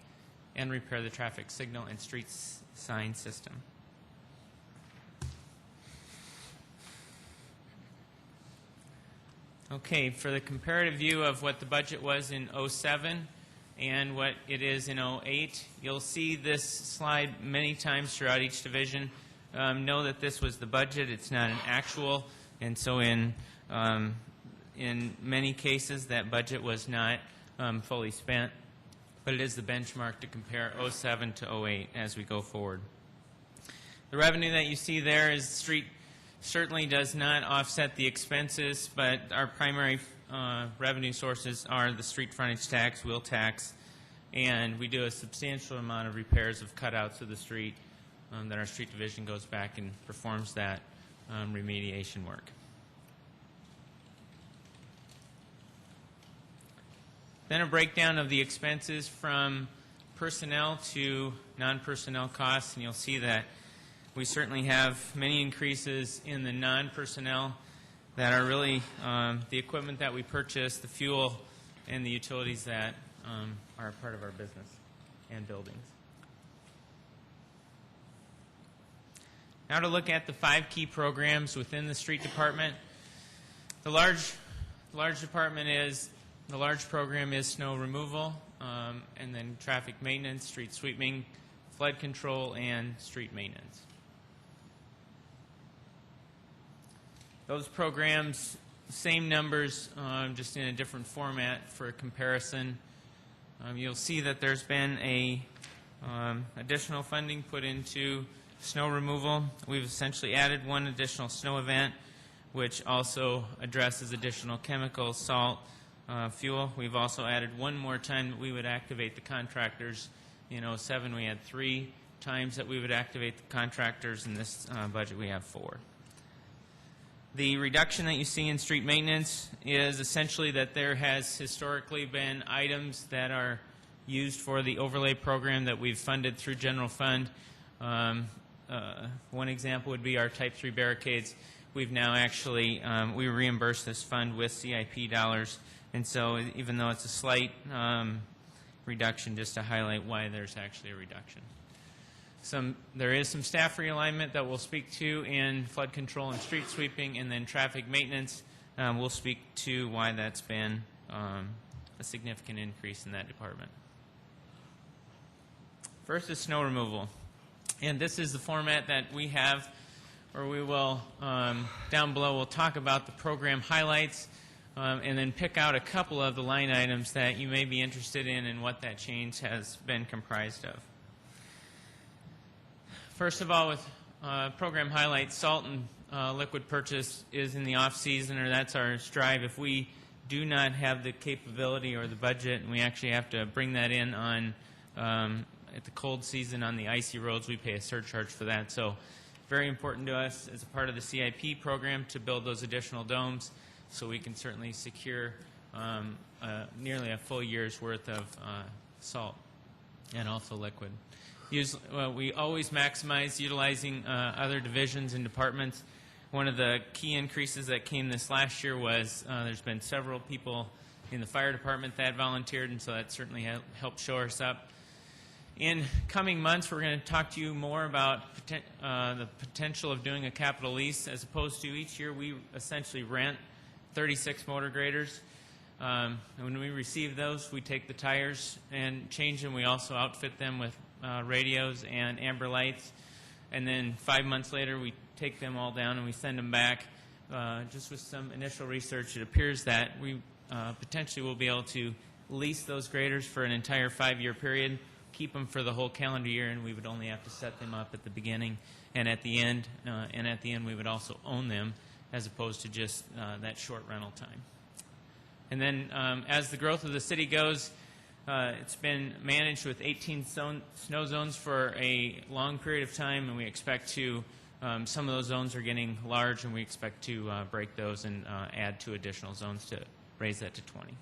and repair the traffic signal and street sign system. Okay, for the comparative view of what the budget was in '07 and what it is in '08, you'll see this slide many times throughout each division. Know that this was the budget, it's not an actual, and so in many cases that budget was not fully spent, but it is the benchmark to compare '07 to '08 as we go forward. The revenue that you see there is street certainly does not offset the expenses, but our primary revenue sources are the street frontage tax, wheel tax, and we do a substantial amount of repairs of cutouts of the street that our street division goes back and performs that remediation work. Then a breakdown of the expenses from personnel to non-personnel costs, and you'll see that we certainly have many increases in the non-personnel that are really the equipment that we purchase, the fuel, and the utilities that are a part of our business and buildings. Now to look at the 5 key programs within the street department. The large program is snow removal, and then traffic maintenance, street sweeping, flood control, and street maintenance. Those programs, same numbers, just in a different format for comparison. You'll see that there's been additional funding put into snow removal. We've essentially added one additional snow event, which also addresses additional chemicals, salt, fuel. We've also added one more time that we would activate the contractors. In '07 we had 3 times that we would activate the contractors. In this budget we have 4. The reduction that you see in street maintenance is essentially that there has historically been items that are used for the overlay program that we've funded through general fund. One example would be our Type 3 barricades. We've now actually, we reimburse this fund with CIP dollars, and so even though it's a slight reduction, just to highlight why there's actually a reduction. There is some staff realignment that we'll speak to in flood control and street sweeping, and then traffic maintenance. We'll speak to why that's been a significant increase in that department. First is snow removal. And this is the format that we have, where we will, down below, we'll talk about the program highlights, and then pick out a couple of the line items that you may be interested in and what that change has been comprised of. First of all, with program highlights, salt and liquid purchase is in the off-season, or that's our strive. If we do not have the capability or the budget, and we actually have to bring that in on at the cold season on the icy roads, we pay a surcharge for that. So very important to us as a part of the CIP program to build those additional domes so we can certainly secure nearly a full year's worth of salt and also liquid. We always maximize utilizing other divisions and departments. One of the key increases that came this last year was there's been several people in the fire department that volunteered, and so that certainly helped shore us up. In coming months, we're going to talk to you more about the potential of doing a capital lease, as opposed to each year we essentially rent 36 motor graders. And when we receive those, we take the tires and change them. We also outfit them with radios and amber lights. And then 5 months later, we take them all down and we send them back. Just with some initial research, it appears that we potentially will be able to lease those graders for an entire 5-year period, keep them for the whole calendar year, and we would only have to set them up at the beginning and at the end. And at the end, we would also own them, as opposed to just that short rental time. And then as the growth of the city goes, it's been managed with 18 snow zones for a long period of time, and we expect to, some of those zones are getting large, and we expect to break those and add 2 additional zones to raise that to 20.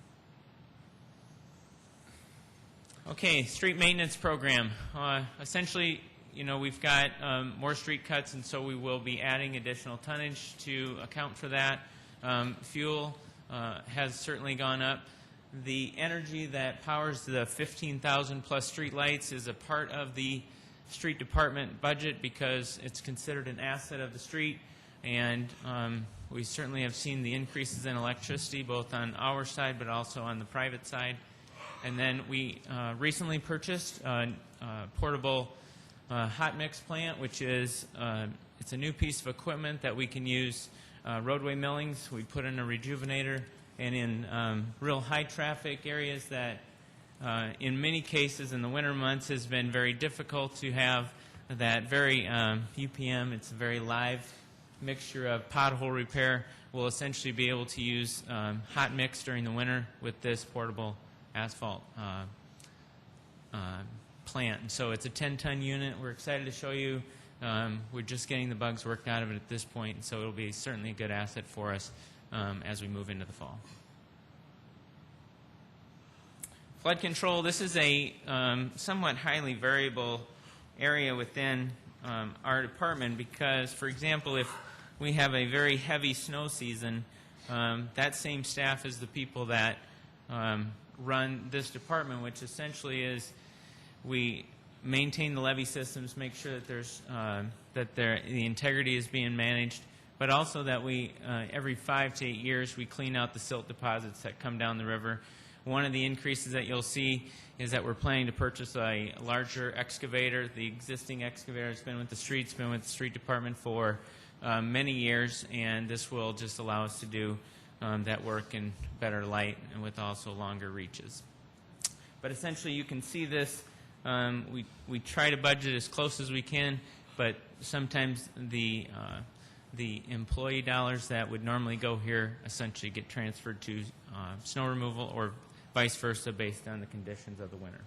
Okay, street maintenance program. Essentially, we've got more street cuts, and so we will be adding additional tonnage to account for that. Fuel, has certainly gone up. The energy that powers the 15,000-plus streetlights is a part of the street department budget because it's considered an asset of the street, and we certainly have seen the increases in electricity both on our side but also on the private side. And then we recently purchased a portable hot mix plant, which is it's a new piece of equipment that we can use roadway millings. We put in a rejuvenator, and in real high traffic areas that in many cases in the winter months has been very difficult to have that very UPM, it's a very live mixture of pothole repair. We'll essentially be able to use hot mix during the winter with this portable asphalt plant. And so it's a 10-ton unit. We're excited to show you. We're just getting the bugs worked out of it at this point, and so it'll be certainly a good asset for us as we move into the fall. Flood control, this is a somewhat highly variable area within our department because, for example, if we have a very heavy snow season, that same staff is the people that run this department, which essentially is we maintain the levee systems, make sure that there's the integrity is being managed, but also that we every 5 to 8 years we clean out the silt deposits that come down the river. One of the increases that you'll see is that we're planning to purchase a larger excavator. The existing excavator has been with the streets, been with the street department for many years, and this will just allow us to do that work in better light and with also longer reaches. But essentially you can see this, we try to budget as close as we can, but sometimes the employee dollars that would normally go here essentially get transferred to snow removal or vice versa based on the conditions of the winter.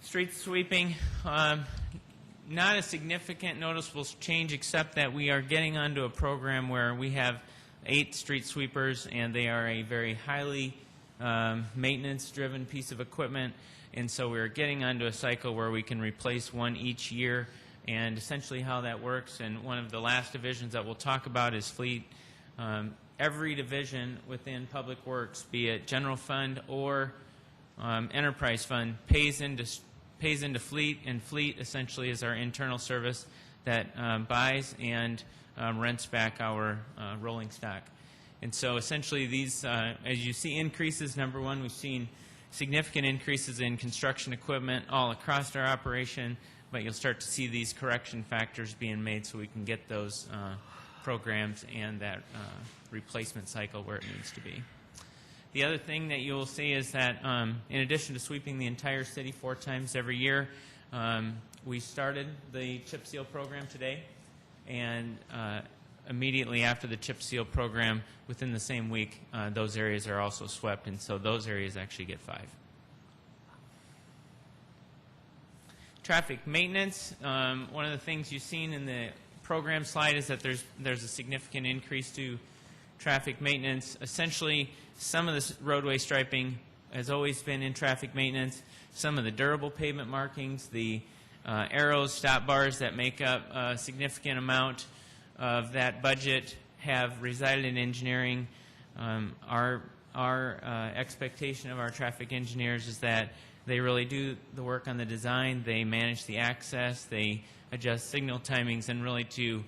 Street sweeping, not a significant noticeable change except that we are getting onto a program where we have 8 street sweepers and they are a very highly maintenance-driven piece of equipment, and so we're getting onto a cycle where we can replace one each year. And essentially how that works, and one of the last divisions that we'll talk about is fleet. Every division within Public Works, be it general fund or enterprise fund, pays into fleet, and fleet essentially is our internal service that buys and rents back our rolling stock. And so essentially these, as you see increases, number one, we've seen significant increases in construction equipment all across our operation, but you'll start to see these correction factors being made so we can get those programs and that replacement cycle where it needs to be. The other thing that you'll see is that in addition to sweeping the entire city 4 times every year, we started the chip seal program today, and immediately after the chip seal program, within the same week, those areas are also swept, and so those areas actually get 5. Traffic maintenance, one of the things you've seen in the program slide is that there's a significant increase to traffic maintenance. Essentially, some of this roadway striping has always been in traffic maintenance. Some of the durable pavement markings, the arrows, stop bars that make up a significant amount of that budget have resided in engineering. Our expectation of our traffic engineers is that they really do the work on the design, they manage the access, they adjust signal timings, and really to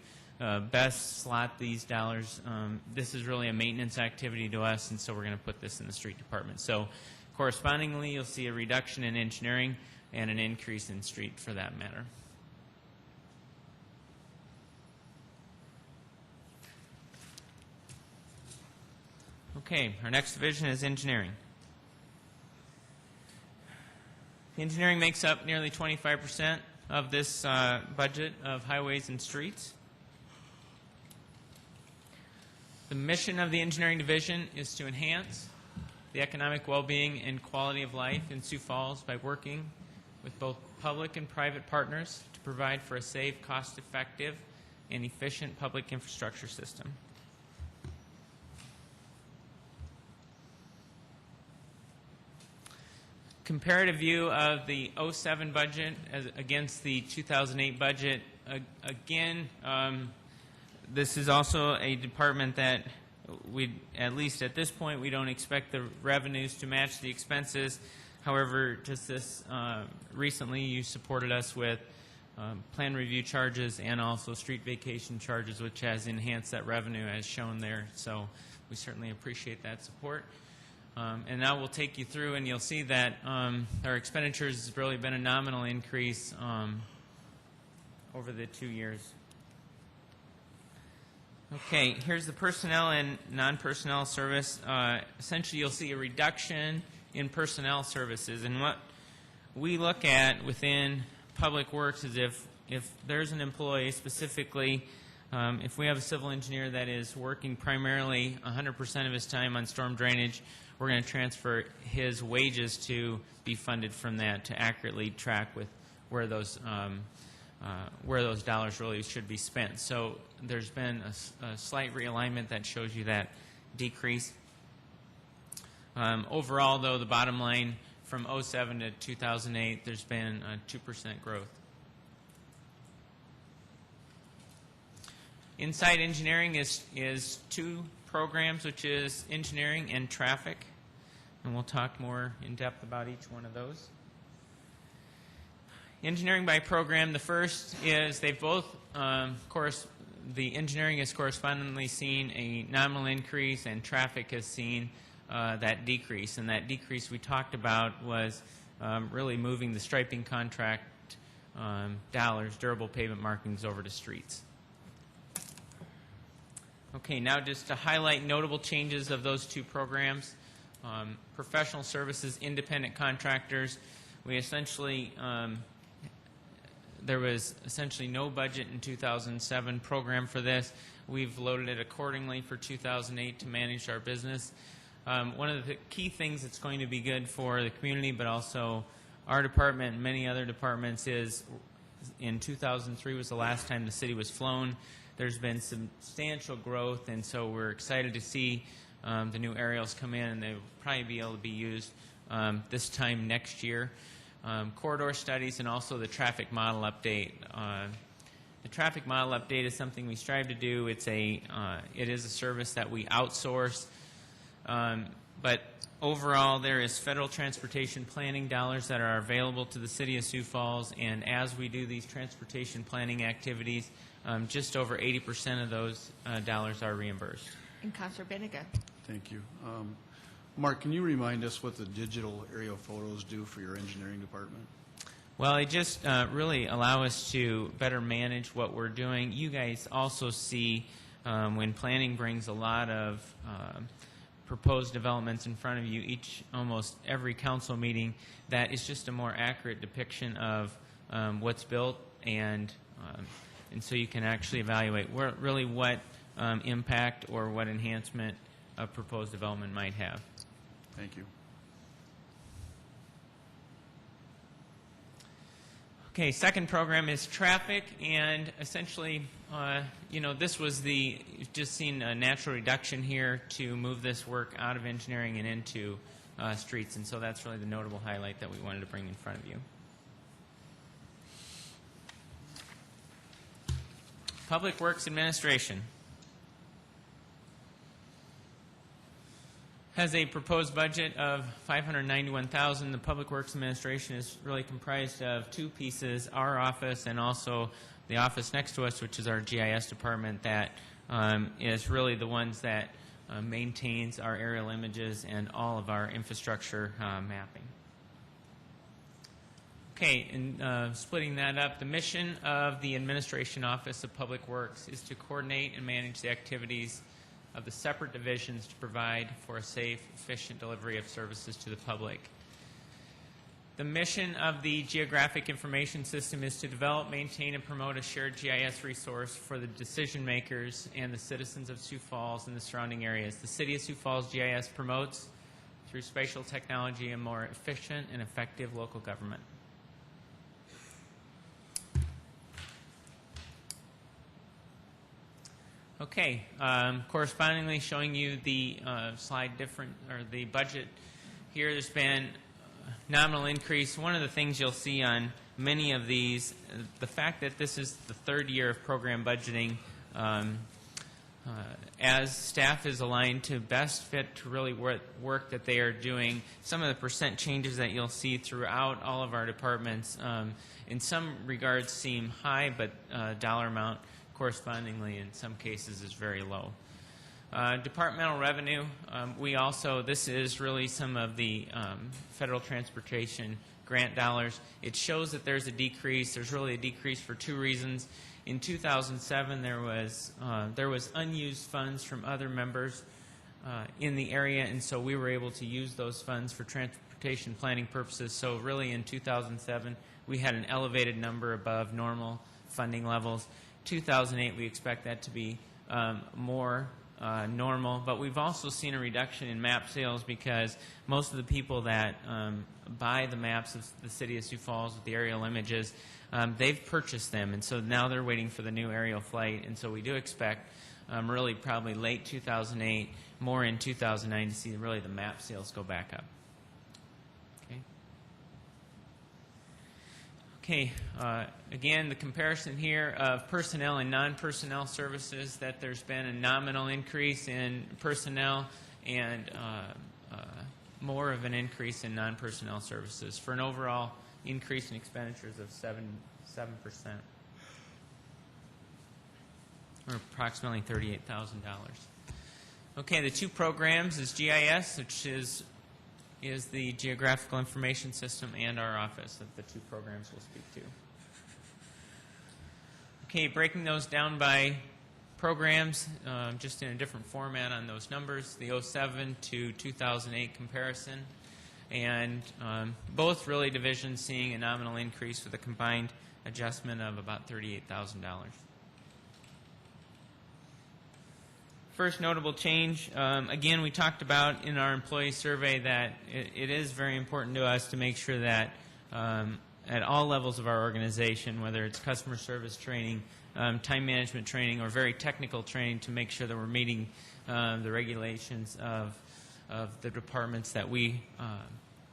best slot these dollars. This is really a maintenance activity to us, and so we're going to put this in the street department. So correspondingly, you'll see a reduction in engineering and an increase in street for that matter. Okay, our next division is engineering. Engineering makes up nearly 25% of this budget of highways and streets. The mission of the engineering division is to enhance the economic well-being and quality of life in Sioux Falls by working with both public and private partners to provide for a safe, cost-effective, and efficient public infrastructure system. Comparative view of the 07 budget against the 2008 budget. Again, this is also a department that at least at this point, we don't expect the revenues to match the expenses. However, just this recently, you supported us with plan review charges and also street vacation charges, which has enhanced that revenue as shown there. So we certainly appreciate that support. And now we'll take you through, and you'll see that our expenditures has really been a nominal increase over the 2 years. Okay, here's the personnel and non-personnel service. Essentially, you'll see a reduction in personnel services. And what we look at within Public Works is if there's an employee, specifically if we have a civil engineer that is working primarily 100% of his time on storm drainage, we're going to transfer his wages to be funded from that to accurately track with where those dollars really should be spent. So there's been a slight realignment that shows you that decrease. Overall, though, the bottom line from 2007 to 2008, there's been a 2% growth. Inside engineering is two programs, which is engineering and traffic. And we'll talk more in depth about each one of those. Engineering by program, the first is they've both, the engineering has correspondingly seen a nominal increase, and traffic has seen that decrease. And that decrease we talked about was really moving the striping contract dollars, durable pavement markings, over to streets. Okay, now just to highlight notable changes of those two programs. Professional services, independent contractors, we essentially, there was essentially no budget in 2007 program for this. We've loaded it accordingly for 2008 to manage our business. One of the key things that's going to be good for the community, but also our department and many other departments, is in 2003 was the last time the city was flown. There's been substantial growth, and so we're excited to see the new aerials come in, and they'll probably be able to be used this time next year. Corridor studies and also the traffic model update. The traffic model update is something we strive to do. It is a service that we outsource. But overall, there is federal transportation planning dollars that are available to the city of Sioux Falls, and as we do these transportation planning activities, just over 80% of those dollars are reimbursed. And Councilor Benega. Thank you. Mark, can you remind us what the digital aerial photos do for your engineering department? Well, they just really allow us to better manage what we're doing. You guys also see when planning brings a lot of proposed developments in front of you, almost every council meeting, that is just a more accurate depiction of what's built, and so you can actually evaluate really what impact or what enhancement a proposed development might have. Thank you. Okay, second program is traffic, and essentially, this was just seen a natural reduction here to move this work out of engineering and into streets, and so that's really the notable highlight that we wanted to bring in front of you. Public Works Administration has a proposed budget of $591,000. The Public Works Administration is really comprised of two pieces, our office and also the office next to us, which is our GIS department, that is really the ones that maintains our aerial images and all of our infrastructure mapping. Okay, and splitting that up, the mission of the Administration Office of Public Works is to coordinate and manage the activities of the separate divisions to provide for a safe, efficient delivery of services to the public. The mission of the Geographic Information System is to develop, maintain, and promote a shared GIS resource for the decision makers and the citizens of Sioux Falls and the surrounding areas. The City of Sioux Falls GIS promotes, through spatial technology, a more efficient and effective local government. Okay, correspondingly showing you the the budget here. There's been nominal increase. One of the things you'll see on many of these, the fact that this is the third year of program budgeting as staff is aligned to best fit to really work that they are doing. Some of the percent changes that you'll see throughout all of our departments in some regards seem high, but dollar amount correspondingly in some cases is very low. Departmental revenue, this is really some of the federal transportation grant dollars. It shows that there's a decrease. There's really a decrease for two reasons. In 2007, there was unused funds from other members in the area, and so we were able to use those funds for transportation planning purposes. So really in 2007, we had an elevated number above normal funding levels. 2008, we expect that to be more normal, but we've also seen a reduction in map sales because most of the people that buy the maps of the city of Sioux Falls with the aerial images, they've purchased them, and so now they're waiting for the new aerial flight, and so we do expect really probably late 2008, more in 2009 to see really the map sales go back up. Okay, again, the comparison here of personnel and non-personnel services, that there's been a nominal increase in personnel and more of an increase in non-personnel services for an overall increase in expenditures of 7%, or approximately $38,000. Okay, the two programs is GIS, which is the Geographical Information System, and our office of the two programs we'll speak to. Okay, breaking those down by programs, just in a different format on those numbers, the 2007 to 2008 comparison, and both really divisions seeing a nominal increase with a combined adjustment of about $38,000. First notable change, again, we talked about in our employee survey that it is very important to us to make sure that at all levels of our organization, whether it's customer service training, time management training, or very technical training, to make sure that we're meeting the regulations of the departments that we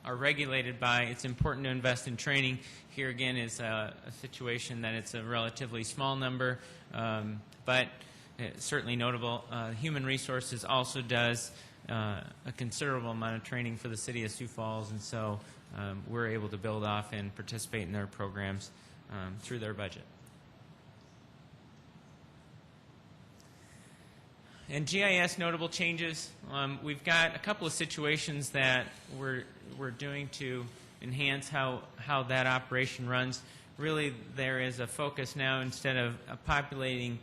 are regulated by. It's important to invest in training. Here again is a situation that it's a relatively small number, but certainly notable. Human Resources also does a considerable amount of training for the city of Sioux Falls, and so we're able to build off and participate in their programs through their budget. And GIS notable changes. We've got a couple of situations that we're doing to enhance how that operation runs. Really, there is a focus now, instead of populating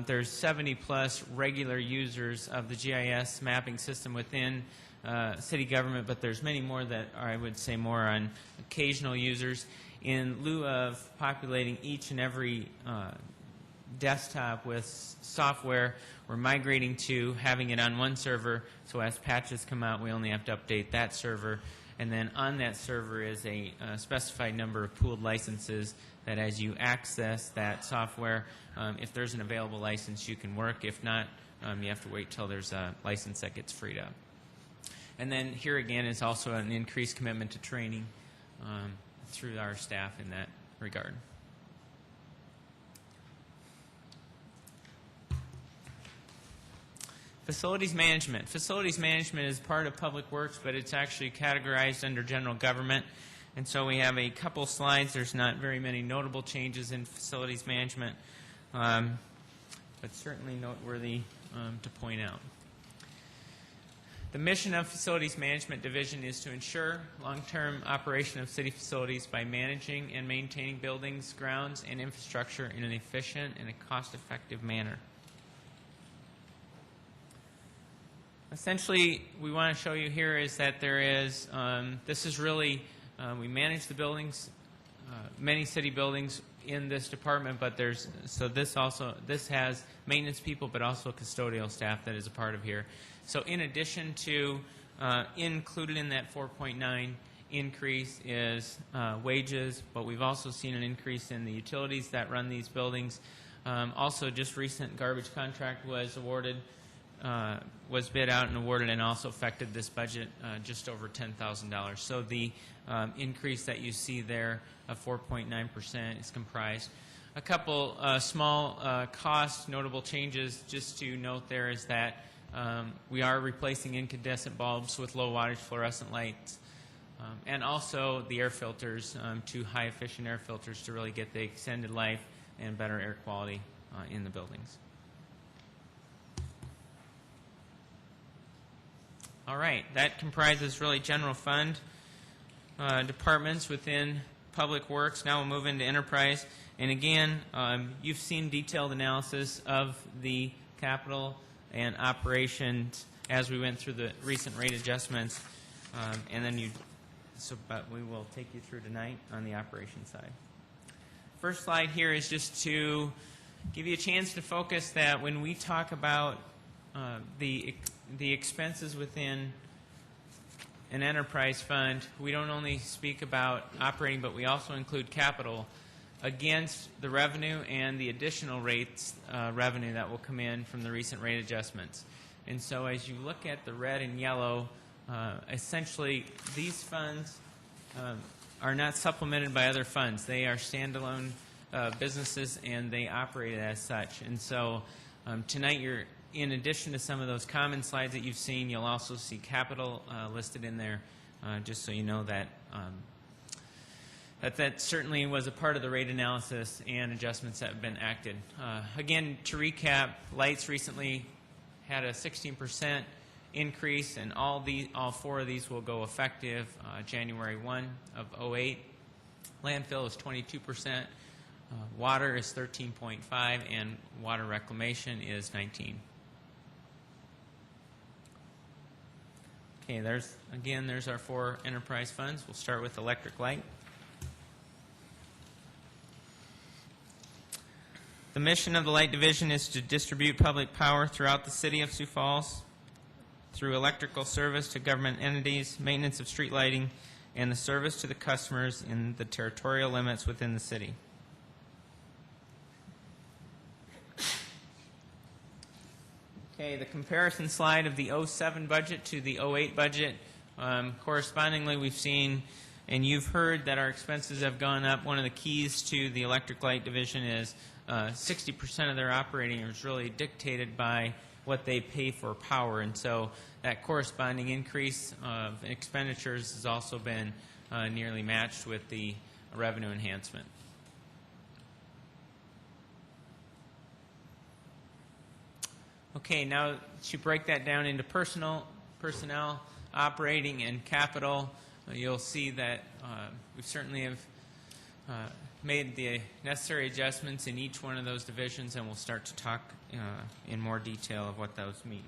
there's 70-plus regular users of the GIS mapping system within city government, but there's many more that are, I would say, more on occasional users. In lieu of populating each and every desktop with software, we're migrating to having it on one server, so as patches come out, we only have to update that server. And then on that server is a specified number of pooled licenses that as you access that software, if there's an available license, you can work. If not, you have to wait till there's a license that gets freed up. And then here again is also an increased commitment to training through our staff in that regard. Facilities management. Facilities management is part of Public Works, but it's actually categorized under general government. And so we have a couple slides. There's not very many notable changes in facilities management, but certainly noteworthy to point out. The mission of Facilities Management Division is to ensure long-term operation of city facilities by managing and maintaining buildings, grounds, and infrastructure in an efficient and a cost-effective manner. Essentially, we want to show you here is that there is, this is really, we manage the buildings, many city buildings in this department, but there's, so this has maintenance people, but also custodial staff that is a part of here. So in addition to, included in that 4.9 increase is wages, but we've also seen an increase in the utilities that run these buildings. Also, just recent garbage contract was awarded, was bid out and awarded, and also affected this budget just over $10,000. So the increase that you see there of 4.9% is comprised A couple small cost notable changes just to note there is that we are replacing incandescent bulbs with low wattage fluorescent lights, and also the air filters to high efficient air filters to really get the extended life and better air quality in the buildings. All right, that comprises really general fund departments within Public Works. Now we'll move into enterprise. And again, you've seen detailed analysis of the capital and operations as we went through the recent rate adjustments. And then but we will take you through tonight on the operation side. First slide here is just to give you a chance to focus that when we talk about the expenses within an enterprise fund, we don't only speak about operating, but we also include capital against the revenue and the additional rates revenue that will come in from the recent rate adjustments. And so as you look at the red and yellow, essentially these funds are not supplemented by other funds. They are standalone businesses and they operate as such. And so tonight you're, in addition to some of those common slides that you've seen, you'll also see capital listed in there, just so you know that that certainly was a part of the rate analysis and adjustments that have been acted. Again, to recap, lights recently had a 16% increase, and all four of these will go effective January 1 of 2008. Landfill is 22%, water is 13.5%, and water reclamation is 19%. Okay, there's our four enterprise funds. We'll start with electric light. The mission of the Light Division is to distribute public power throughout the city of Sioux Falls through electrical service to government entities, maintenance of street lighting, and the service to the customers in the territorial limits within the city. Okay, the comparison slide of the 07 budget to the 08 budget. Correspondingly, we've seen, and you've heard that our expenses have gone up. One of the keys to the electric light division is 60% of their operating is really dictated by what they pay for power, and so that corresponding increase of expenditures has also been nearly matched with the revenue enhancement. Okay, now to break that down into personnel, operating, and capital, you'll see that we certainly have made the necessary adjustments in each one of those divisions, and we'll start to talk in more detail of what those mean.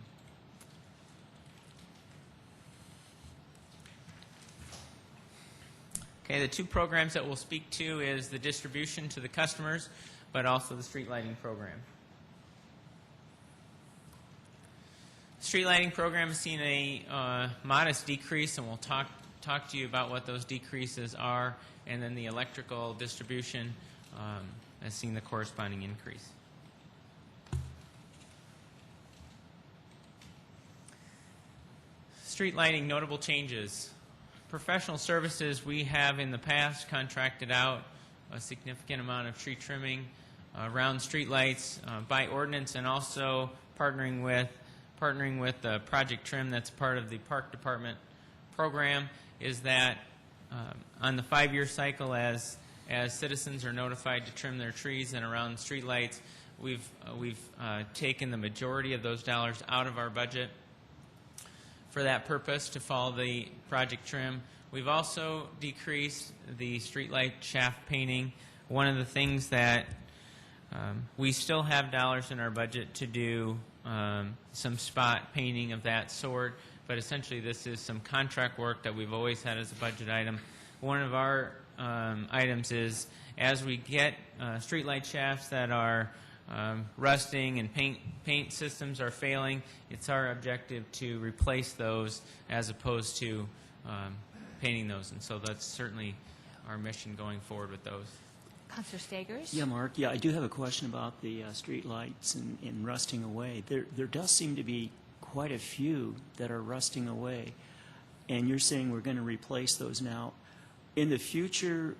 Okay, the two programs that we'll speak to is the distribution to the customers, but also the street lighting program. Street lighting program has seen a modest decrease, and we'll talk to you about what those decreases are, and then the electrical distribution has seen the corresponding increase. Street lighting, notable changes. Professional services, we have in the past contracted out a significant amount of tree trimming around street lights by ordinance, and also partnering with Project Trim, that's part of the Park Department program, is that on the 5-year cycle, as citizens are notified to trim their trees and around street lights, we've taken the majority of those dollars out of our budget for that purpose to follow the Project Trim. We've also decreased the streetlight shaft painting. One of the things that we still have dollars in our budget to do some spot painting of that sort, but essentially this is some contract work that we've always had as a budget item. One of our items is, as we get streetlight shafts that are rusting and paint systems are failing, it's our objective to replace those as opposed to painting those, and so that's certainly our mission going forward with those. Councilor Stagers? Yeah, Mark. Yeah, I do have a question about the street lights and rusting away. There does seem to be quite a few that are rusting away, and you're saying we're going to replace those now. In the future,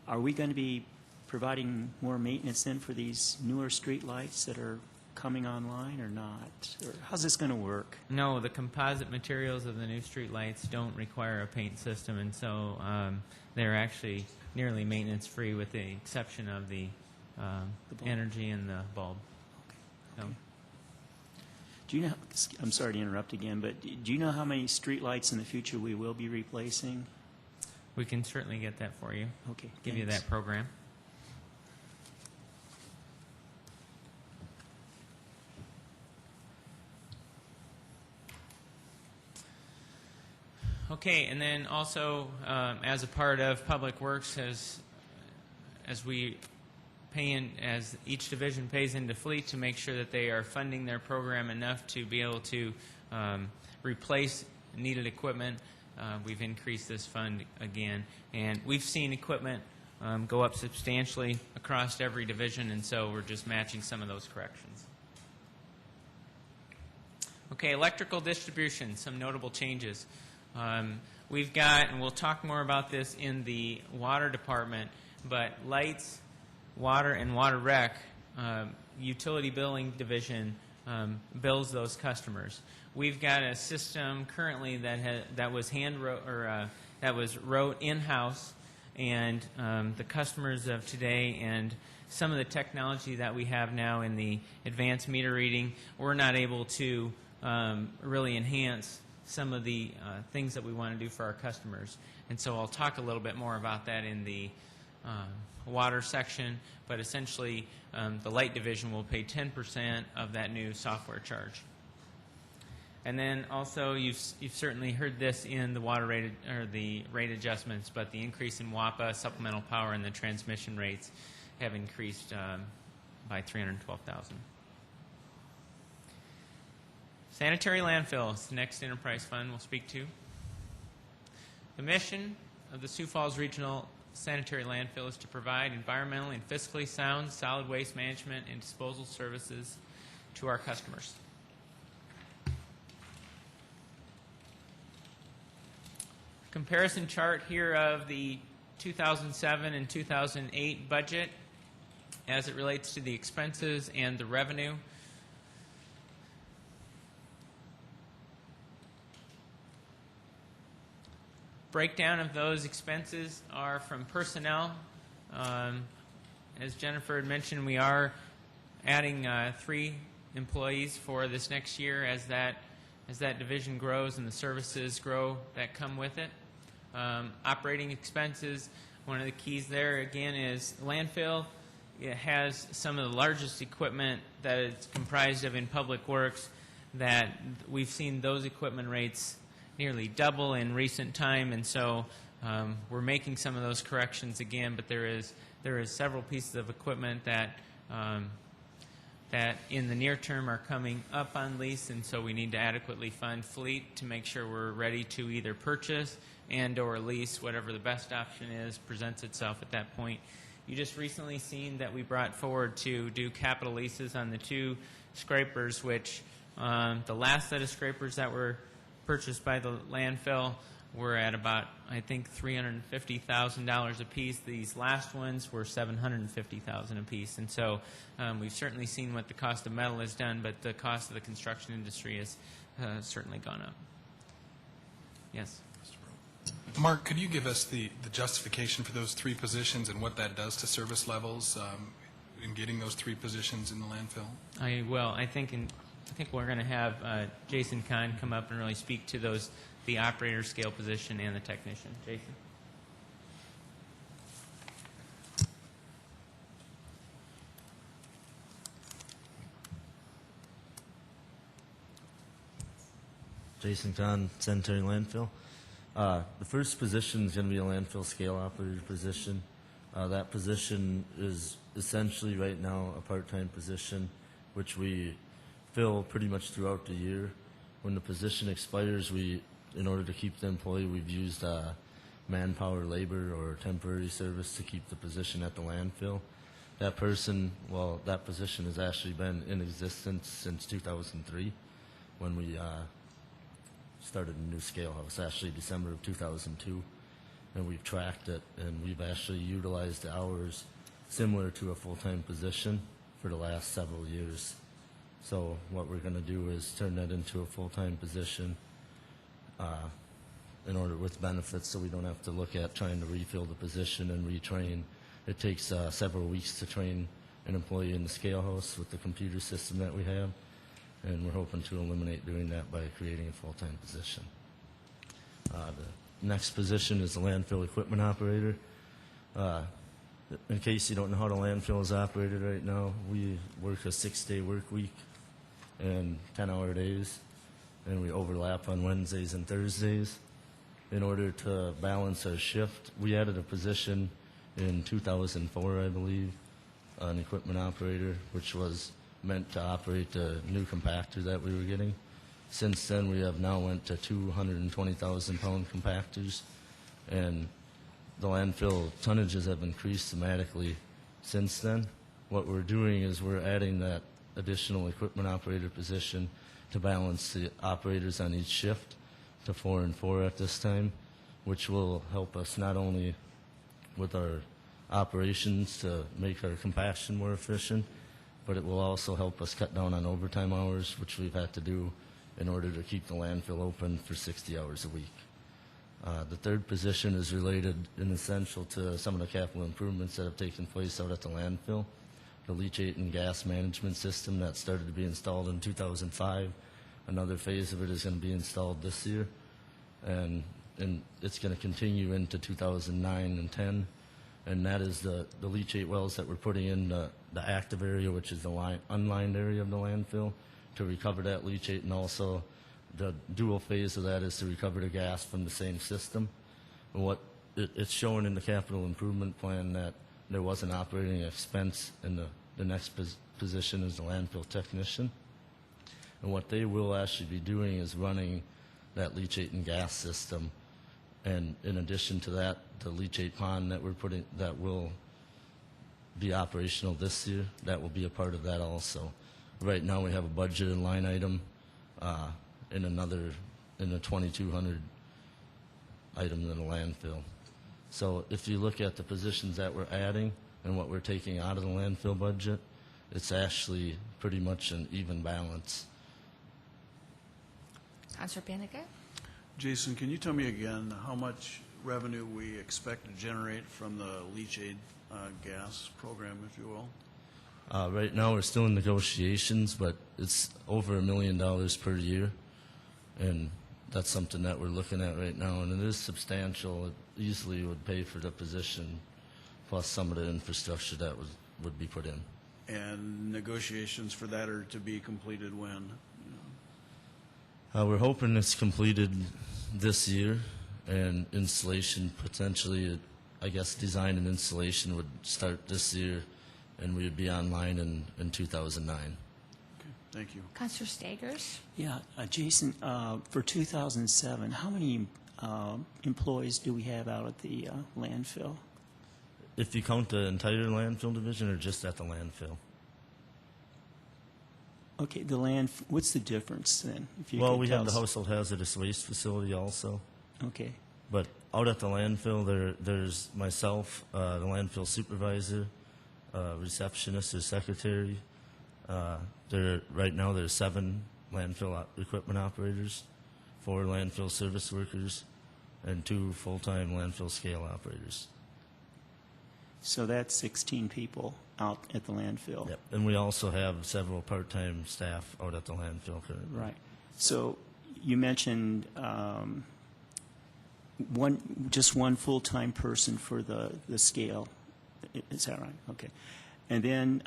are we going to be providing more maintenance then for these newer streetlights that are coming online or not? Or how's this going to work? No, the composite materials of the new street lights don't require a paint system, and so they're actually nearly maintenance-free with the exception of the energy in the bulb. So, Do you know, I'm sorry to interrupt again, but do you know how many streetlights in the future we will be replacing? we can certainly get that for you, Okay, give you thanks. that program. Okay, and then also, as a part of Public Works, as we pay in, as each division pays into fleet to make sure that they are funding their program enough to be able to replace needed equipment, we've increased this fund again. And we've seen equipment go up substantially across every division, and so we're just matching some of those corrections. Okay, electrical distribution, some notable changes. We've got, and we'll talk more about this in the water department, but lights, water, and water rec, utility billing division bills those customers. We've got a system currently that was wrote in-house, and the customers of today and some of the technology that we have now in the advanced meter reading, we're not able to really enhance some of the things that we want to do for our customers. And so I'll talk a little bit more about that in the water section, but essentially the light division will pay 10% of that new software charge. And then also you've certainly heard this in the water rate or the rate adjustments, but the increase in WAPA, supplemental power, and the transmission rates have increased by $312,000. Sanitary landfills, the next enterprise fund we'll speak to. The mission of the Sioux Falls Regional Sanitary Landfill is to provide environmentally and fiscally sound solid waste management and disposal services to our customers. Comparison chart here of the 2007 and 2008 budget as it relates to the expenses and the revenue. Breakdown of those expenses are from personnel. As Jennifer had mentioned, we are adding 3 employees for this next year as that division grows and the services grow that come with it. Operating expenses, one of the keys there again is landfill. It has some of the largest equipment that it's comprised of in Public Works, that we've seen those equipment rates nearly double in recent time, and so we're making some of those corrections again, but there is several pieces of equipment that in the near term are coming up on lease, and so we need to adequately fund fleet to make sure we're ready to either purchase and or lease, whatever the best option is presents itself at that point. You just recently seen that we brought forward to do capital leases on the 2 scrapers, which the last set of scrapers that were purchased by the landfill were at about, I think, $350,000 a piece. These last ones were $750,000 a piece, and so we've certainly seen what the cost of metal has done, but the cost of the construction industry has certainly gone up. Yes. Mark, could you give us the justification for those 3 positions and what that does to service levels in getting those 3 positions in the landfill? I will. I think we're going to have Jason Kahn come up and really speak to those, the operator scale position and the technician. Jason? Jason Kahn, Sanitary Landfill. The first position is going to be a landfill scale operator position. That position is essentially right now a part-time position, which we fill pretty much throughout the year. When the position expires, in order to keep the employee, we've used manpower labor or temporary service to keep the position at the landfill. That position has actually been in existence since 2003 when we started a new scale house, actually December of 2002, and we've tracked it, and we've actually utilized the hours similar to a full-time position for the last several years. So what we're going to do is turn that into a full-time position in order with benefits, so we don't have to look at trying to refill the position and retrain. It takes several weeks to train an employee in the scale house with the computer system that we have, and we're hoping to eliminate doing that by creating a full-time position. The next position is the landfill equipment operator. In case you don't know how the landfill is operated right now, we work a 6-day work week and 10-hour days, and we overlap on Wednesdays and Thursdays. In order to balance our shift, we added a position in 2004, I believe, an equipment operator, which was meant to operate the new compactor that we were getting. Since then, we have now went to 220,000-pound compactors, and the landfill tonnages have increased dramatically since then. What we're doing is we're adding that additional equipment operator position to balance the operators on each shift to 4 and 4 at this time, which will help us not only with our operations to make our compaction more efficient, but it will also help us cut down on overtime hours, which we've had to do in order to keep the landfill open for 60 hours a week. The third position is related and essential to some of the capital improvements that have taken place out at the landfill. The leachate and gas management system that started to be installed in 2005. Another phase of it is going to be installed this year, and it's going to continue into 2009 and 10. And that is the leachate wells that we're putting in the active area, which is the unlined area of the landfill, to recover that leachate, and also the dual phase of that is to recover the gas from the same system. And what it's showing in the capital improvement plan that there was an operating expense in the next position is the landfill technician. And what they will actually be doing is running that leachate and gas system. And in addition to that, the leachate pond that we're putting, that will be operational this year, that will be a part of that also. Right now we have a budgeted line item in a 2,200 item in the landfill. So if you look at the positions that we're adding and what we're taking out of the landfill budget, it's actually pretty much an even balance. Councilor Benega? Jason, can you tell me again how much revenue we expect to generate from the leachate gas program, if you will? Right now we're still in negotiations, but it's over $1 million per year, and that's something that we're looking at right now, and it is substantial. It easily would pay for the position, plus some of the infrastructure that would be put in. And negotiations for that are to be completed when? We're hoping it's completed this year, and installation potentially, I guess design and installation would start this year, and we would be online in 2009. Okay, thank you. Councilor Stagers? Yeah, Jason, for 2007, how many employees do we have out at the landfill? If you count the entire landfill division or just at the landfill? Okay, what's the difference then? If you Well, could we tell have the us. household hazardous waste facility also. Okay, But out at the landfill, there's myself, the landfill supervisor, receptionist or secretary. Right now there's 7 landfill equipment operators, 4 landfill service workers, and 2 full-time landfill scale operators. so that's 16 people out at the landfill. Yep. And we also have several part-time staff out at the landfill currently. Right. So you mentioned just one full-time person for the scale. Is that right? Okay. And then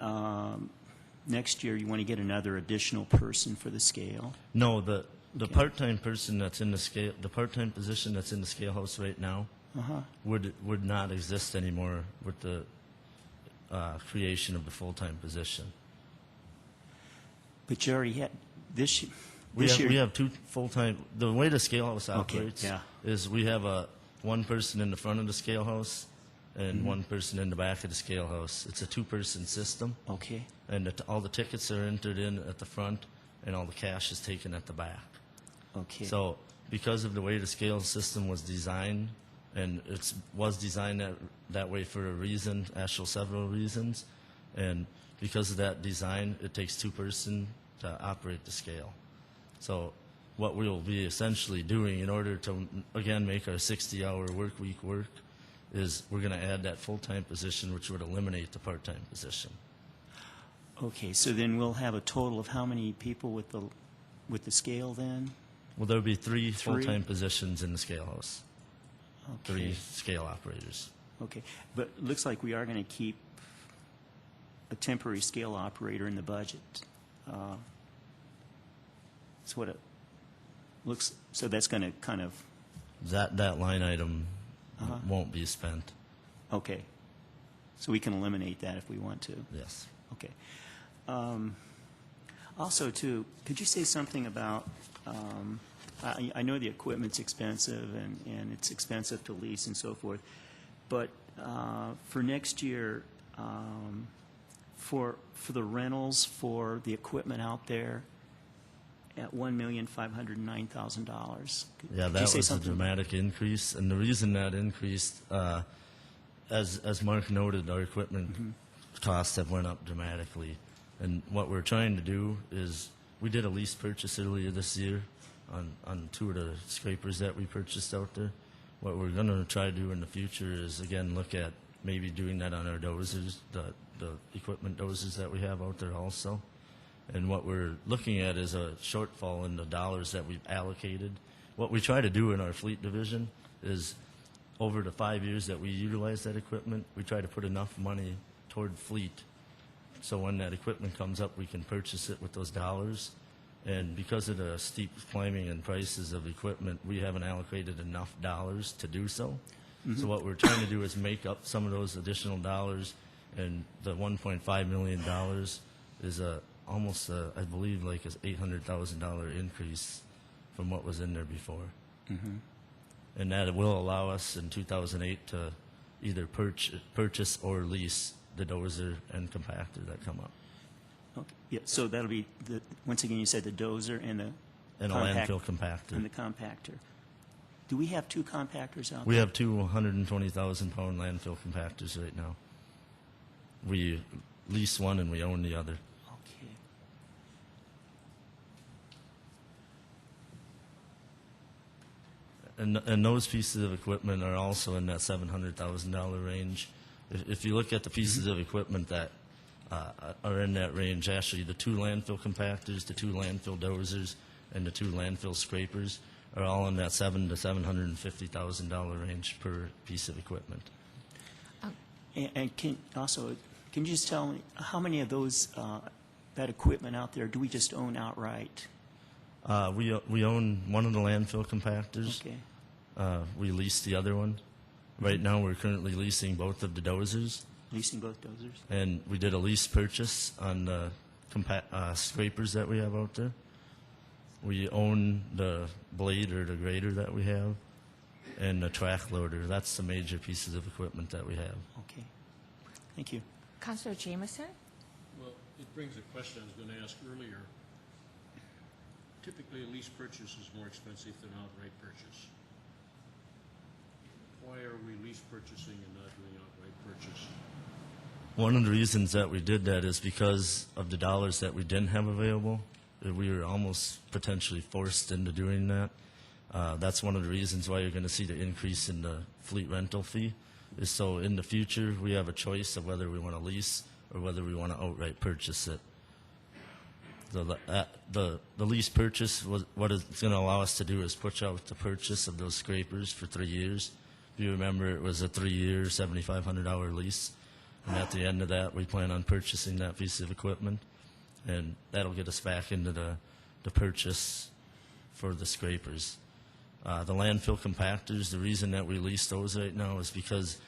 next year you want to get another additional person for the scale. No, the Okay. part-time person that's in the part-time position that's in the scale house right now would not exist anymore with the creation of the full-time position. But you already had this year. We have 2 full-time. The way the scale house Okay, operates yeah. is we have one person in the front of the scale house and one person in the back of the scale house. It's a 2-person system, Okay. and all the tickets are entered in at the front, and all the cash is taken at the back. Okay. So because of the way the scale system was designed, And it was designed that way for a reason, actual several reasons. And because of that design, it takes two-person to operate the scale. So what we will be essentially doing in order to, again, make our 60-hour work week work is we're going to add that full-time position, which would eliminate the part-time position. Okay, so then we'll have a total of how many people with the scale then? Well, there'll be three full-time positions in the scale house, Okay. 3 scale operators. Okay, but it looks like we are going to keep a temporary scale operator in the budget. That's what it looks, so that's going to kind of, That line item won't be spent. okay. So we can eliminate that if we want to. Yes. Okay. Also, too, could you say something about, I know the equipment's expensive and it's expensive to lease and so forth, but for next year, for the rentals for the equipment out there at $1,509,000. Yeah, that was a dramatic increase, and the reason that increased, as Mark noted, our equipment costs have went up dramatically. And what we're trying to do is, we did a lease purchase earlier this year on 2 of the scrapers that we purchased out there. What we're going to try to do in the future is, again, look at maybe doing that on our dozers, the equipment dozers that we have out there also. And what we're looking at is a shortfall in the dollars that we've allocated. What we try to do in our fleet division is, over the 5 years that we utilize that equipment, we try to put enough money toward fleet. So when that equipment comes up, we can purchase it with those dollars. And because of the steep climbing in prices of equipment, we haven't allocated enough dollars to do so. So what we're trying to do is make up some of those additional dollars, and the $1.5 million is almost, I believe, like an $800,000 increase from what was in there before. And that will allow us in 2008 to either purchase or lease the dozer and compactor that come up. Okay. Yeah, so that'll be, once again, you said the dozer and the And a landfill compactor. And the compactor. Do we have 2 compactors out there? We have 2 120,000-pound landfill compactors right now. We lease one and we own the other. Okay. And those pieces of equipment are also in that $700,000 range. If you look at the pieces of equipment that are in that range, actually the 2 landfill compactors, the 2 landfill dozers, and the 2 landfill scrapers are all in that $700,000 to $750,000 range per piece of equipment. And can you just tell me how many of those that equipment out there do we just own outright? We own one of the landfill compactors. Okay. We lease the other one. Right now, we're currently leasing both of the dozers. Leasing both dozers? And we did a lease purchase on the scrapers that we have out there. We own the blade or the grader that we have, and the track loader. That's the major pieces of equipment that we have. Okay. Thank you. Councilor Jameson? Well, it brings a question I was going to ask earlier. Typically, a lease purchase is more expensive than outright purchase. Why are we lease purchasing and not doing outright purchase? One of the reasons that we did that is because of the dollars that we didn't have available. We were almost potentially forced into doing that. That's one of the reasons why you're going to see the increase in the fleet rental fee, is so in the future we have a choice of whether we want to lease or whether we want to outright purchase it. The lease purchase, what it's going to allow us to do is push out the purchase of those scrapers for 3 years. If you remember, it was a 3-year, $7,500 lease. And at the end of that, we plan on purchasing that piece of equipment. And that'll get us back into the purchase for the scrapers. The landfill compactors, the reason that we lease those right now is because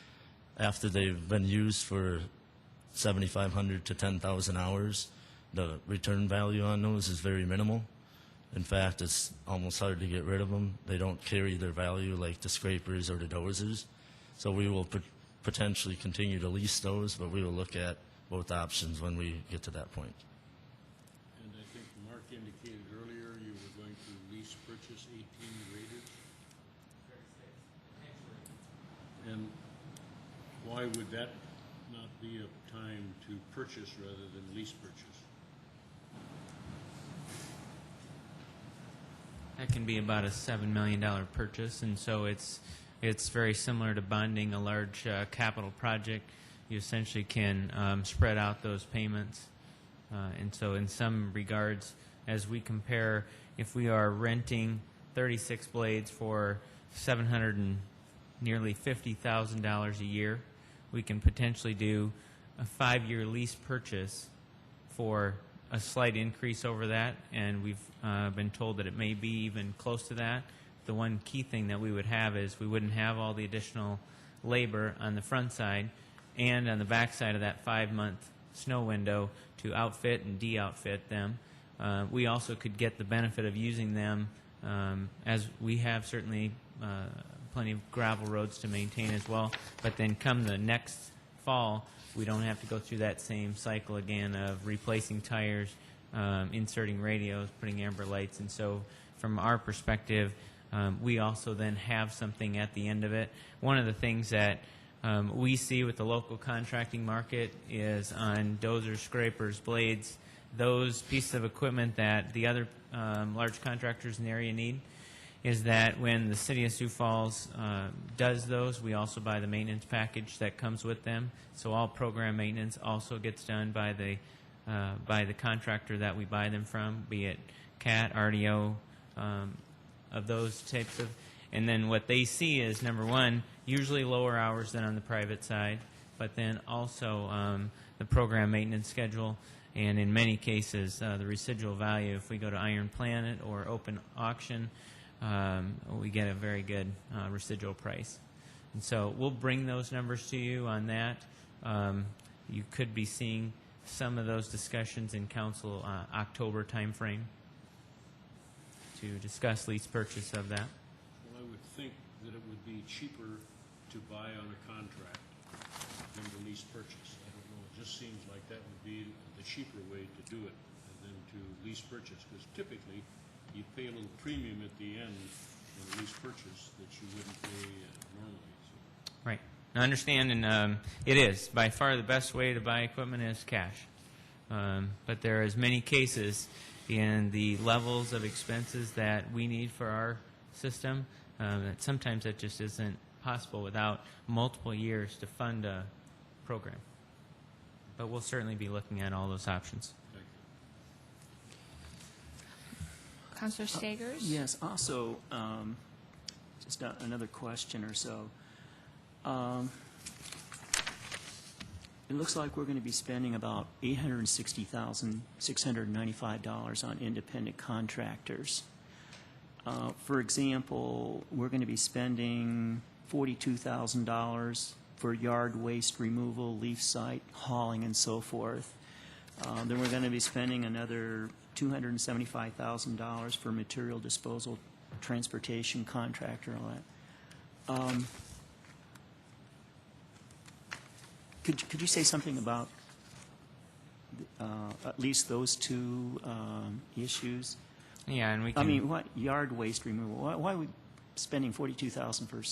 after they've been used for 7,500 to 10,000 hours, the return value on those is very minimal. In fact, it's almost hard to get rid of them. They don't carry their value like the scrapers or the dozers. So we will potentially continue to lease those, but we will look at both options when we get to that point. And I think Mark indicated earlier you were going to lease purchase 18 graders? And why would that not be a time to purchase rather than lease purchase? That can be about a $7 million purchase, and so it's very similar to bonding a large capital project. You essentially can spread out those payments. And so in some regards, as we compare, if we are renting 36 blades for $700 and nearly $50,000 a year, we can potentially do a 5-year lease purchase for a slight increase over that, and we've been told that it may be even close to that. The one key thing that we would have is we wouldn't have all the additional labor on the front side and on the back side of that 5-month snow window to outfit and de-outfit them. We also could get the benefit of using them as we have certainly plenty of gravel roads to maintain as well, but then come the next fall, we don't have to go through that same cycle again of replacing tires, inserting radios, putting amber lights. And so from our perspective, we also then have something at the end of it. One of the things that we see with the local contracting market is on dozers, scrapers, blades, those pieces of equipment that the other large contractors in the area need, is that when the city of Sioux Falls does those, we also buy the maintenance package that comes with them. So all program maintenance also gets done by the contractor that we buy them from, be it CAT, RDO, of those types of. And then what they see is, number one, usually lower hours than on the private side, but then also the program maintenance schedule, and in many cases the residual value. If we go to Iron Planet or open auction, we get a very good residual price. And so we'll bring those numbers to you on that. You could be seeing some of those discussions in council October timeframe to discuss lease purchase of that. Well, I would think that it would be cheaper to buy on a contract than to lease purchase. I don't know, it just seems like that would be the cheaper way to do it than to lease purchase, because typically you pay a little premium at the end in a lease purchase that you wouldn't pay normally. So. Right. I understand, and it is. By far the best way to buy equipment is cash. But there are as many cases in the levels of expenses that we need for our system that sometimes that just isn't possible without multiple years to fund a program. But we'll certainly be looking at all those options. Councilor Stagers? Yes, also, just another question or so. It looks like we're going to be spending about $860,695 on independent contractors. For example, we're going to be spending $42,000 for yard waste removal, leaf site hauling, and so forth. Then we're going to be spending another $275,000 for material disposal, transportation contractor, all that. Could you say something about at least those two issues? Yeah, and we can. I mean, what yard waste removal? Why are we spending $42,000 for,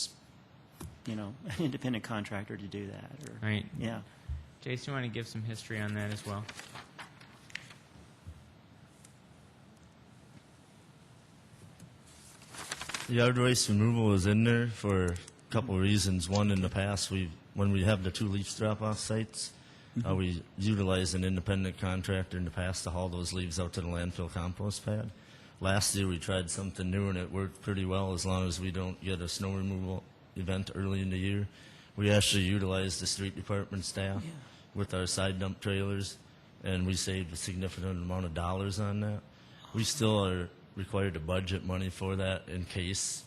an independent contractor to do that? Or, right. Yeah. Jason, you want to give some history on that as well? Yard waste removal is in there for a couple of reasons. One, in the past, when we have the two leaf drop-off sites, we utilized an independent contractor in the past to haul those leaves out to the landfill compost pad. Last year, we tried something new, and it worked pretty well as long as we don't get a snow removal event early in the year. We actually utilized the street department staff with our side dump trailers, and we saved a significant amount of dollars on that. We still are required to budget money for that in case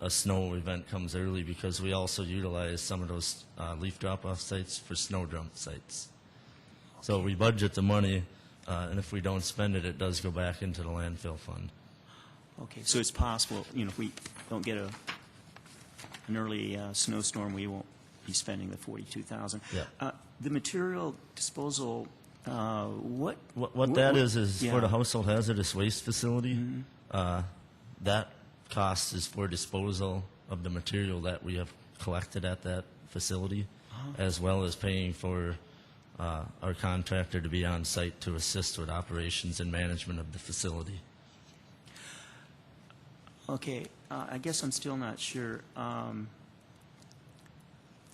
a snow event comes early, because we also utilize some of those leaf drop-off sites for snow dump sites. So we budget the money, and if we don't spend it, it does go back into the landfill fund. Okay, so it's possible, if we don't get an early snowstorm, we won't be spending the $42,000. Yeah. The material disposal, what that is yeah. for the household hazardous waste facility. That cost is for disposal of the material that we have collected at that facility, as well as paying for our contractor to be on site to assist with operations and management of the facility. Okay, I guess I'm still not sure.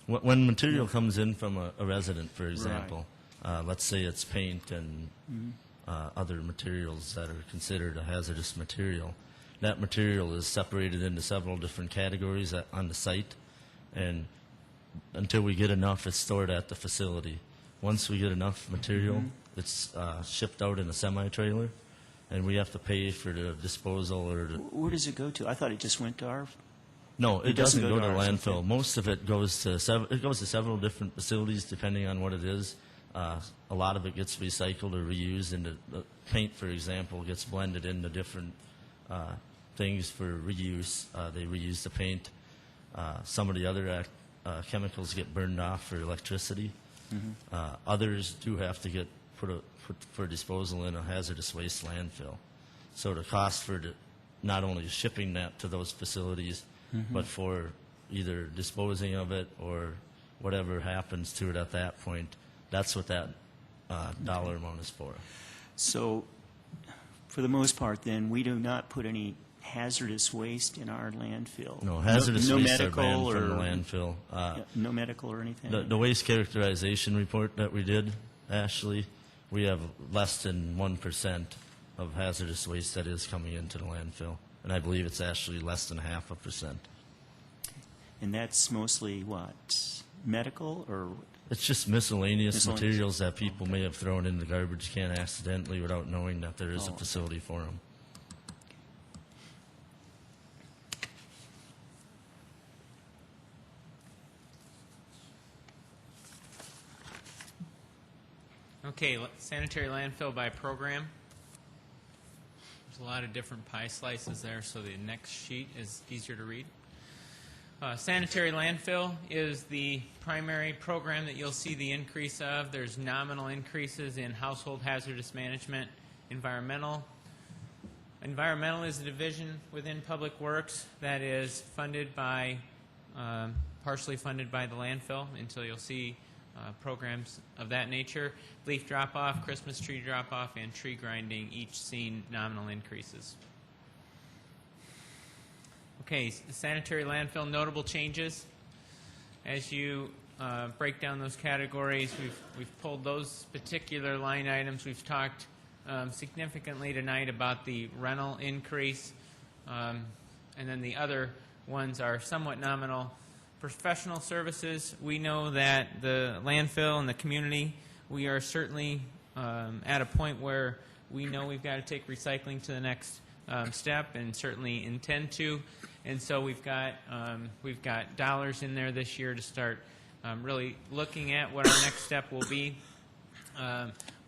When material comes in from a resident, for example, let's say it's paint and other materials that are considered a hazardous material, that material is separated into several different categories on the site, and until we get enough, it's stored at the facility. Once we get enough material, it's shipped out in a semi-trailer, and we have to pay for the disposal or the... Where does it go to? I thought it just went to our... No, it doesn't go to ours, landfill. okay. Most of it goes to several different facilities, depending on what it is. A lot of it gets recycled or reused, and the paint, for example, gets blended into different things for reuse. They reuse the paint. Some of the other chemicals get burned off for electricity. Others do have to get put for disposal in a hazardous waste landfill. So the cost for not only shipping that to those facilities, but for either disposing of it or whatever happens to it at that point, that's what that dollar amount is for. So, for the most part, then, we do not put any hazardous waste in our landfill? No, hazardous no waste are medical banned from the or- landfill. No medical or anything? The waste characterization report that we did, Ashley, we have less than 1% of hazardous waste that is coming into the landfill. And I believe it's actually less than 0.5%. And that's mostly what? Medical or? It's just miscellaneous Miscellaneous. materials that people may have thrown in the garbage can accidentally without knowing that there is a Oh. facility for them. Okay, sanitary landfill by program. There's a lot of different pie slices there, so the next sheet is easier to read. Sanitary landfill is the primary program that you'll see the increase of. There's nominal increases in household hazardous management, environmental. Environmental is a division within Public Works that is funded by, partially funded by the landfill, until you'll see programs of that nature. Leaf drop-off, Christmas tree drop-off, and tree grinding, each seeing nominal increases. Okay, sanitary landfill notable changes. As you break down those categories, we've pulled those particular line items. We've talked significantly tonight about the rental increase, and then the other ones are somewhat nominal. Professional services, we know that the landfill and the community, we are certainly at a point where we know we've got to take recycling to the next step, and certainly intend to. And so we've got dollars in there this year to start really looking at what our next step will be.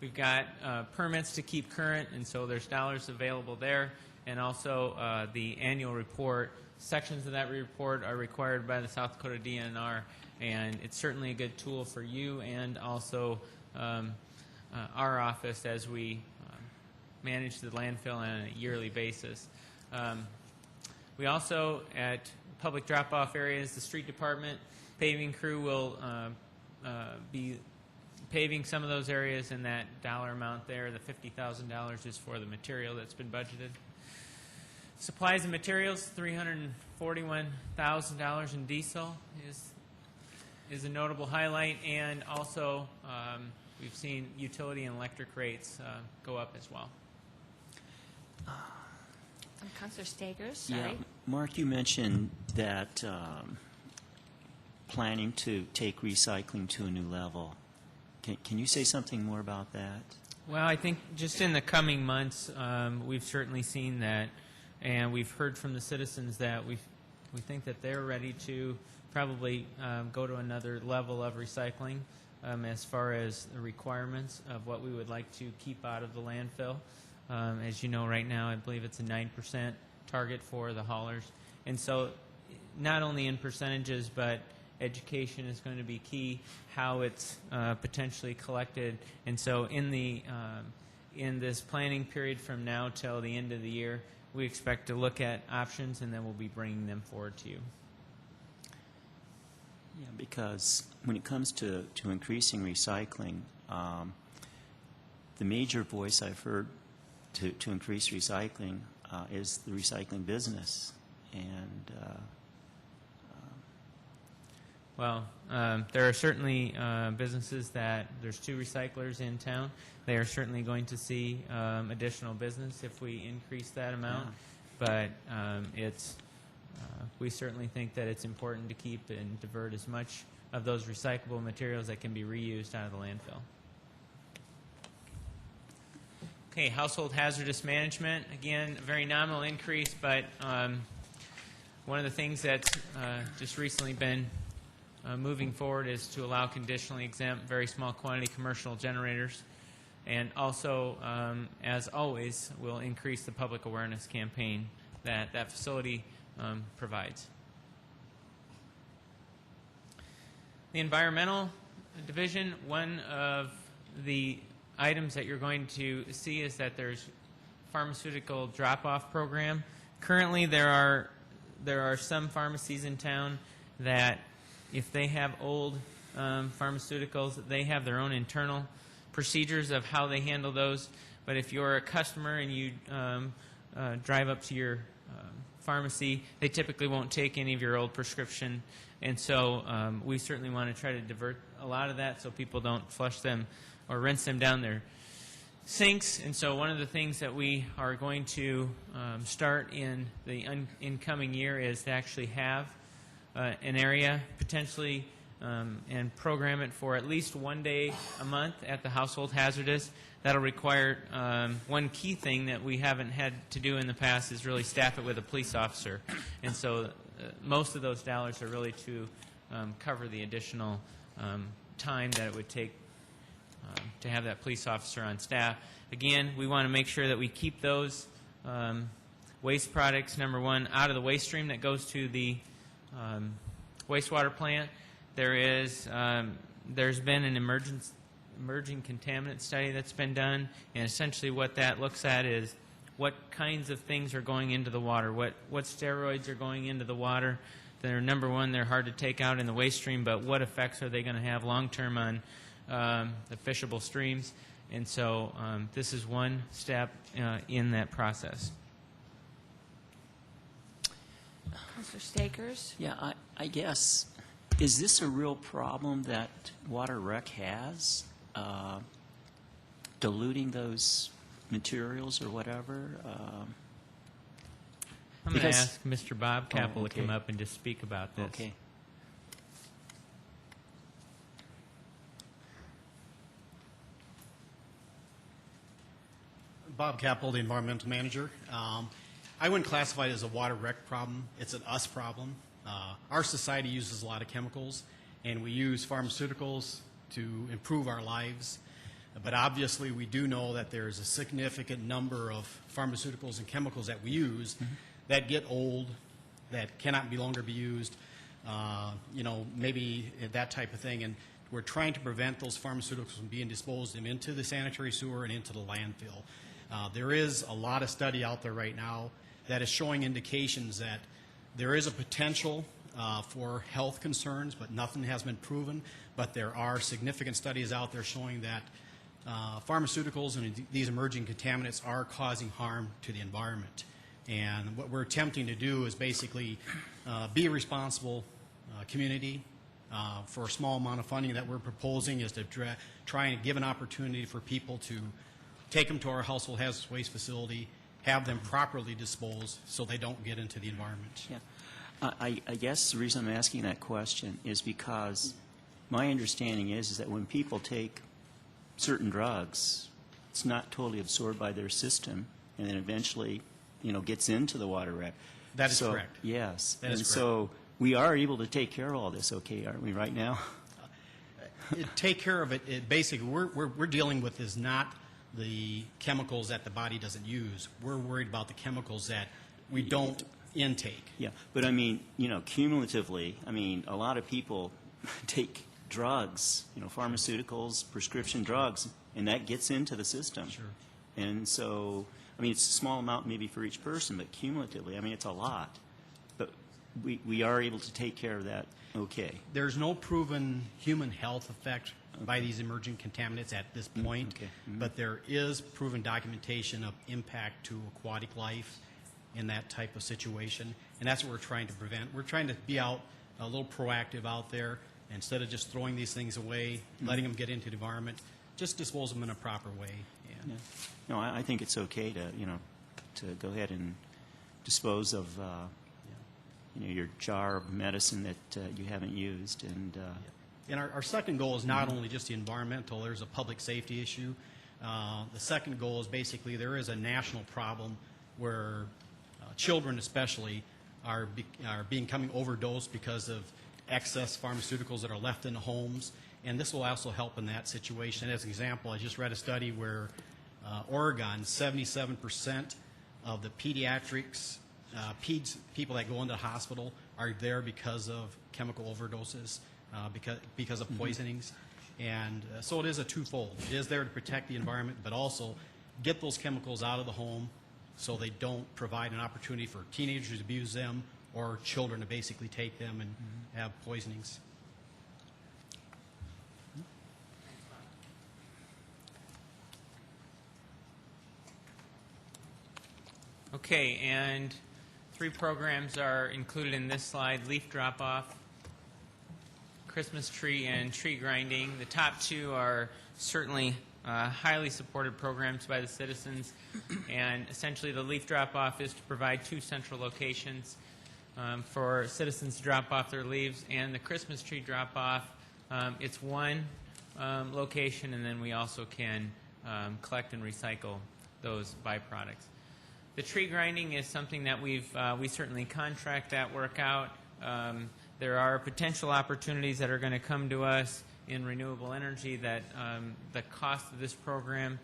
We've got permits to keep current, and so there's dollars available there. And also the annual report. Sections of that report are required by the South Dakota DNR, and it's certainly a good tool for you and also our office as we manage the landfill on a yearly basis. We also, at public drop-off areas, the street department paving crew will be paving some of those areas, and that dollar amount there, the $50,000, is for the material that's been budgeted. Supplies and materials, $341,000 in diesel is a notable highlight, and also we've seen utility and electric rates go up as well. Councilor Stagers, Yeah, sorry. Mark, you mentioned that planning to take recycling to a new level. Can you say something more about that? Well, I think just in the coming months, we've certainly seen that, and we've heard from the citizens that we think that they're ready to probably go to another level of recycling as far as the requirements of what we would like to keep out of the landfill. As you know, right now, I believe it's a 9% target for the haulers. And so not only in percentages, but education is going to be key, how it's potentially collected. And so in this planning period from now till the end of the year, we expect to look at options, and then we'll be bringing them forward to you. Yeah, because when it comes to increasing recycling, the major voice I've heard to increase recycling is the recycling business. And Well, there are certainly businesses that, there's 2 recyclers in town. They are certainly going to see additional business if we increase that amount. Yeah. But we certainly think that it's important to keep and divert as much of those recyclable materials that can be reused out of the landfill. Okay, household hazardous management. Again, a very nominal increase, but one of the things that's just recently been moving forward is to allow conditionally exempt very small quantity commercial generators. And also, as always, we'll increase the public awareness campaign that that facility provides. The environmental division, one of the items that you're going to see is that there's pharmaceutical drop-off program. Currently, there are some pharmacies in town that, if they have old pharmaceuticals, they have their own internal procedures of how they handle those. But if you're a customer and you drive up to your pharmacy, they typically won't take any of your old prescription. And so we certainly want to try to divert a lot of that so people don't flush them or rinse them down their sinks. And so one of the things that we are going to start in the incoming year is to actually have an area potentially and program it for at least 1 day a month at the household hazardous. That'll require one key thing that we haven't had to do in the past is really staff it with a police officer. And so most of those dollars are really to cover the additional time that it would take to have that police officer on staff. Again, we want to make sure that we keep those waste products, number one, out of the waste stream that goes to the wastewater plant. There's been an emerging contaminant study that's been done, and essentially what that looks at is what kinds of things are going into the water, what steroids are going into the water. They're, number one, they're hard to take out in the waste stream, but what effects are they going to have long-term on the fishable streams? And so this is one step in that process. Councilor Stakers? yeah, I guess, is this a real problem that Water Rec has? Diluting those materials or whatever? I'm going to ask Mr. Bob Capel to come up and just speak about this. Okay. Bob Capel, the environmental manager. I wouldn't classify it as a water rec problem. It's an us problem. Our society uses a lot of chemicals, and we use pharmaceuticals to improve our lives. But obviously, we do know that there's a significant number of pharmaceuticals and chemicals that we use that get old, that cannot longer be used, maybe that type of thing. And we're trying to prevent those pharmaceuticals from being disposed of into the sanitary sewer and into the landfill. There is a lot of study out there right now that is showing indications that there is a potential for health concerns, but nothing has been proven. But there are significant studies out there showing that pharmaceuticals and these emerging contaminants are causing harm to the environment. And what we're attempting to do is basically be a responsible community. For a small amount of funding that we're proposing is to try and give an opportunity for people to take them to our household hazardous waste facility, have them properly disposed so they don't get into the environment. Yeah. I guess the reason I'm asking that question is because my understanding is that when people take certain drugs, it's not totally absorbed by their system, and then eventually, gets into the water rec. That is correct. Yes. That is correct. So we are able to take care of all this, okay, aren't we, right now? Take care of it. Basically, we're dealing with is not the chemicals that the body doesn't use. We're worried about the chemicals that we don't intake. Yeah, but I mean, cumulatively, a lot of people take drugs, pharmaceuticals, prescription drugs, and that gets into the system. Sure. And so, it's a small amount maybe for each person, but cumulatively, it's a lot. But we are able to take care of that okay. There's no proven human health effect by these emerging contaminants at this point, Okay. but there is proven documentation of impact to aquatic life in that type of situation, and that's what we're trying to prevent. We're trying to be out a little proactive out there. Instead of just throwing these things away, letting them get into the environment, just dispose them in a proper way. And Yeah. No, I think it's okay to, to go ahead and dispose of, your jar of medicine that you haven't used. And our second goal is not only just the environmental, there's a public safety issue. The second goal is basically there is a national problem where children especially are becoming overdosed because of excess pharmaceuticals that are left in the homes, and this will also help in that situation. As an example, I just read a study where Oregon, 77% of the pediatrics, people that go into the hospital are there because of chemical overdoses, because of poisonings. And so it is a twofold. It is there to protect the environment, but also get those chemicals out of the home so they don't provide an opportunity for teenagers to abuse them or children to basically take them and have poisonings. Okay, and 3 programs are included in this slide: leaf drop-off, Christmas tree, and tree grinding. The top 2 are certainly highly supported programs by the citizens, and essentially the leaf drop-off is to provide 2 central locations for citizens to drop off their leaves, and the Christmas tree drop-off, it's one location, and then we also can collect and recycle those byproducts. The tree grinding is something that we certainly contract that work out. There are potential opportunities that are going to come to us in renewable energy that the cost of this program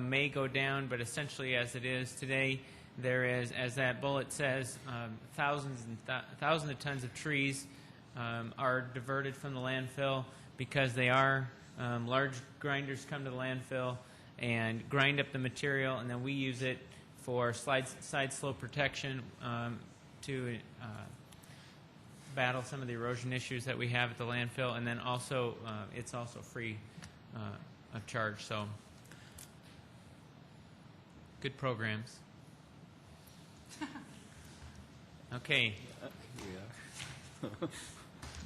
may go down, but essentially as it is today, there is, as that bullet says, thousands of tons of trees are diverted from the landfill because they are large grinders come to the landfill and grind up the material, and then we use it for side slope protection to battle some of the erosion issues that we have at the landfill, and then also it's also free of charge. So good programs. Okay.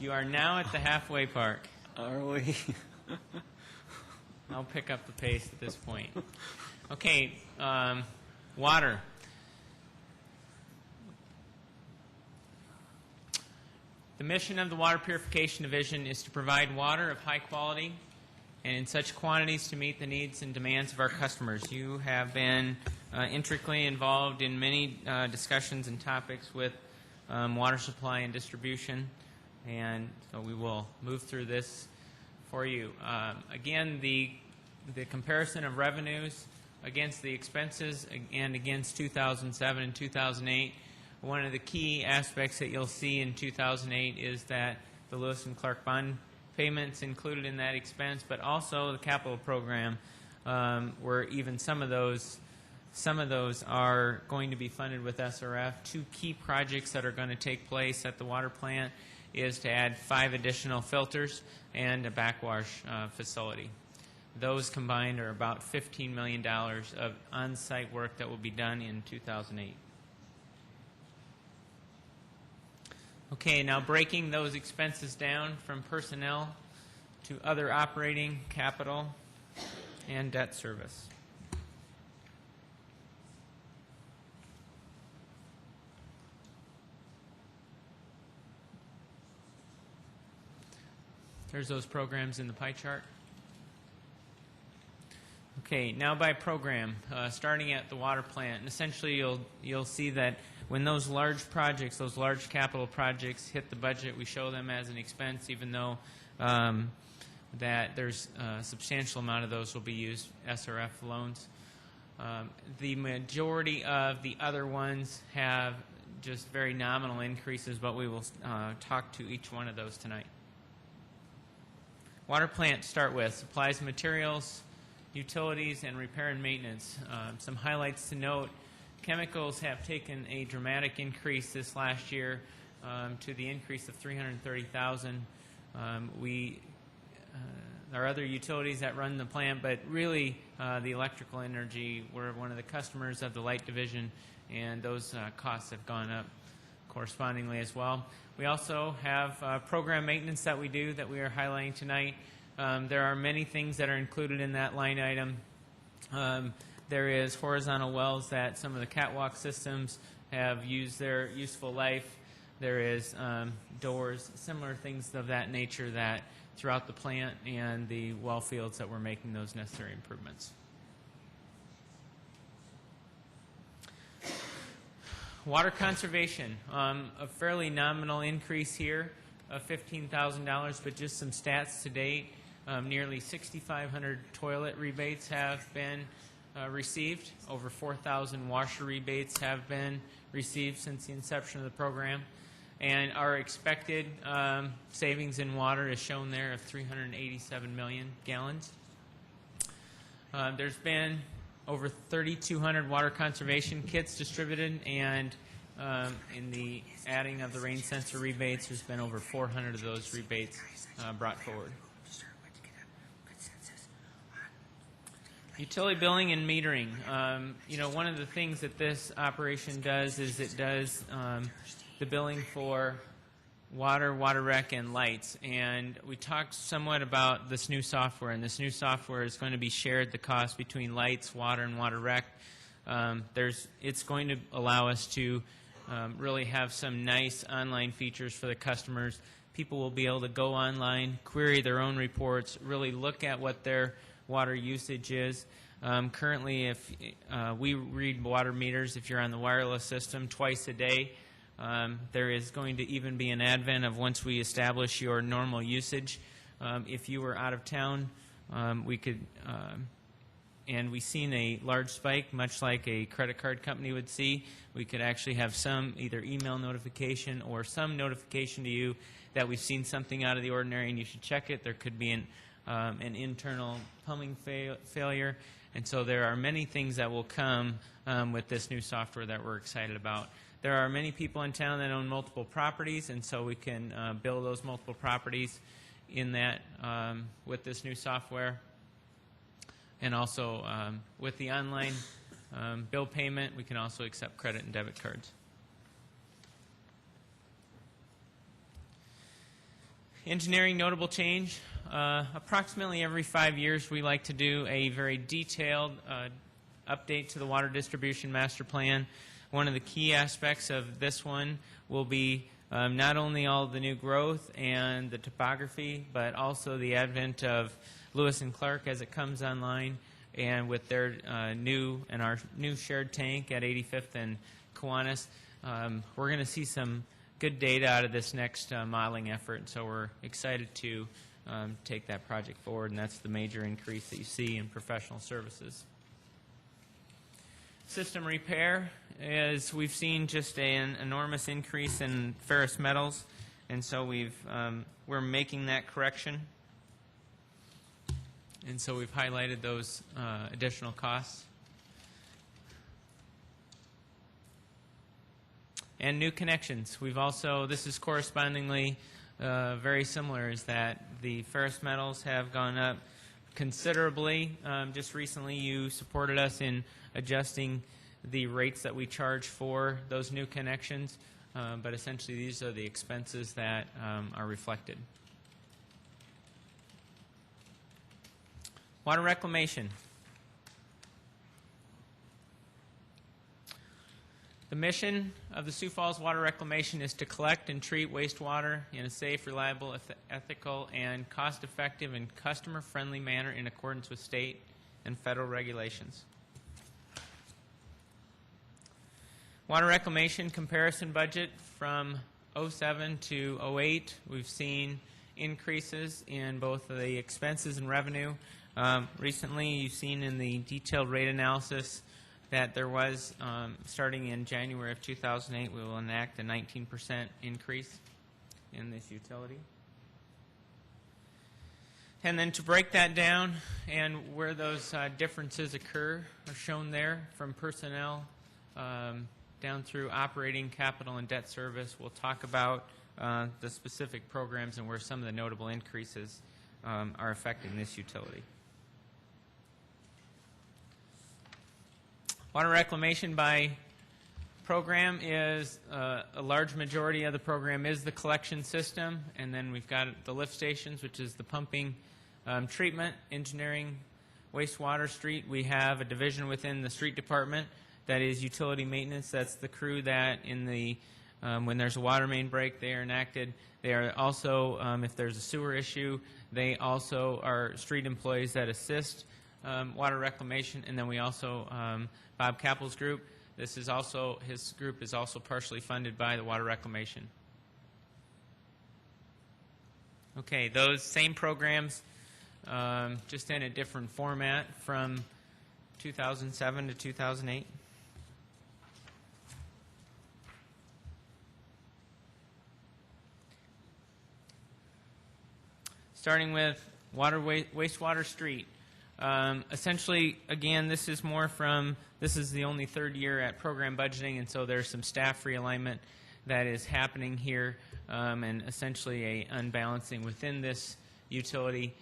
You are now at the halfway park. are we? I'll pick up the pace at this point. Okay, water. The mission of the Water Purification Division is to provide water of high quality and in such quantities to meet the needs and demands of our customers. You have been intricately involved in many discussions and topics with water supply and distribution, and so we will move through this for you. Again, the comparison of revenues against the expenses and against 2007 and 2008. One of the key aspects that you'll see in 2008 is that the Lewis and Clark bond payments included in that expense, but also the capital program, where even some of those are going to be funded with SRF. 2 key projects that are going to take place at the water plant is to add 5 additional filters and a backwash facility. Those combined are about $15 million of on-site work that will be done in 2008. Okay, now breaking those expenses down from personnel to other operating, capital, and debt service. There's those programs in the pie chart. Okay, now by program, starting at the water plant, and essentially you'll see that when those large projects, those large capital projects hit the budget, we show them as an expense, even though that there's a substantial amount of those will be used SRF loans. The majority of the other ones have just very nominal increases, but we will talk to each one of those tonight. Water plant to start with, supplies and materials, utilities, and repair and maintenance. Some highlights to note: chemicals have taken a dramatic increase this last year. to the increase of $330,000. There are other utilities that run the plant, but really the electrical energy, we're one of the customers of the light division, and those costs have gone up correspondingly as well. We also have program maintenance that we do that we are highlighting tonight. There are many things that are included in that line item. There is horizontal wells that some of the catwalk systems have used their useful life. There is doors, similar things of that nature that throughout the plant and the well fields that we're making those necessary improvements. Water conservation, a fairly nominal increase here of $15,000, but just some stats to date. Nearly 6,500 toilet rebates have been received. Over 4,000 washer rebates have been received since the inception of the program. And our expected savings in water is shown there of 387 million gallons. There's been over 3,200 water conservation kits distributed, and in the adding of the rain sensor rebates, there's been over 400 of those rebates brought forward. Utility billing and metering. One of the things that this operation does is it does the billing for water, water rec, and lights. And we talked somewhat about this new software, and this new software is going to be shared the cost between lights, water, and water rec. It's going to allow us to really have some nice online features for the customers. People will be able to go online, query their own reports, really look at what their water usage is. Currently, if we read water meters, if you're on the wireless system, twice a day. There is going to even be an advent of once we establish your normal usage. If you were out of town, we could, and we've seen a large spike, much like a credit card company would see. We could actually have some either email notification or some notification to you that we've seen something out of the ordinary and you should check it. There could be an internal plumbing failure. And so there are many things that will come with this new software that we're excited about. There are many people in town that own multiple properties, and so we can bill those multiple properties in that with this new software. And also with the online bill payment, we can also accept credit and debit cards. Engineering notable change. Approximately every 5 years, we like to do a very detailed update to the water distribution master plan. One of the key aspects of this one will be not only all the new growth and the topography, but also the advent of Lewis and Clark as it comes online, and with their our new shared tank at 85th and Kiwanis. We're going to see some good data out of this next modeling effort, so we're excited to take that project forward, and that's the major increase that you see in professional services. System repair is we've seen just an enormous increase in ferrous metals, and so we're making that correction, and so we've highlighted those additional costs. And new connections. We've also, this is correspondingly very similar, is that the ferrous metals have gone up considerably. Just recently you supported us in adjusting the rates that we charge for those new connections, but essentially these are the expenses that are reflected. Water reclamation. The mission of the Sioux Falls Water Reclamation is to collect and treat wastewater in a safe, reliable, ethical, and cost-effective and customer-friendly manner in accordance with state and federal regulations. Water reclamation comparison budget from 07 to 08. We've seen increases in both the expenses and revenue. Recently, you've seen in the detailed rate analysis that there was, starting in January of 2008, we will enact a 19% increase in this utility. And then to break that down and where those differences occur are shown there, from personnel down through operating, capital, and debt service. We'll talk about the specific programs and where some of the notable increases are affecting this utility. Water reclamation by program is a large majority of the program is the collection system, and then we've got the lift stations, which is the pumping, treatment, engineering, wastewater, street. We have a division within the street department that is utility maintenance. That's the crew that in the when there's a water main break, they are enacted. They are also, if there's a sewer issue, they also are street employees that assist water reclamation. And then we also, Bob Kappel's group, this is also, his group is also partially funded by the water reclamation. Okay, those same programs, just in a different format from 2007 to 2008. Starting with wastewater street. Essentially, again, this is more from, this is the only third year at program budgeting, and so there's some staff realignment that is happening here, and essentially a unbalancing within this utility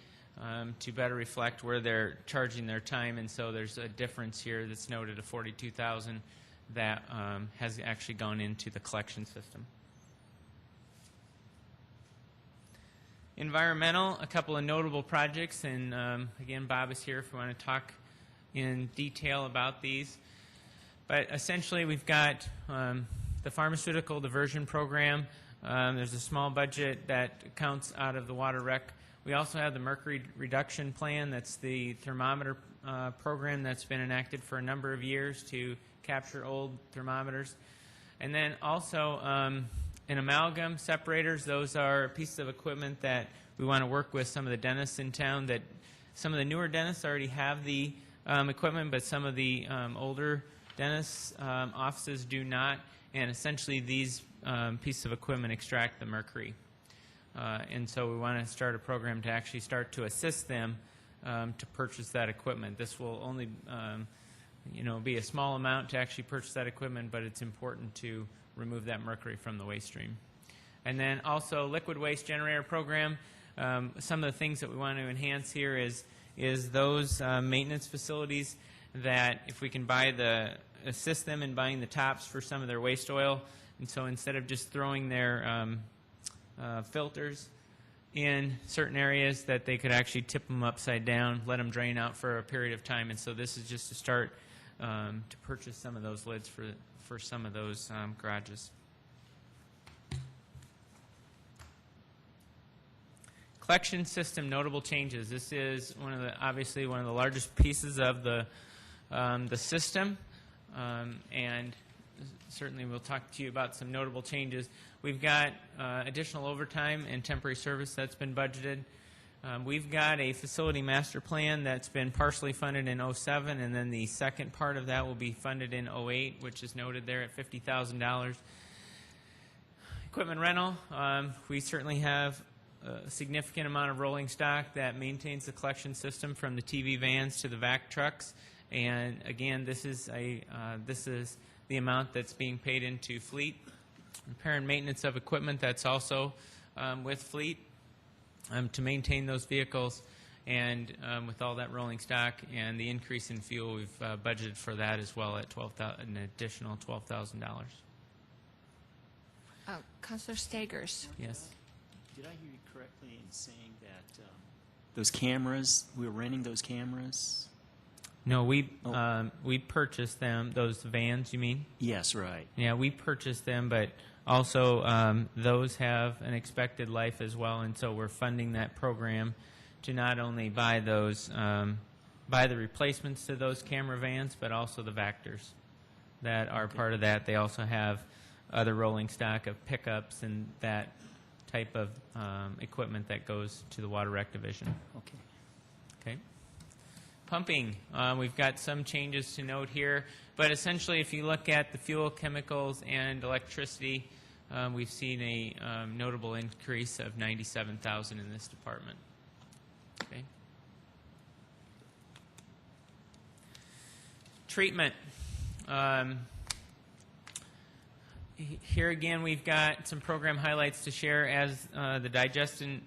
to better reflect where they're charging their time, and so there's a difference here that's noted of $42,000 that has actually gone into the collection system. Environmental, a couple of notable projects, and again, Bob is here if we want to talk in detail about these. But essentially, we've got the pharmaceutical diversion program. There's a small budget that counts out of the water rec. We also have the mercury reduction plan. That's the thermometer program that's been enacted for a number of years to capture old thermometers. And then also in amalgam separators, those are pieces of equipment that we want to work with some of the dentists in town. That some of the newer dentists already have the equipment, but some of the older dentists' offices do not. And essentially, these pieces of equipment extract the mercury. And so we want to start a program to actually start to assist them to purchase that equipment. This will only be a small amount to actually purchase that equipment, but it's important to remove that mercury from the waste stream. And then also liquid waste generator program. Some of the things that we want to enhance here is those maintenance facilities that if we can assist them in buying the tops for some of their waste oil. And so instead of just throwing their filters in certain areas, that they could actually tip them upside down, let them drain out for a period of time. And so this is just to start to purchase some of those lids for some of those garages. Collection system notable changes. This is obviously one of the largest pieces of the system, and certainly we'll talk to you about some notable changes. We've got additional overtime and temporary service that's been budgeted. We've got a facility master plan that's been partially funded in 2007, and then the second part of that will be funded in 2008, which is noted there at $50,000. Equipment rental, we certainly have a significant amount of rolling stock that maintains the collection system, from the TV vans to the vac trucks. And again, this is the amount that's being paid into fleet. Repair and maintenance of equipment, that's also with fleet. To maintain those vehicles, and with all that rolling stock and the increase in fuel, we've budgeted for that as well at an additional $12,000. Councilor Stagers. Yes. Did I hear you correctly in saying that those cameras, we were renting those cameras? No, we purchased them. Those vans, you mean? Yes, right. Yeah, we purchased them, but also those have an expected life as well, and so we're funding that program to not only buy those, buy the replacements to those camera vans, but also the Vactors that are part of that. They also have other rolling stock of pickups and that type of equipment that goes to the water rec division. Okay. Okay. Pumping, we've got some changes to note here, but essentially if you look at the fuel, chemicals, and electricity, we've seen a notable increase of $97,000 in this department. Okay. Here again, we've got some program highlights to share. As the digestion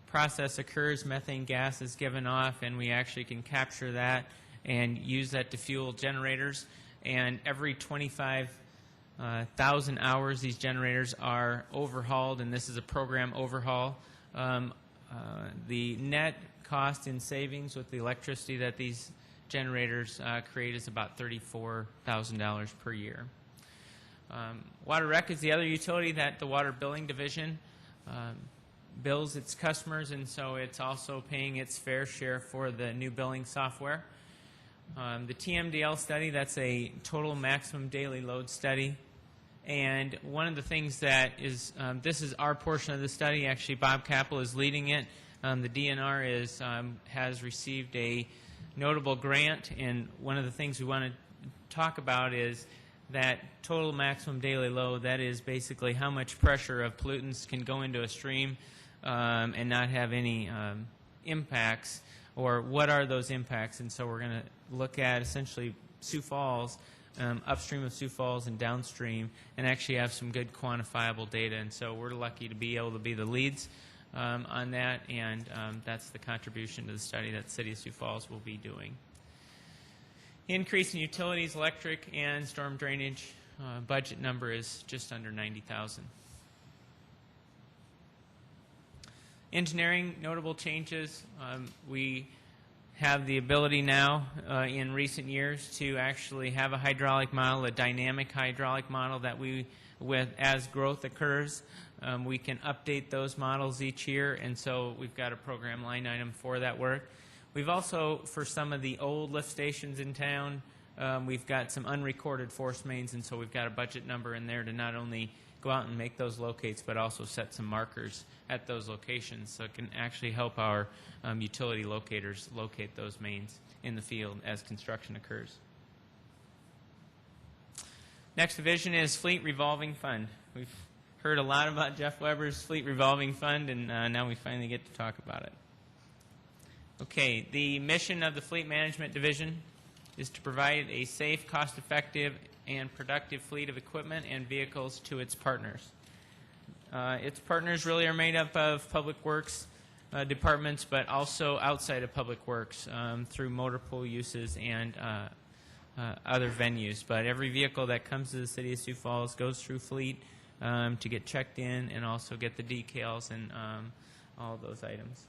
process occurs, methane gas is given off, and we actually can capture that and use that to fuel generators. And every 25,000 hours, these generators are overhauled, and this is a program overhaul. The net cost in savings with the electricity that these generators create is about $34,000 per year. Water Rec is the other utility that the Water Billing Division bills its customers, and so it's also paying its fair share for the new billing software. The TMDL study, that's a total maximum daily load study. And one of the things that is, this is our portion of the study. Actually, Bob Capel is leading it. The DNR has received a notable grant, and one of the things we want to talk about is that total maximum daily load. That is basically how much pressure of pollutants can go into a stream and not have any impacts, or what are those impacts. And so we're going to look at essentially Sioux Falls, upstream of Sioux Falls and downstream, and actually have some good quantifiable data. And so we're lucky to be able to be the leads on that, and that's the contribution to the study that the City of Sioux Falls will be doing. Increase in utilities, electric, and storm drainage budget number is just under $90,000. Engineering, notable changes. We have the ability now in recent years to actually have a hydraulic model, a dynamic hydraulic model that as growth occurs, we can update those models each year, and so we've got a program line item for that work. We've also, for some of the old lift stations in town, we've got some unrecorded force mains, and so we've got a budget number in there to not only go out and make those locates, but also set some markers at those locations, so it can actually help our utility locators locate those mains in the field as construction occurs. Next division is Fleet Revolving Fund. We've heard a lot about Jeff Weber's Fleet Revolving Fund, and now we finally get to talk about it. Okay, the mission of the Fleet Management Division is to provide a safe, cost-effective, and productive fleet of equipment and vehicles to its partners. Its partners really are made up of public works departments, but also outside of public works through motor pool uses and other venues. But every vehicle that comes to the City of Sioux Falls goes through Fleet to get checked in and also get the decals and all of those items.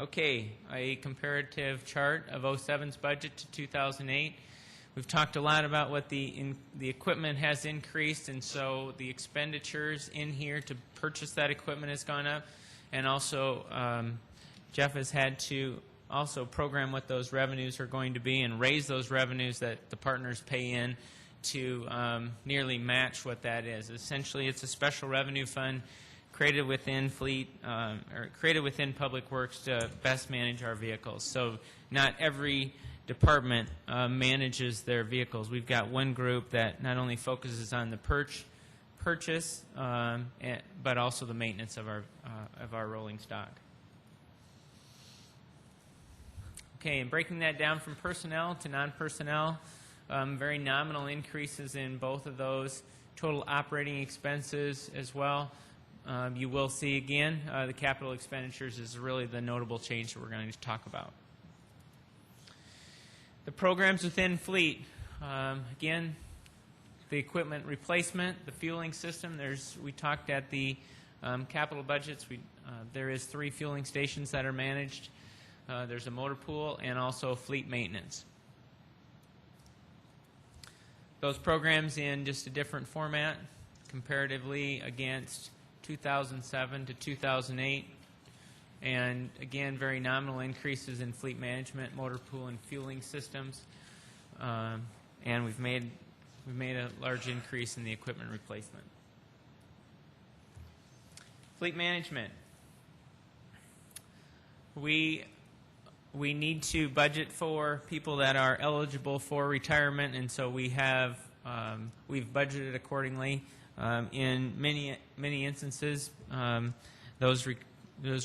Okay, a comparative chart of 07's budget to 2008. We've talked a lot about what the equipment has increased, and so the expenditures in here to purchase that equipment has gone up, and also Jeff has had to also program what those revenues are going to be and raise those revenues that the partners pay in to nearly match what that is. Essentially, it's a special revenue fund created within Fleet, or created within Public Works to best manage our vehicles. So not every department manages their vehicles. We've got one group that not only focuses on the purchase, but also the maintenance of our rolling stock. Okay, and breaking that down from personnel to non-personnel, very nominal increases in both of those. Total operating expenses as well. You will see again the capital expenditures is really the notable change that we're going to talk about. The programs within Fleet, again, the equipment replacement, the fueling system. We talked at the capital budgets. There is 3 fueling stations that are managed. There's a motor pool and also fleet maintenance. Those programs in just a different format comparatively against 2007 to 2008, and again very nominal increases in fleet management, motor pool, and fueling systems, and we've made a large increase in the equipment replacement. Fleet management. We need to budget for people that are eligible for retirement, and so we've budgeted accordingly. In many instances, those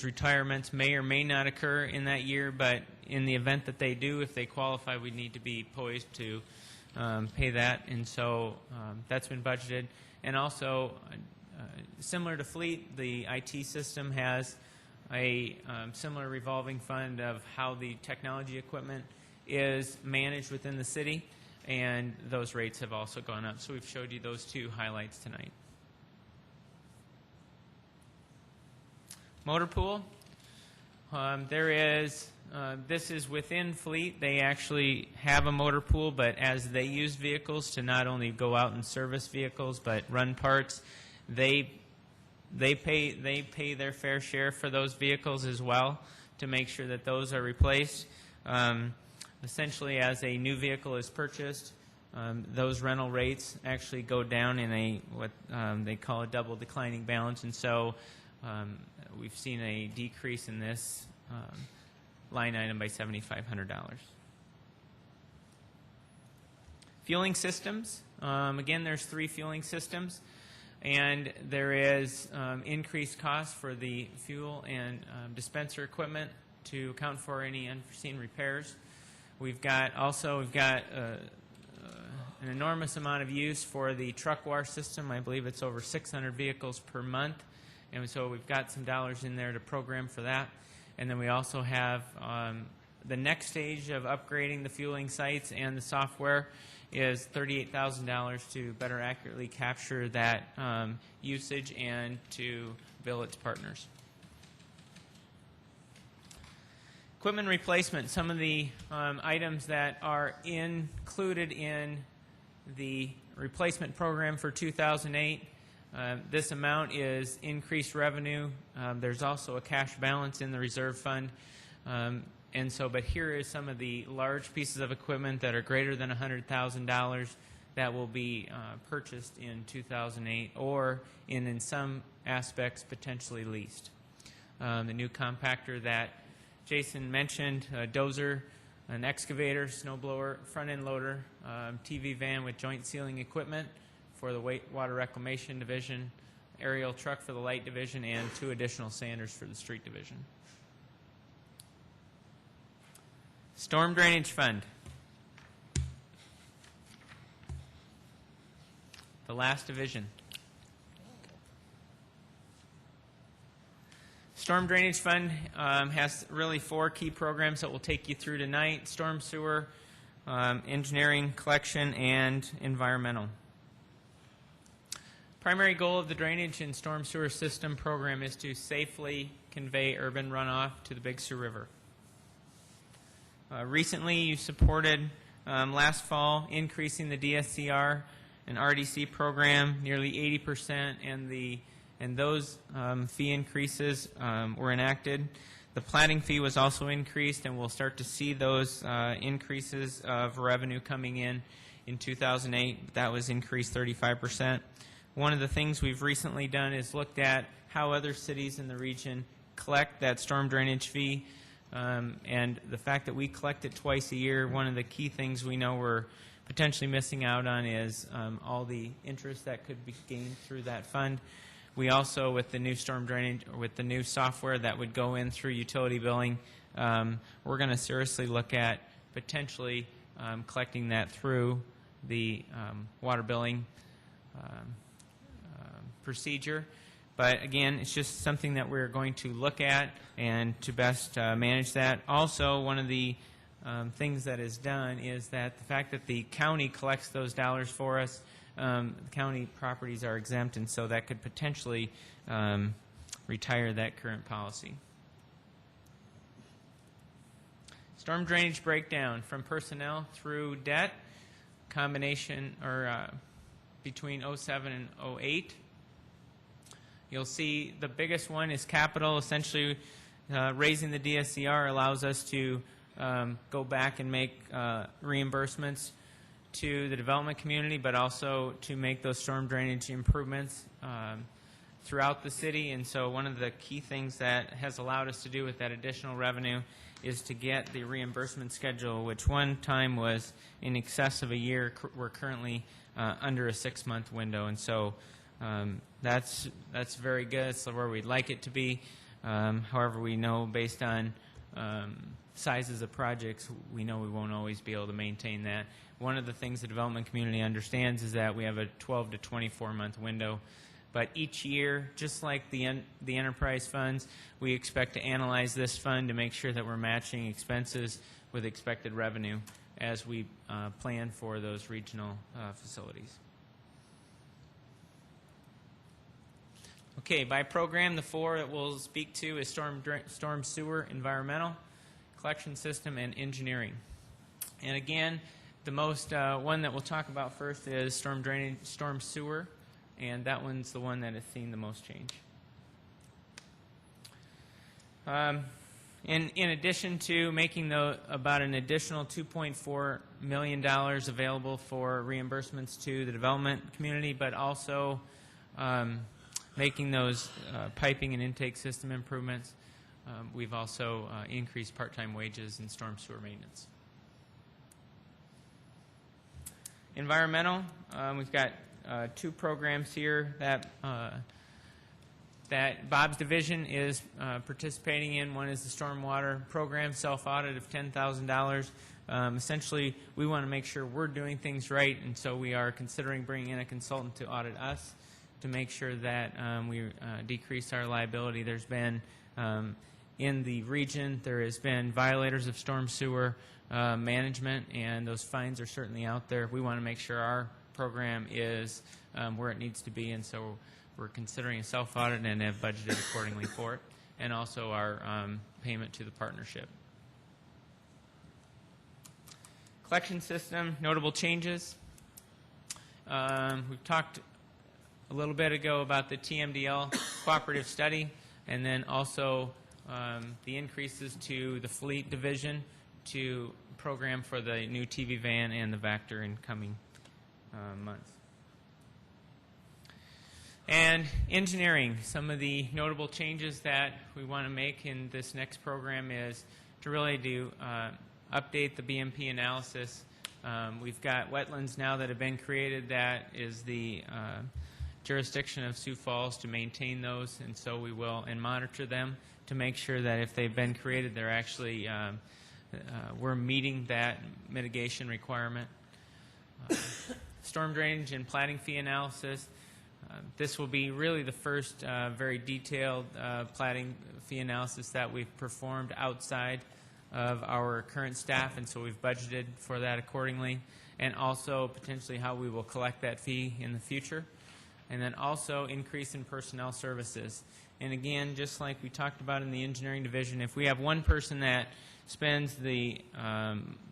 retirements may or may not occur in that year, but in the event that they do, if they qualify, we need to be poised to pay that, and so that's been budgeted. And also, similar to fleet, the IT system has a similar revolving fund of how the technology equipment is managed within the city, and those rates have also gone up. So we've showed you those two highlights tonight. Motor pool. This is within fleet. They actually have a motor pool, but as they use vehicles to not only go out and service vehicles but run parts, they pay their fair share for those vehicles as well to make sure that those are replaced. Essentially, as a new vehicle is purchased, those rental rates actually go down in what they call a double declining balance, and so we've seen a decrease in this line item by $7,500. Fueling systems. Again, there's 3 fueling systems, and there is increased cost for the fuel and dispenser equipment to account for any unforeseen repairs. We've got an enormous amount of use for the truck wash system. I believe it's over 600 vehicles per month, and so we've got some dollars in there to program for that. And then we also have the next stage of upgrading the fueling sites and the software is $38,000 to better accurately capture that usage and to bill its partners. Equipment replacement. Some of the items that are included in the replacement program for 2008. This amount is increased revenue. There's also a cash balance in the reserve fund. But here is some of the large pieces of equipment that are greater than $100,000 that will be purchased in 2008 or in some aspects potentially leased. The new compactor that Jason mentioned, a dozer, an excavator, snow blower, front-end loader, TV van with joint sealing equipment for the water reclamation division, aerial truck for the light division, and 2 additional sanders for the street division. Storm drainage fund. The last division. Storm drainage fund has really 4 key programs that we'll take you through tonight: storm sewer, engineering, collection, and environmental. Primary goal of the drainage and storm sewer system program is to safely convey urban runoff to the Big Sioux River. Recently, you supported, last fall, increasing the DSCR and RDC program nearly 80%, and those fee increases were enacted. The platting fee was also increased, and we'll start to see those increases of revenue coming in 2008. That was increased 35%. One of the things we've recently done is looked at how other cities in the region collect that storm drainage fee, and the fact that we collect it twice a year. One of the key things we know we're potentially missing out on is all the interest that could be gained through that fund. We also, with the new storm drainage, or with the new software that would go in through utility billing, we're going to seriously look at potentially collecting that through the water billing procedure. But again, it's just something that we're going to look at and to best manage that. Also, one of the things that is done is that the fact that the county collects those dollars for us, the county properties are exempt, and so that could potentially retire that current policy. Storm drainage breakdown from personnel through debt, combination or between 07 and 08. You'll see the biggest one is capital. Essentially, raising the DSCR allows us to go back and make reimbursements to the development community, but also to make those storm drainage improvements throughout the city. And so one of the key things that has allowed us to do with that additional revenue is to get the reimbursement schedule, which one time was in excess of a year. We're currently under a 6-month window, and so that's very good. It's where we'd like it to be. However, we know based on sizes of projects, we know we won't always be able to maintain that. One of the things the development community understands is that we have a 12 to 24-month window. But each year, just like the enterprise funds, we expect to analyze this fund to make sure that we're matching expenses with expected revenue as we plan for those regional facilities. Okay, by program, the four that we'll speak to is storm sewer, environmental, collection system, and engineering. And again, the most one that we'll talk about first is storm drainage, storm sewer, and that one's the one that has seen the most change. In addition to making about an additional $2.4 million available for reimbursements to the development community, but also making those piping and intake system improvements, we've also increased part-time wages in storm sewer maintenance. Environmental, we've got two programs here that Bob's division is participating in. One is the stormwater program, self-audit of $10,000. Essentially, we want to make sure we're doing things right, and so we are considering bringing in a consultant to audit us to make sure that we decrease our liability. There's been, in the region, there has been violators of storm sewer management, and those fines are certainly out there. We want to make sure our program is where it needs to be, and so we're considering a self-audit and have budgeted accordingly for it, and also our payment to the partnership. Collection system, notable changes. We've talked a little bit ago about the TMDL cooperative study, and then also the increases to the fleet division to program for the new TV van and the Vector in coming months. And engineering, some of the notable changes that we want to make in this next program is to really do update the BMP analysis. We've got wetlands now that have been created. That is the jurisdiction of Sioux Falls to maintain those, and so we will and monitor them to make sure that if they've been created, they're actually we're meeting that mitigation requirement. Storm drainage and platting fee analysis. This will be really the first very detailed platting fee analysis that we've performed outside of our current staff, and so we've budgeted for that accordingly, and also potentially how we will collect that fee in the future. And then also increase in personnel services. And again, just like we talked about in the engineering division, if we have one person that spends the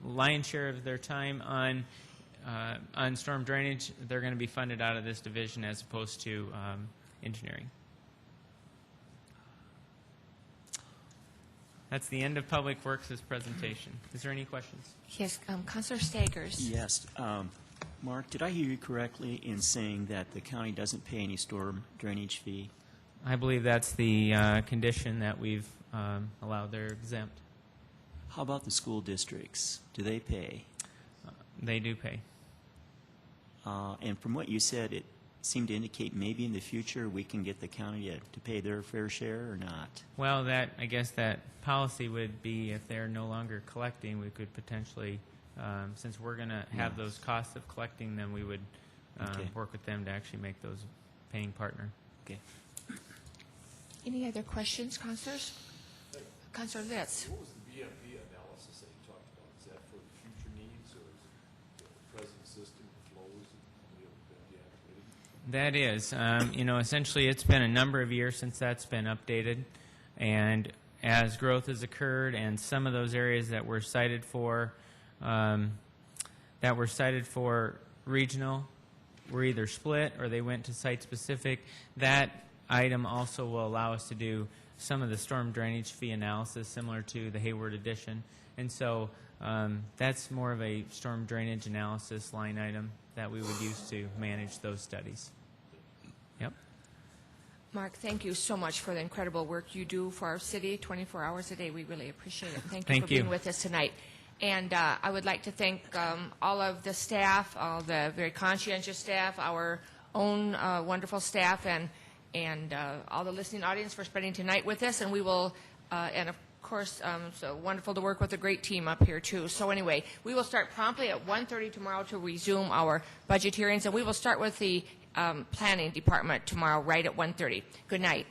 lion's share of their time on storm drainage, they're going to be funded out of this division as opposed to engineering. That's the end of Public Works' presentation. Is there any questions? Yes, Councilor Staggers. Yes. Mark, did I hear you correctly in saying that the county doesn't pay any storm drainage fee? I believe that's the condition that we've allowed. They're exempt. How about the school districts? Do they pay? They do pay. And from what you said, it seemed to indicate maybe in the future we can get the county to pay their fair share or not. Well, I guess that policy would be if they're no longer collecting, we could potentially, since we're going to have those costs of collecting them, we would work with them to actually make those paying partner. Okay. Any other questions, Councilors? Councilor Litz. What was the BMP analysis that you talked about? Is that for future needs, or is it the present system flows and how many have been deactivated? That is. Essentially it's been a number of years since that's been updated, and as growth has occurred and some of those areas that were cited for regional were either split or they went to site-specific, that item also will allow us to do some of the storm drainage fee analysis similar to the Hayward addition. And so that's more of a storm drainage analysis line item that we would use to manage those studies. Yep. Mark, thank you so much for the incredible work you do for our city 24 hours a day. We really appreciate it. Thank you for being with us tonight. And I would like to thank all of the staff, all the very conscientious staff, our own wonderful staff, and all the listening audience for spending tonight with us. And we will, and of course, so wonderful to work with a great team up here, too. So anyway, we will start promptly at 1:30 tomorrow to resume our budget hearings, and we will start with the Planning Department tomorrow right at 1:30. Good night.